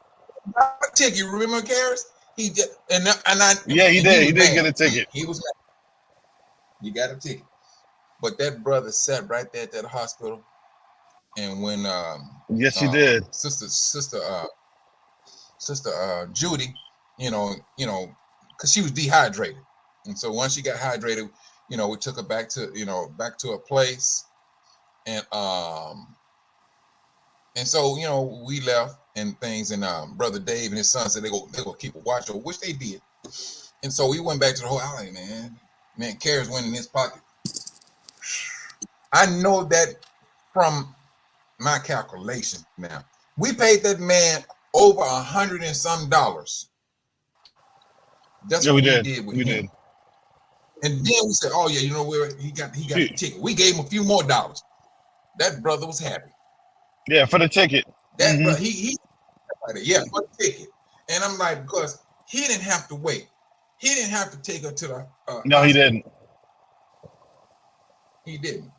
got a ticket. You remember, Karis? He did, he did. He did get a ticket. He was mad. He got a ticket, but that brother sat right there at that hospital, and when yes, he did. Sister Judy, because she was dehydrated, and so once she got hydrated, we took her back to a place. And so we left and things, and Brother Dave and his son said they go keep a watch over, which they did. And so we went back to the whole alley, man. Karis went in his pocket. I know that from my calculation. Now we paid that man over $100 and some. That's what we did with him. And then we said, oh yeah, where he got the ticket. We gave him a few more dollars. That brother was happy. Yeah, for the ticket. That brother, he for the ticket. And I'm like, because he didn't have to wait. He didn't have to take her to the no, he didn't. He didn't.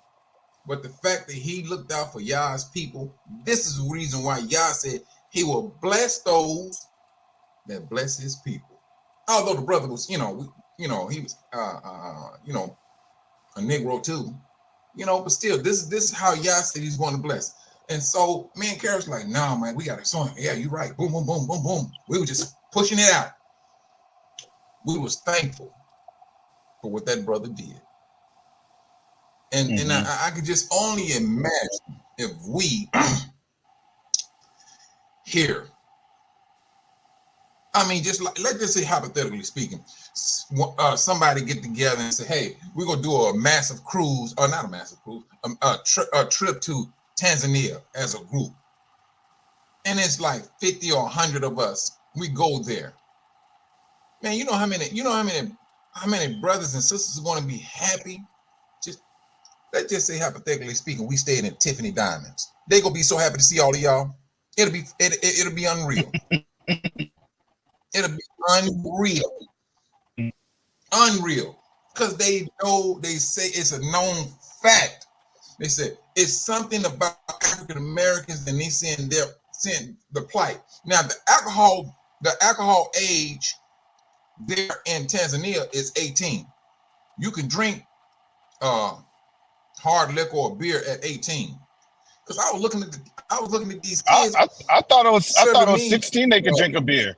But the fact that he looked out for Yah's people, this is the reason why Yah said he will bless those that bless his people. Although the brother was, he was a Negro too. But still, this is how Yah said he's going to bless. And so me and Karis like, no, man, we got it. So yeah, you're right. Boom, boom, boom, boom, boom. We were just pushing it out. We was thankful for what that brother did. And I could just only imagine if we here, just like, let's just say hypothetically speaking, somebody get together and say, hey, we're going to do a massive cruise, or not a massive cruise, a trip to Tanzania as a group. And it's like 50 or 100 of us. We go there. Man, you know how many brothers and sisters are going to be happy? Let's just say hypothetically speaking, we stayed in Tiffany Diamonds. They're going to be so happy to see all of y'all. It'll be unreal. It'll be unreal. Unreal. Because they know, they say it's a known fact. They said it's something about African Americans and they seeing the plight. Now the alcohol age there in Tanzania is 18. You can drink hard liquor or beer at 18. Because I was looking at these kids. I thought it was 16 they could drink a beer.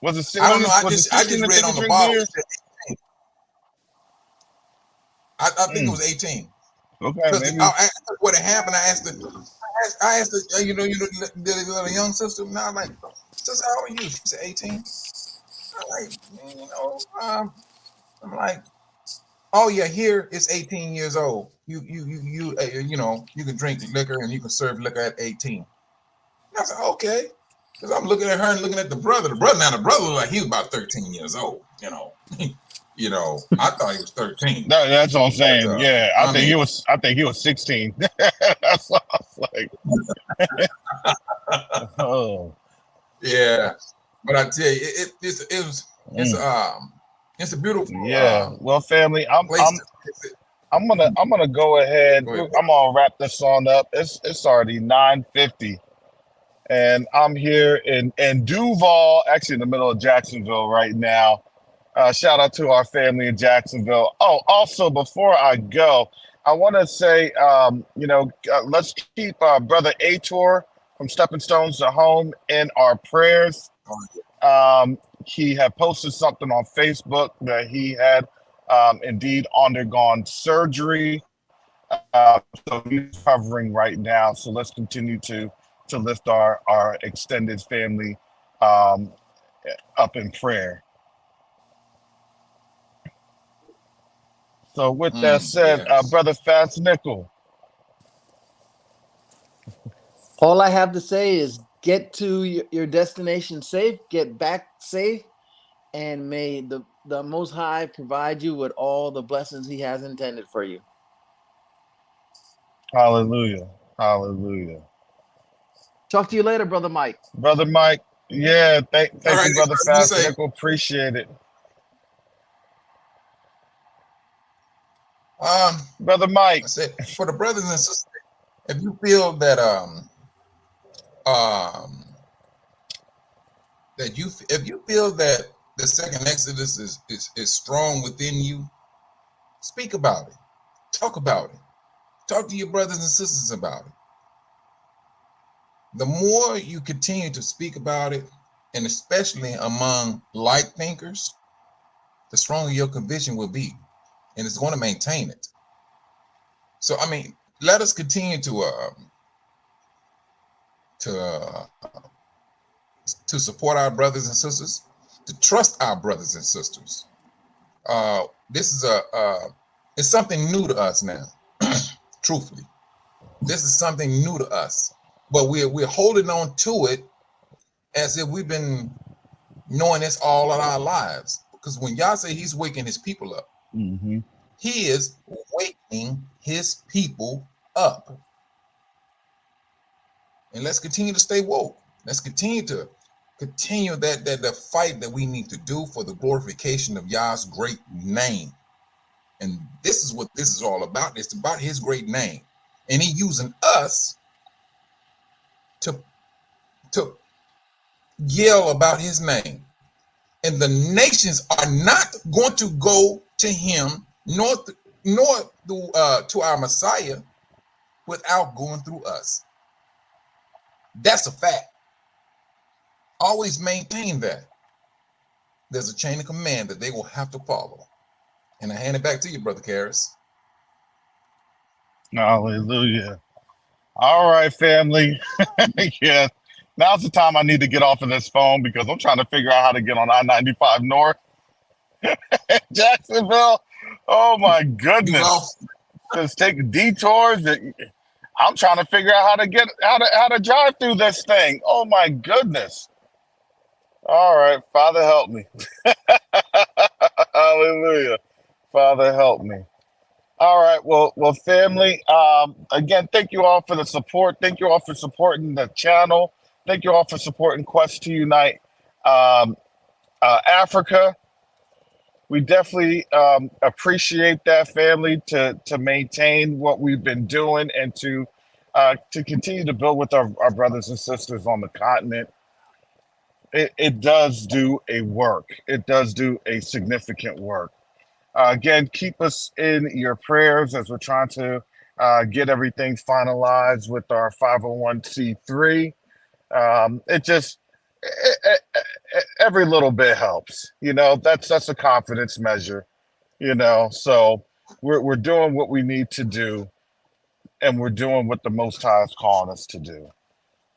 Was it? I don't know. I just read on the bottle. I think it was 18. Okay, maybe. What happened? I asked the you know the young sister. Now I'm like, sister, how old are you? She said 18. I'm like, oh yeah, here it's 18 years old. You can drink liquor and you can serve liquor at 18. And I said, okay. Because I'm looking at her and looking at the brother. The brother looked like he was about 13 years old. I thought he was 13. That's what I'm saying. I think he was 16. That's what I was like. Oh. Yeah. But I tell you, it's a beautiful. Yeah. Well, family, I'm gonna go ahead. I'm gonna wrap this on up. It's already 9:50. And I'm here in Duval, actually in the middle of Jacksonville right now. Shout out to our family in Jacksonville. Oh, also, before I go, I want to say, let's keep Brother Ator from Stepping Stones to Home in our prayers. He had posted something on Facebook that he had indeed undergone surgery. So he's recovering right now. So let's continue to lift our extended family up in prayer. So with that said, yes. Brother Fast Nickel. All I have to say is get to your destination safe, get back safe, and may the Most High provide you with all the blessings he has intended for you. Hallelujah. Hallelujah. Talk to you later, Brother Mike. Brother Mike, yeah, thank you, Brother Fast Nickel. Appreciate it. Brother Mike. For the brothers and sisters, if you feel that if you feel that the second Exodus is strong within you, speak about it. Talk about it. Talk to your brothers and sisters about it. The more you continue to speak about it, and especially among like thinkers, the stronger your conviction will be, and it's going to maintain it. So, I mean, let us continue to support our brothers and sisters, to trust our brothers and sisters. This is it's something new to us now. Truthfully, this is something new to us, but we're holding on to it as if we've been knowing this all of our lives. Because when y'all say he's waking his people up, mm-hmm. He is waking his people up. And let's continue to stay woke. Let's continue that the fight that we need to do for the glorification of Yah's great name. And this is what this is all about. It's about his great name. And he using us to yell about his name. And the nations are not going to go to him nor to our Messiah without going through us. That's a fact. Always maintain that. There's a chain of command that they will have to follow. And I hand it back to you, Brother Karras. Hallelujah. All right, family. Yeah. Now's the time I need to get off of this phone because I'm trying to figure out how to get on I-95 North. Jacksonville. Oh my goodness. Just take detours. I'm trying to figure out how to drive through this thing. Oh my goodness. All right, Father, help me. Hallelujah. Father, help me. All right, well, family, again, thank you all for the support. Thank you all for supporting the channel. Thank you all for supporting Quest to Unite Africa. we definitely appreciate that, family, to maintain what we've been doing and to continue to build with our brothers and sisters on the continent. It does do a work. It does do a significant work. Again, keep us in your prayers as we're trying to get everything finalized with our 501c3. It just every little bit helps. That's a confidence measure. So we're doing what we need to do, and we're doing what the Most High is calling us to do.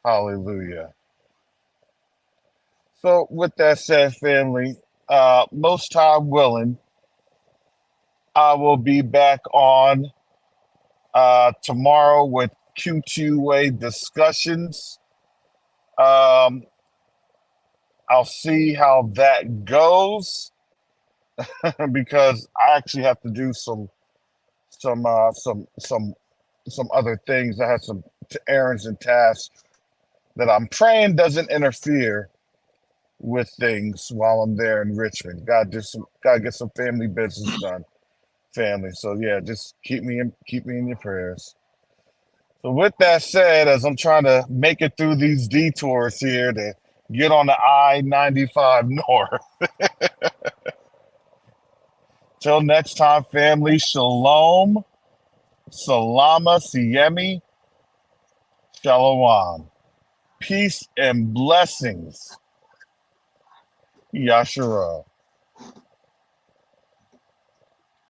Hallelujah. So with that said, family, Most High willing, I will be back on tomorrow with Q2A discussions. I'll see how that goes because I actually have to do some other things. I have some errands and tasks that I'm praying doesn't interfere with things while I'm there in Richmond. Gotta get some family business done. Family. So yeah, just keep me in your prayers. So with that said, as I'm trying to make it through these detours here to get on the I-95 north. Till next time, family, shalom, salama, siemi, shalom. Peace and blessings. Yashara.